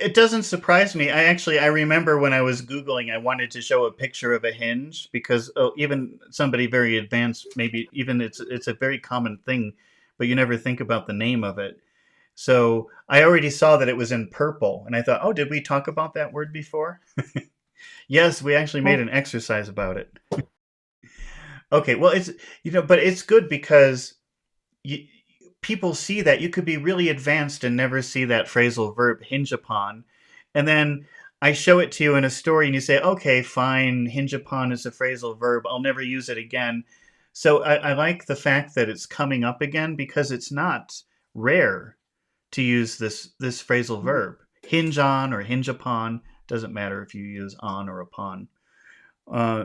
It doesn't surprise me. I remember when I was Googling, I wanted to show a picture of a hinge because even somebody very advanced, maybe even it's a very common thing, but you never think about the name of it. So I already saw that it was in purple, and I thought, oh, did we talk about that word before? Yes, we actually made an exercise about it. Okay, well, it's but it's good because people see that. You could be really advanced and never see that phrasal verb hinge upon. And then I show it to you in a story and you say, okay, fine, hinge upon is a phrasal verb. I'll never use it again. So I like the fact that it's coming up again because it's not rare to use this phrasal verb. Hinge on or hinge upon. Doesn't matter if you use on or upon.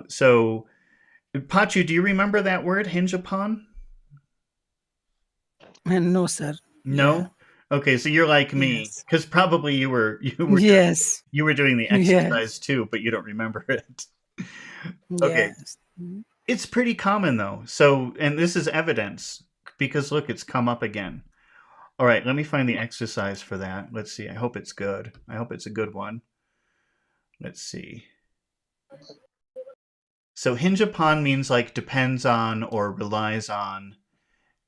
So, Pachu, do you remember that word, hinge upon? No, sir. No. Yeah. Okay, so you're like me, because probably you were Yes. you were doing the exercise too, but you don't remember it. Okay. Yes. It's pretty common though. So, and this is evidence because look, it's come up again. All right, let me find the exercise for that. Let's see. I hope it's good. I hope it's a good one. Let's see. So hinge upon means like depends on or relies on.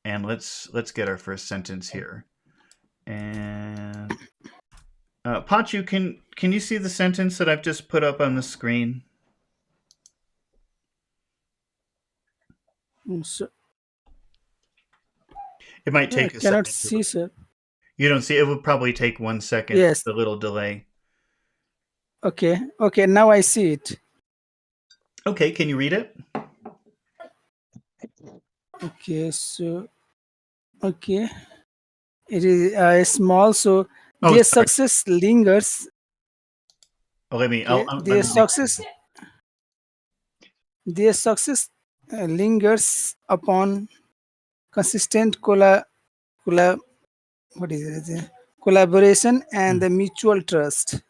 And let's get our first sentence here. And Pachu, can you see the sentence that I've just put up on the screen? So, It might take I a cannot second. see, sir. You don't see? It would probably take 1 second. Yes. The little delay. Okay. Okay. Now I see it. Okay, can you read it? Okay. So, okay. It is small. So Oh, their sorry. success lingers. Oh, let me. Okay. Let Their me success. Their success lingers upon consistent what is it? Collaboration and the mutual trust.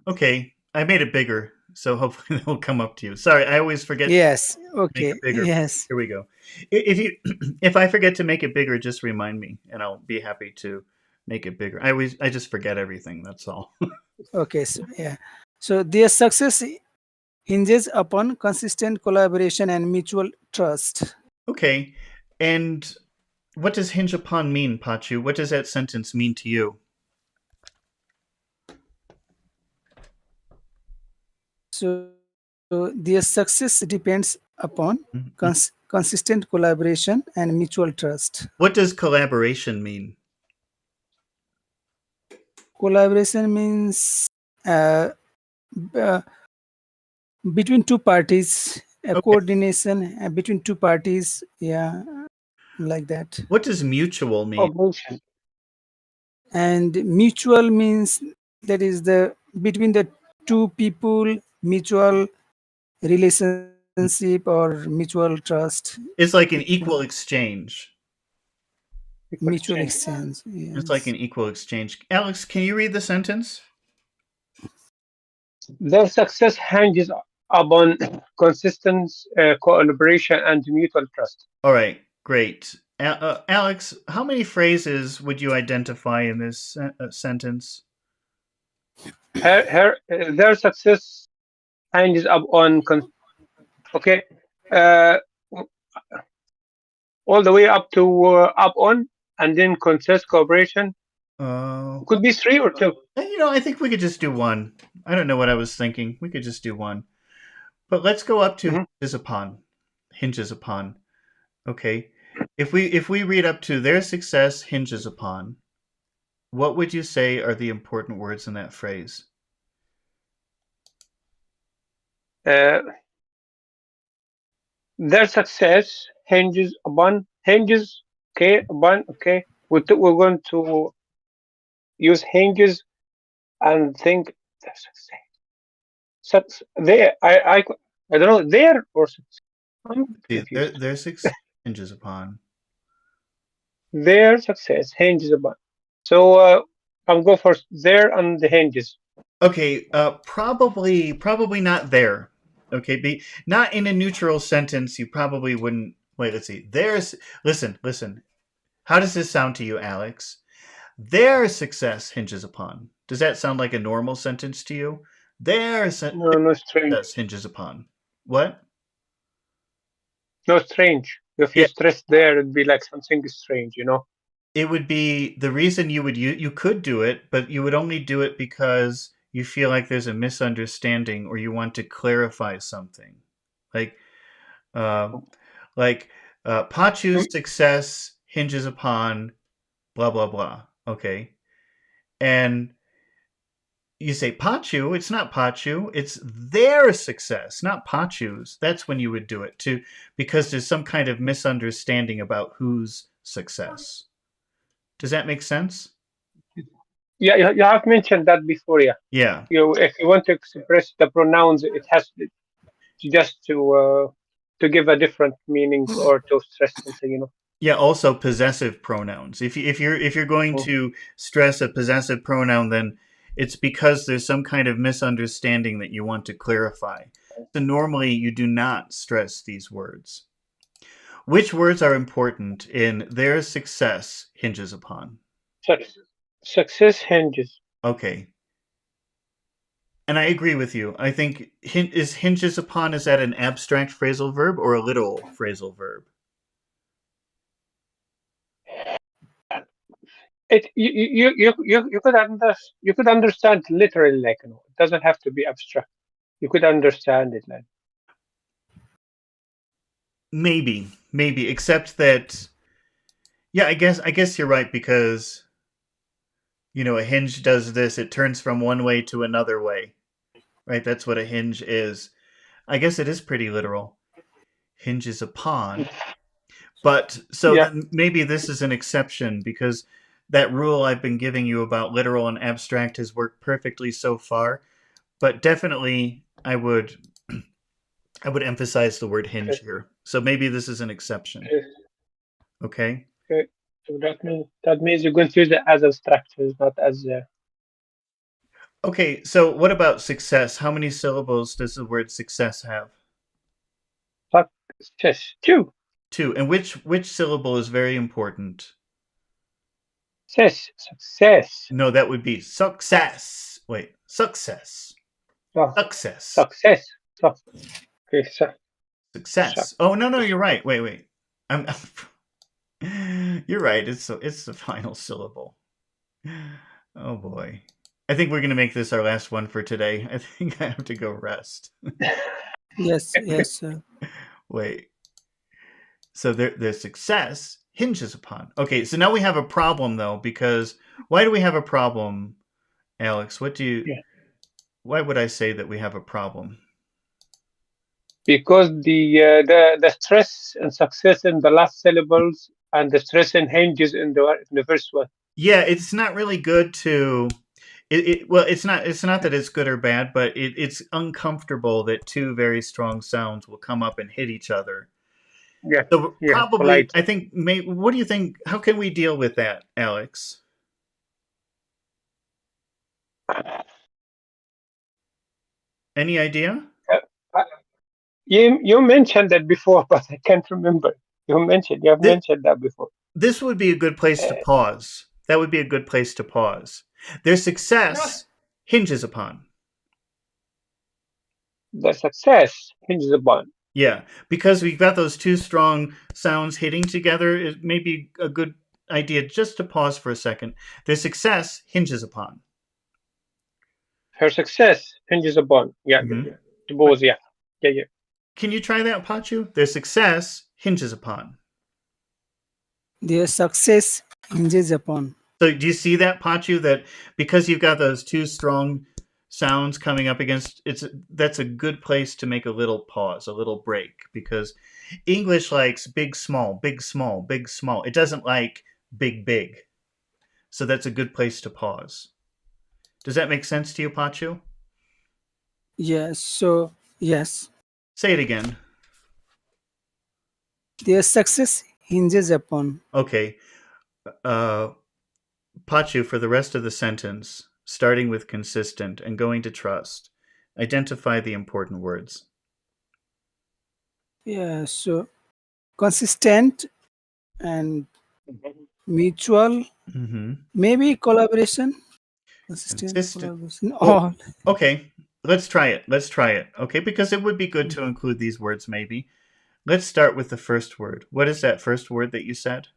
Okay, I made it bigger, so hopefully it'll come up to you. Sorry, I always forget Yes. to make Okay. it bigger. Yes. Here we go. If you, if I forget to make it bigger, just remind me, and I'll be happy to make it bigger. I just forget everything. That's all. Okay. So yeah. So their success hinges upon consistent collaboration and mutual trust. Okay, and what does hinge upon mean, Pachu? What does that sentence mean to you? So their success depends upon Mhm. consistent collaboration and mutual trust. What does collaboration mean? Collaboration means uh, between two parties, Okay. coordination between two parties. Yeah, like that. What does mutual mean? Cooperation. And mutual means that is the between the two people, mutual relationship or mutual trust. It's like an equal exchange. Equal Mutual exchange. exchange. It's like Yes. an equal exchange. Alex, can you read the sentence? Their success hinges upon consistent collaboration and mutual trust. All right, great. Alex, how many phrases would you identify in this sentence? Their success hinges upon okay, uh, all the way up to up on, and then consist cooperation. Could be 3 or 2. I think we could just do one. I don't know what I was thinking. We could just do one. But let's go up to Mhm. hinges upon. Hinges upon. Okay. If we read up to their success hinges upon, what would you say are the important words in that phrase? Their success hinges upon okay, upon okay. We're going to use hinges and think their success. There, I don't know there or success. I'm confused. Their success hinges upon. Their success hinges upon. So I'll go for there and the hinges. Okay, probably not there. Okay, not in a neutral sentence. You probably wouldn't. Wait, let's see. Listen. How does this sound to you, Alex? Their success hinges upon. Does that sound like a normal sentence to you? No, strange. Success hinges upon. What? No, strange. If you Yeah, stress there, it'd be like something strange, it would be the reason you could do it, but you would only do it because you feel like there's a misunderstanding or you want to clarify something. Like uh, Pachu's Mm, success hinges upon blah blah blah. Okay, and you say Pachu, it's not Pachu, it's their success, not Pachu's. That's when you would do it too, because there's some kind of misunderstanding about whose success. Does that make sense? Yeah, you have mentioned that before. Yeah, Yeah. if you want to express the pronouns, it has just to give a different meanings or to stress something. Yeah, also possessive pronouns. If you're going Mm. to stress a possessive pronoun, then it's because there's some kind of misunderstanding that you want to clarify. So normally you do not stress these words. Which words are important in their success hinges upon? Success hinges. Okay. And I agree with you. I think hinges upon, is that an abstract phrasal verb or a literal phrasal verb? You could understand literally, like, it doesn't have to be abstract. You could understand it like. Maybe, except that, yeah, I guess you're right, because a hinge does this, it turns from one way to another way, right? That's what a hinge is. I guess it is pretty literal. Hinges upon. But so then maybe this is an exception, because that rule I've been giving you about literal and abstract has worked perfectly so far. But definitely I would emphasize the word hinge here. So maybe this is an exception. Okay? Okay. So that means you're going to use it as abstractions, not as. Okay, so what about success? How many syllables does the word success have? Success. Two. And which syllable is very important? Success. No, that would be success. Wait, success. Success. Okay, success. Oh no, you're right. Wait. I'm You're right. It's the final syllable. Oh boy. I think we're gonna make this our last one for today. I think I have to go rest. Yes, sir. Wait. So their success hinges upon. Okay, so now we have a problem though, because why do we have a problem, Alex? Why would I say that we have a problem? Because the stress and success in the last syllables and the stress and hinges in the first one. Yeah, it's not really good to. It's not that it's good or bad, but it's uncomfortable that two very strong sounds will come up and hit each other. Yeah. So probably, polite. I think. What do you think? How can we deal with that, Alex? Any idea? You mentioned that before, but I can't remember. You have mentioned that before. This would be a good place to pause. That would be a good place to pause. Their success hinges upon. The success hinges upon. Yeah, because we've got those two strong sounds hitting together, it may be a good idea just to pause for a second. Their success hinges upon. Her success hinges upon. Yeah. Mm-hmm. Both, yeah. Can you try that, Pachu? Their success hinges upon. Their success hinges upon. So do you see that, Pachu? That because you've got those two strong sounds coming up against, that's a good place to make a little pause, a little break, because English likes big, small, big, small, big, small. It doesn't like big, big. So that's a good place to pause. Does that make sense to you, Pachu? Yes. So yes. Say it again. Their success hinges upon. Okay. Pachu, for the rest of the sentence, starting with consistent and going to trust, identify the important words. Yeah, so consistent and mutual, maybe collaboration. Consistent. Collaboration. Oh, okay, let's try it. Okay, because it would be good to include these words maybe. Let's start with the first word. What is that first word that you said?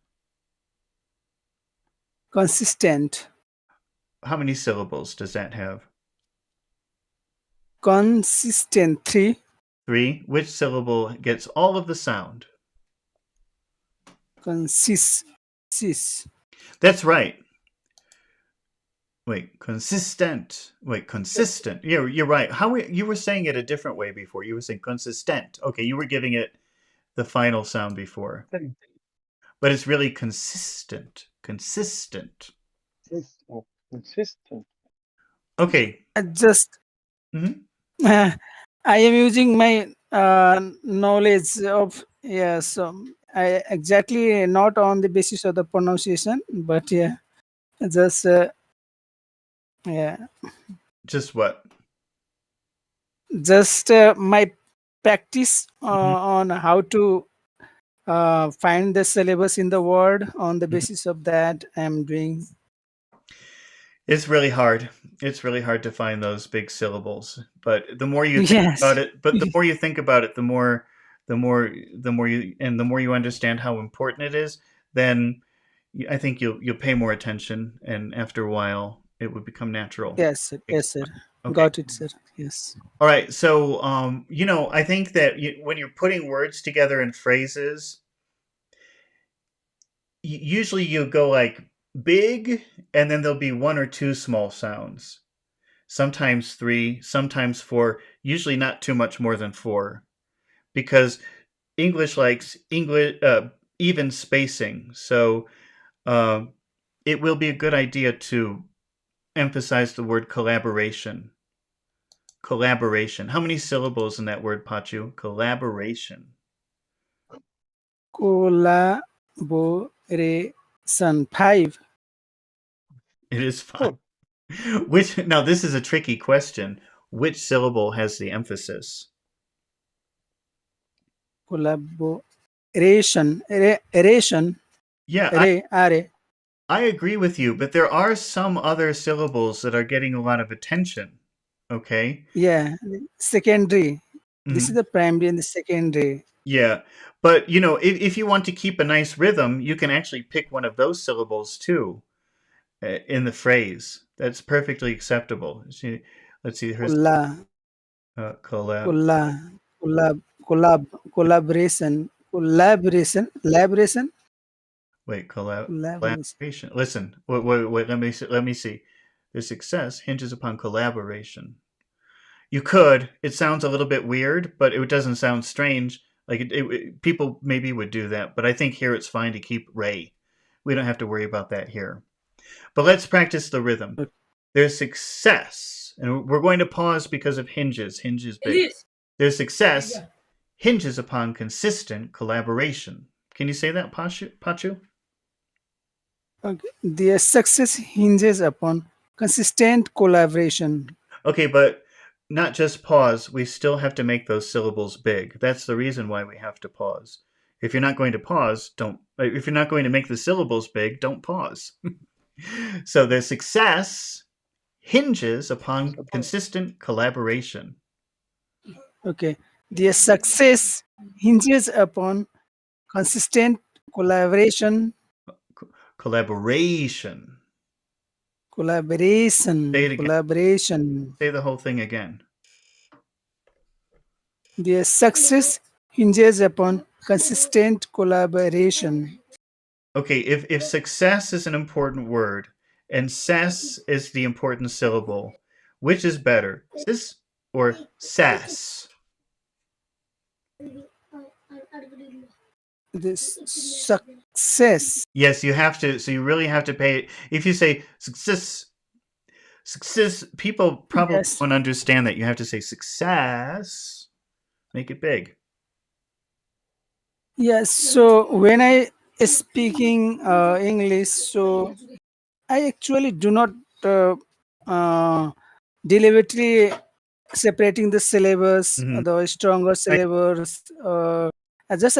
Consistent. How many syllables does that have? Consistent. 3. 3. Which syllable gets all of the sound? Consist. That's right. Wait, consistent. Consistent. Yeah, you're right. You were saying it a different way before. You were saying consistent. Okay, you were giving it the final sound before. But it's really consistent. Consistent. Okay. Just I am using my knowledge of I exactly not on the basis of the pronunciation, but just Yeah, Just what? just my practice Mhm. on how to find the syllabus in the word. On the Mhm. basis of that, I'm doing. It's really hard. It's really hard to find those big syllables. But the more you think about Yes, it, but the more you think about it, the more you understand how important it is, then I think you'll pay more attention, and after a while, it would become natural. yes, sir. Takes Yes, sir. time. Okay. Got it, sir. Yes. All right. So, I think that when you're putting words together in phrases, usually you go like big, and then there'll be one or two small sounds. Sometimes three, sometimes four, usually not too much more than four, because English likes even spacing. So uh, it will be a good idea to emphasize the word collaboration. Collaboration. How many syllables in that word, Pachu? Collaboration. Collaboration. 5. It is fine. Hmm. Which now this is a tricky question. Which syllable has the emphasis? Collaboration. Ration. Yeah, I agree with you, but there are some other syllables that are getting a lot of attention. Okay. Yeah. Secondary. This is Mhm. the primary and the secondary. Yeah, but if you want to keep a nice rhythm, you can actually pick one of those syllables too in the phrase. That's perfectly acceptable. See, let's see. Here's Colla, collab. colla, collaboration. Wait, Collaboration. collaboration. Listen, wait. Let me see. Their success hinges upon collaboration. You could. It sounds a little bit weird, but it doesn't sound strange. Like people maybe would do that, but I think here it's fine to keep Ray. We don't have to worry about that here. But let's practice the rhythm. Their success, and we're going to pause because of hinges. Hinges big. Their success hinges upon consistent collaboration. Can you say that, Pachu? Okay. Their success hinges upon consistent collaboration. Okay, but not just pause. We still have to make those syllables big. That's the reason why we have to pause. If you're not going to pause, don't. If you're not going to make the syllables big, don't pause. So their success hinges upon consistent collaboration. Okay. Their success hinges upon consistent collaboration. Collaboration. Say it Collaboration. again. Collaboration. Say the whole thing again. Their success hinges upon consistent collaboration. Okay, if success is an important word and cess is the important syllable, which is better, sis or sass? This success. Yes, you have to. So you really have to pay. If you say success, people probably Yes. won't understand that. You have to say success. Make it big. Yes. So when I speaking English, so I actually do not uh, deliberately separating the syllabus, Hmm. the stronger syllabus. I just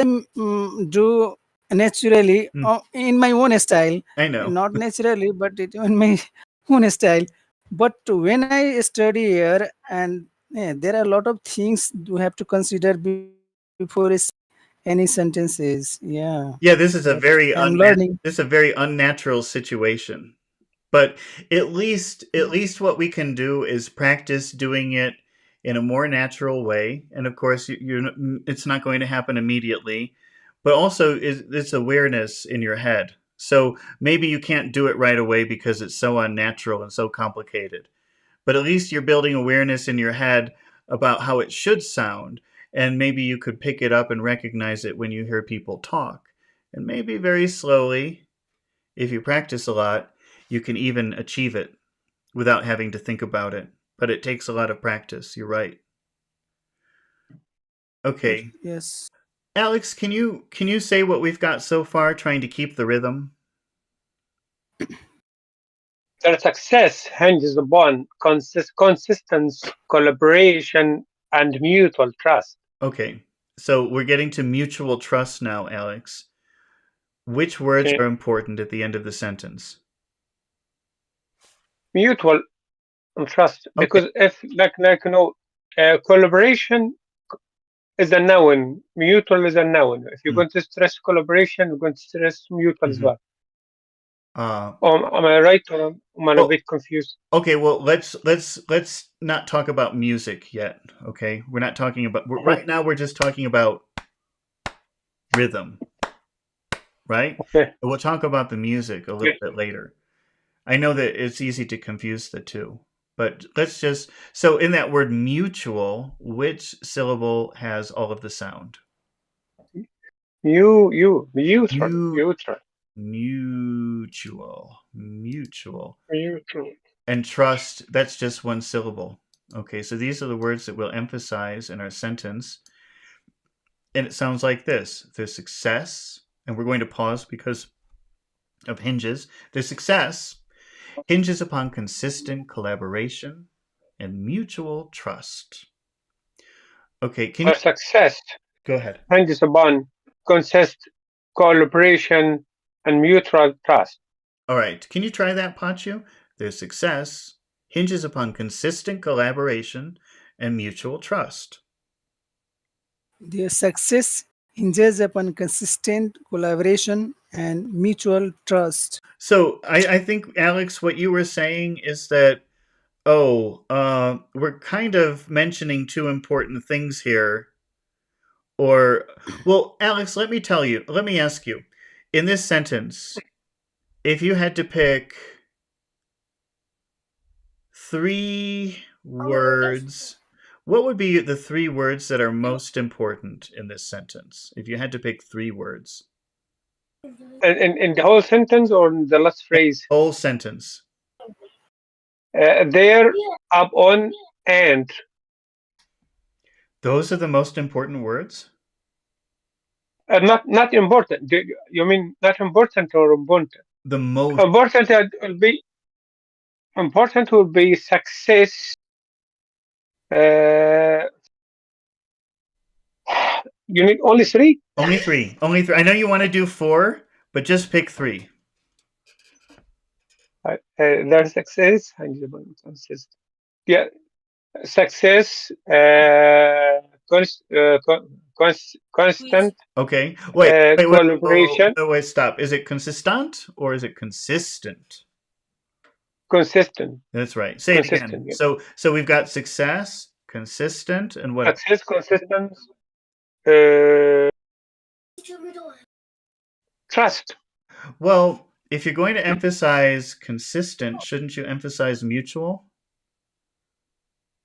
do naturally in my own style, I know. not naturally, but in my own style. But when I study here, and there are a lot of things you have to consider before any sentences. Yeah, Yeah, this is a but very I'm learning. this is a very unnatural situation. But at least what we can do is practice doing it in a more natural way. And of course, it's not going to happen immediately. But also, it's awareness in your head. So maybe you can't do it right away because it's so unnatural and so complicated. But at least you're building awareness in your head about how it should sound. And maybe you could pick it up and recognize it when you hear people talk. And maybe very slowly, if you practice a lot, you can even achieve it without having to think about it. But it takes a lot of practice. You're right. Okay. Yes. Alex, can you say what we've got so far trying to keep the rhythm? Their success hinges upon consistent collaboration and mutual trust. Okay, so we're getting to mutual trust now, Alex. Which words Okay. are important at the end of the sentence? Mutual trust, Okay. because if collaboration is a noun, mutual is a noun. If you're Mm. going to stress collaboration, you're going to stress mutual as Mhm. well. Uh, Am I right, or am I a well, bit confused? okay. Well, let's not talk about music yet. Okay, we're not talking about Mhm. right now. We're just talking about rhythm, right? Okay. We'll talk about the music a little Okay. bit later. I know that it's easy to confuse the two, but let's just so in that word mutual, which syllable has all of the sound? Neutral, Mu- neutral, mutual. neutral. And trust, that's just one syllable. Okay, so these are the words that we'll emphasize in our sentence. And it sounds like this: their success, and we're going to pause because of hinges. Their success hinges upon consistent collaboration and mutual trust. Okay, can you Our success go ahead? hinges upon consist, collaboration, and mutual trust. All right, can you try that, Pachu? Their success hinges upon consistent collaboration and mutual trust. Their success hinges upon consistent collaboration and mutual trust. So I think, Alex, what you were saying is that, we're kind of mentioning two important things here. Or, well, Alex, let me ask you, in this sentence, if you had to pick three words, what would be the three words that are most important in this sentence? If you had to pick three words, In the whole sentence or in the last phrase? whole sentence. There, up on, and. Those are the most important words? Not important. You mean not important or important? The most. Important will be success. Uh, you need only three. Only three. Only three. I know you want to do four, but just pick three. There's success and consist. Yeah, success. Constant. Okay. Wait, Collaboration. stop. Is it consistent or is it consistent? Consistent. That's right. Say it again. Consistent. Yeah. So we've got success, consistent, and what else? Success, consistent. Uh, Trust. Well, if you're going to emphasize consistent, shouldn't you emphasize mutual?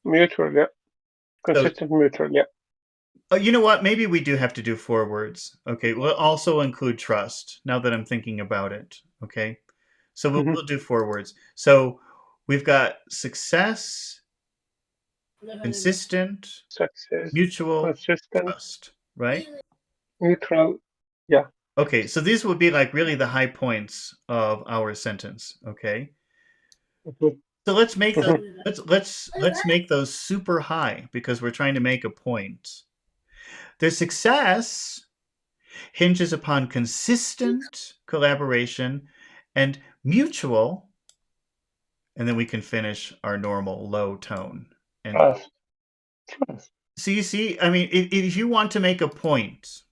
Mutual. Yeah. So, Consistent. Mutual. Yeah. you know what? Maybe we do have to do four words. Okay. We'll also include trust now that I'm thinking about it. Okay. So Mhm. we'll do four words. So we've got success, consistent, Success. mutual, Consistent. trust, right? Neutral. Yeah. Okay, so these would be like really the high points of our sentence. Okay, Mhm. so let's make those Mhm. let's make those super high because we're trying to make a point. Their success hinges upon consistent collaboration and mutual, and then we can finish our normal low tone. And Trust. Trust. so you see, I mean, if you want to make a point,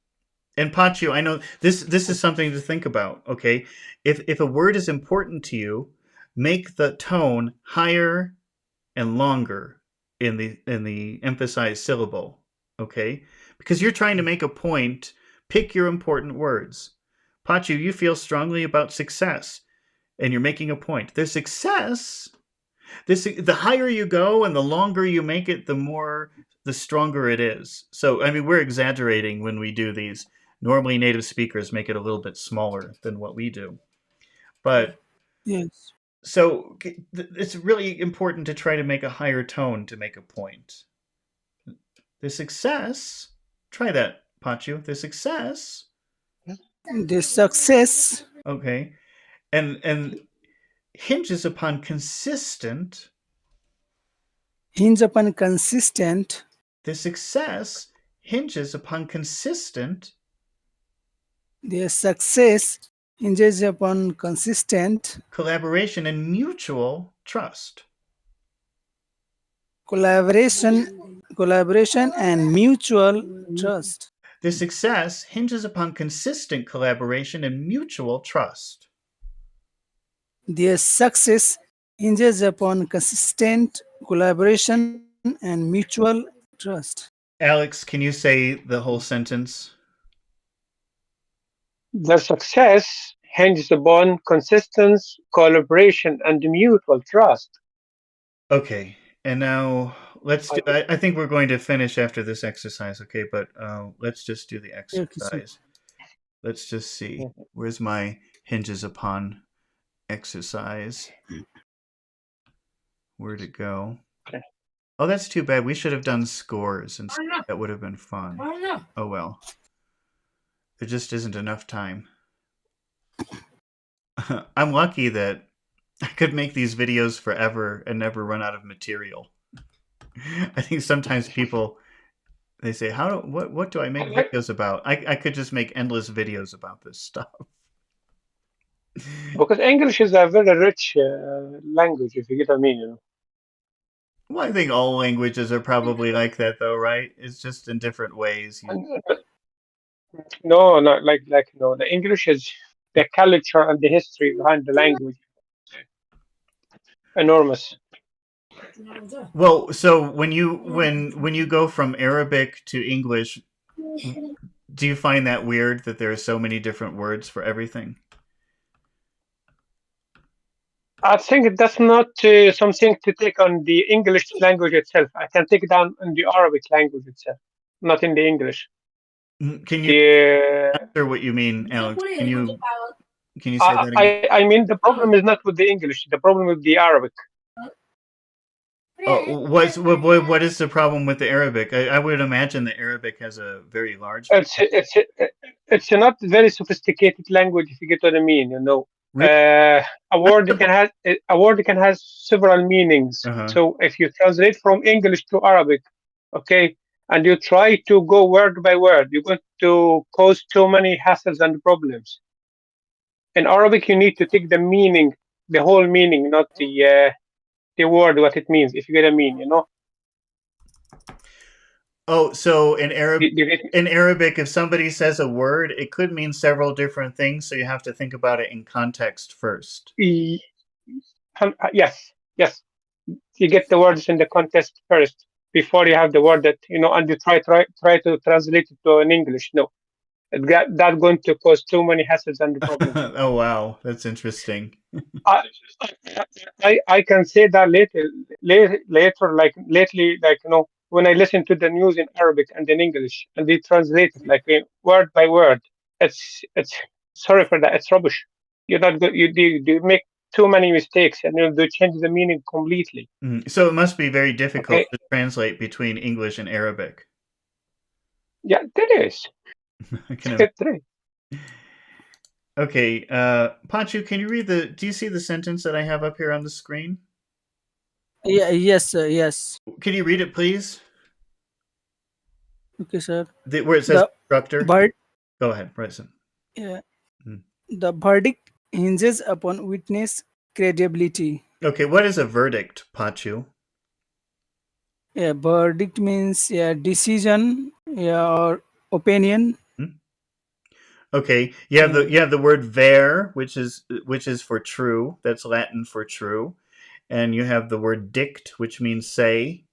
and Pachu, I know this is something to think about. Okay, if a word is important to you, make the tone higher and longer in the emphasized syllable. Okay, because you're trying to make a point. Pick your important words. Pachu, you feel strongly about success, and you're making a point. There's success. The higher you go and the longer you make it, the stronger it is. So I mean, we're exaggerating when we do these. Normally, native speakers make it a little bit smaller than what we do. But Yes. so it's really important to try to make a higher tone to make a point. The success. Try that, Pachu. The success. The success. Okay, and hinges upon consistent. Hinge upon consistent. The success hinges upon consistent. Their success hinges upon consistent Collaboration and mutual trust. collaboration and mutual trust. The success hinges upon consistent collaboration and mutual trust. Their success hinges upon consistent collaboration and mutual trust. Alex, can you say the whole sentence? The success hinges upon consistency, collaboration, and mutual trust. Okay, and now let's do, I think we're going to finish after this exercise, okay, but let's just do the exercise. Let's just see. Where's my hinges upon exercise? Where'd it go? Okay. Oh, that's too bad. We should have done scores, and that would have been fun. Oh well. There just isn't enough time. I'm lucky that I could make these videos forever and never run out of material. I think sometimes people, they say, what do I make videos about? I could just make endless videos about this stuff. Because English is a very rich language, if you get what I mean. You know? Well, I think all languages are probably like that, though, right? It's just in different ways. No, not like the English is the culture and the history behind the language. Enormous. Well, so when you go from Arabic to English, do you find that weird that there are so many different words for everything? I think that's not something to take on the English language itself. I can take it on the Arabic language itself, not in the English. Can you answer what you mean, Alex? Can you say that again? I mean, the problem is not with the English. The problem with the Arabic. Oh, what is the problem with the Arabic? I would imagine the Arabic has a very large. It's not very sophisticated language, if you get what I mean. You know, really? a word can have several meanings. So if you translate from English to Arabic, okay, and you try to go word by word, you're going to cause too many hassles and problems. In Arabic, you need to take the meaning, the whole meaning, not the word, what it means, if you get what I mean, you know. Oh, so in Arabic, if somebody says a word, it could mean several different things, so you have to think about it in context first. Yes. You get the words in the context first before you have the word that, you know, and you try to translate it to an English. No, that's going to cause too many hassles and problems. Oh wow, that's interesting. I can say that later, like lately, like, you know, when I listen to the news in Arabic and in English, and they translate it like word by word, it's sorry for that, it's rubbish. You're not good. You make too many mistakes, and they change the meaning completely. So it must be very difficult to translate between English and Arabic. Yeah, it is. Okay, Pachu, can you read do you see the sentence that I have up here on the screen? Yeah, yes, sir, yes. Can you read it, please? Okay, sir. Where it says instructor? Go ahead, Bryson. Yeah. The verdict hinges upon witness credibility. Okay, what is a verdict, Pachu? Yeah, verdict means decision, or opinion. Okay, you have the word ver, which is for true. That's Latin for true, and you have the word dict, which means say.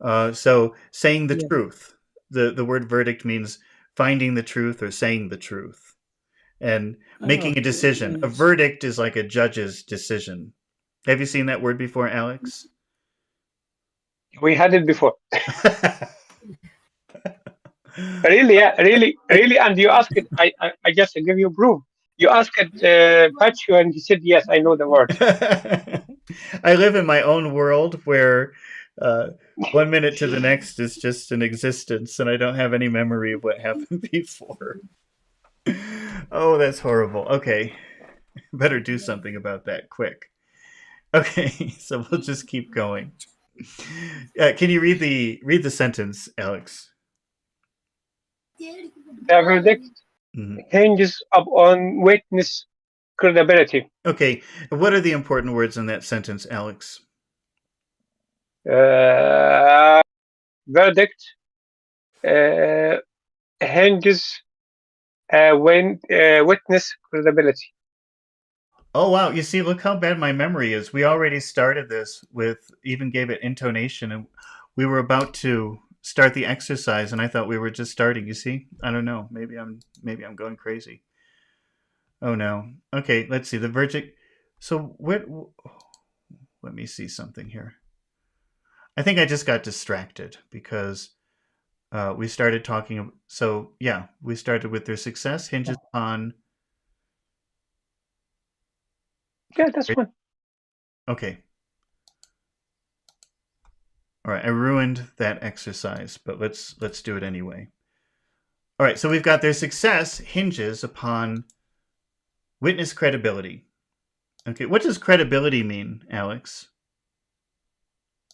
So saying the truth. The word verdict means finding the truth or saying the truth, and making a decision. A verdict is like a judge's decision. Have you seen that word before, Alex? We had it before. Really, yeah, really, and you asked it. I just give you proof. You asked Pachu, and he said, "Yes, I know the word." I live in my own world where 1 minute to the next is just an existence, and I don't have any memory of what happened before. Oh, that's horrible. Okay, better do something about that quick. Okay, so we'll just keep going. Can you read the sentence, Alex? The verdict Mhm. hinges upon witness credibility. Okay, what are the important words in that sentence, Alex? Verdict uh, hinges when witness credibility. Oh wow, you see, look how bad my memory is. We already started this with even gave it intonation, and we were about to start the exercise, and I thought we were just starting. You see, I don't know. Maybe I'm going crazy. Oh no. Okay, let's see the verdict. So what? Let me see something here. I think I just got distracted because we started talking. So yeah, we started with their success hinges on. Yeah, that's fine. Okay. All right, I ruined that exercise, but let's do it anyway. All right, so we've got their success hinges upon witness credibility. Okay, what does credibility mean, Alex?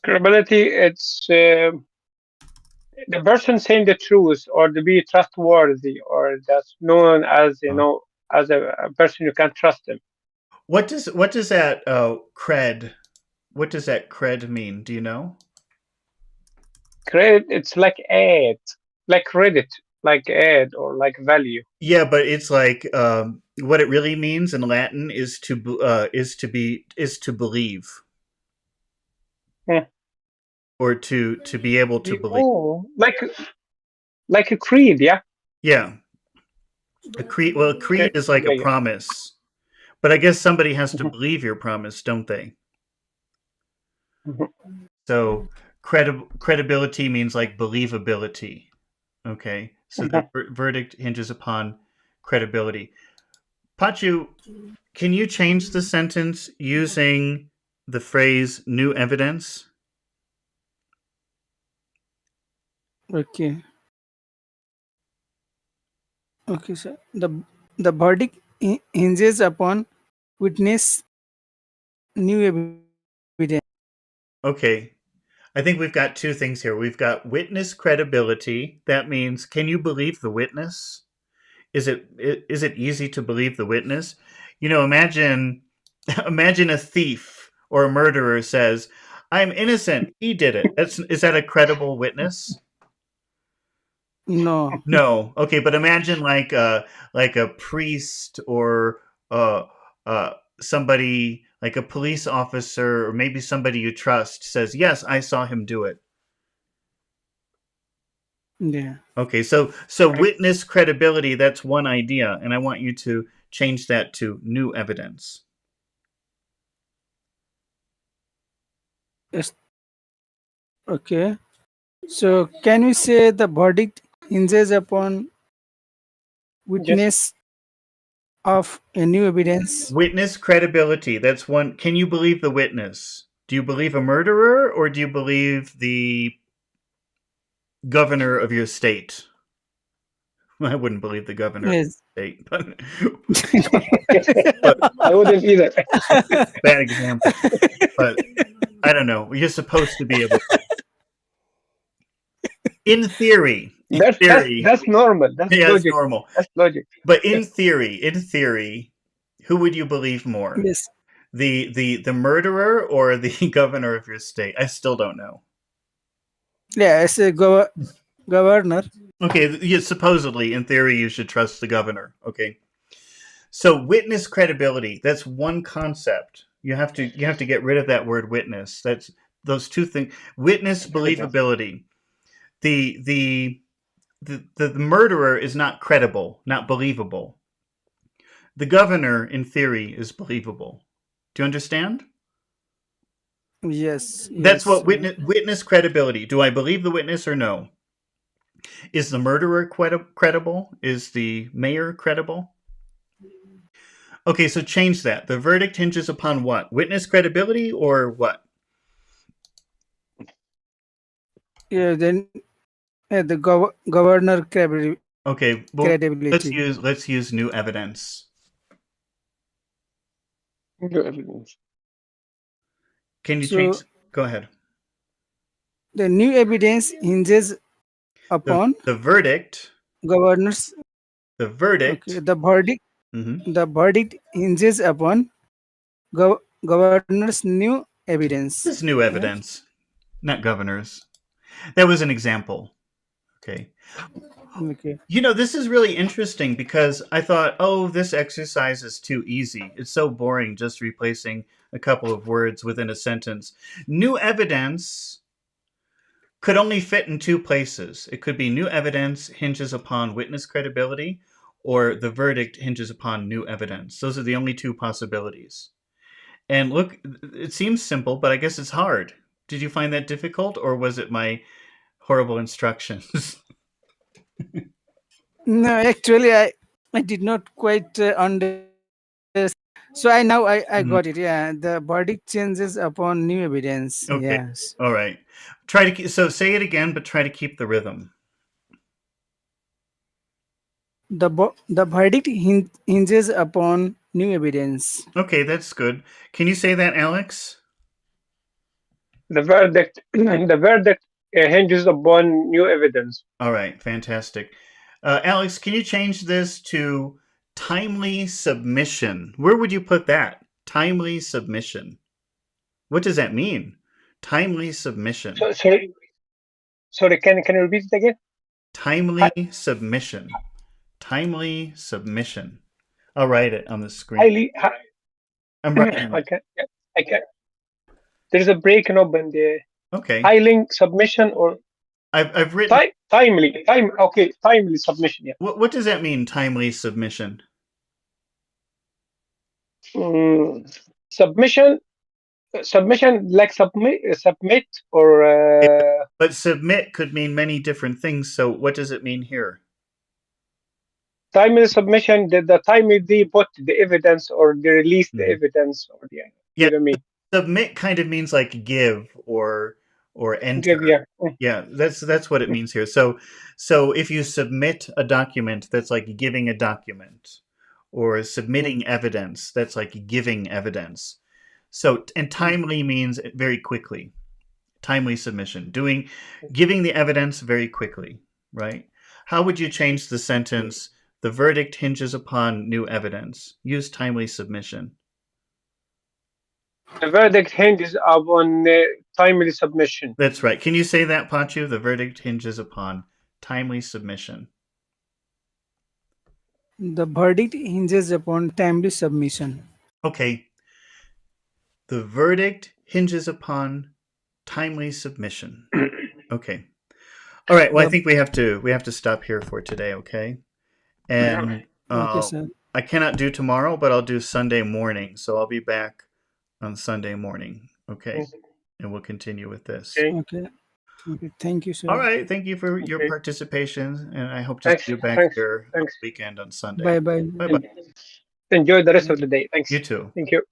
Credibility, it's the person saying the truth or to be trustworthy or that's known as, as a person you can trust them. What does that cred? What does that cred mean? Do you know? Credit, it's like ad, like credit, like ad or like value. Yeah, but it's like what it really means in Latin is to believe Hmm. or to be able to believe. Oh, like a creed, yeah. Yeah, a creed. Well, a creed Okay, is like a yeah, yeah. promise, but I guess somebody has to Mhm, believe your promise, don't they? mhm, So credibility means like believability. Okay, so the mhm. verdict hinges upon credibility. Pachu, can you change the sentence using the phrase "new evidence"? Okay. Okay, sir. The verdict hinges upon witness new evidence. Okay, I think we've got two things here. We've got witness credibility. That means, can you believe the witness? Is it easy to believe the witness? Imagine imagine a thief or a murderer says, "I'm innocent. He did it." Is that a credible witness? No. No. Okay, but imagine like a priest or uh uh somebody like a police officer or maybe somebody you trust says, "Yes, I saw him do it." Yeah. Okay, so witness credibility, that's one idea, and I want you to change that to new evidence. Yes. Okay. So can we say the verdict hinges upon Yes. witness of a new evidence? Witness credibility, that's one. Can you believe the witness? Do you believe a murderer or do you believe the governor of your state? I wouldn't believe the governor of Yes. the state, but, but I wouldn't either. bad example. But I don't know. You're supposed to be able to. In theory, That's normal. That's yeah, it's logic. normal. That's logic. But in theory, who would you believe more? Yes. The murderer or the governor of your state? I still don't know. Yeah, as a governor. Okay, yeah, supposedly, in theory, you should trust the governor. Okay, so witness credibility. That's one concept. You have to get rid of that word witness. That's those two things. Witness Evidence. believability. The murderer is not credible, not believable. The governor, in theory, is believable. Do you understand? Yes. That's Yes. what witness credibility. Do I believe the witness or no? Is the murderer credible? Is the mayor credible? Okay, so change that. The verdict hinges upon what? Witness credibility or what? Yeah. Then the governor Okay, well let's credibility. use new evidence. No evidence. Can you change? So Go ahead. the new evidence hinges The upon the verdict. governors. The Okay, verdict. the verdict. Mhm. The verdict hinges upon governor's new evidence. This new Yeah. evidence, not governors. That was an example. Okay. Okay. You know, this is really interesting because I thought, oh, this exercise is too easy. It's so boring just replacing a couple of words within a sentence. New evidence could only fit in two places. It could be new evidence hinges upon witness credibility, or the verdict hinges upon new evidence. Those are the only two possibilities. And look, it seems simple, but I guess it's hard. Did you find that difficult, or was it my horrible instructions? No, actually, I did not quite understand. So I Mhm. got it. Yeah, the verdict changes upon new evidence. Okay. Yes, All right. Try to so say it again, but try to keep the rhythm. the verdict hinges upon new evidence. Okay, that's good. Can you say that, Alex? The verdict, the verdict hinges upon new evidence. All right, fantastic. Alex, can you change this to timely submission? Where would you put that? Timely submission. What does that mean? Timely submission. So, sorry, can you repeat it again? Timely submission. Timely submission. I'll write it on the screen. Highly, I'm writing I it. can, yeah, I can. There's a breaking up in the Okay. highly submission or I've written. timely, okay, timely submission. Yeah. What does that mean? Timely submission. Submission, like submit or But submit could mean many different things. So what does it mean here? timely submission. The timely they put the evidence or they release the Mhm. evidence or the Yeah, you know me. submit kind of means like give or Give enter. yeah. Yeah, that's what it means here. So if you submit a document, that's like giving a document, or submitting evidence, that's like giving evidence. So and timely means very quickly. Timely submission, giving the evidence very quickly, right? How would you change the sentence? The verdict hinges upon new evidence. Use timely submission. The verdict hinges upon timely submission. That's right. Can you say that, Pachu? The verdict hinges upon timely submission. The verdict hinges upon timely submission. Okay. The verdict hinges upon timely submission. Okay. All right. Well, I The think we have to stop here for today. Okay. And okay, sir. I cannot do tomorrow, but I'll do Sunday morning. So I'll be back on Sunday morning. Okay. And we'll continue with this. Okay. Okay. Okay. Thank you, sir. All right. Thank you for your Okay. participation. And I hope to see you back here on the weekend on Sunday. Bye bye. Bye bye. Enjoy the rest of the day. Thanks. You too. Thank you.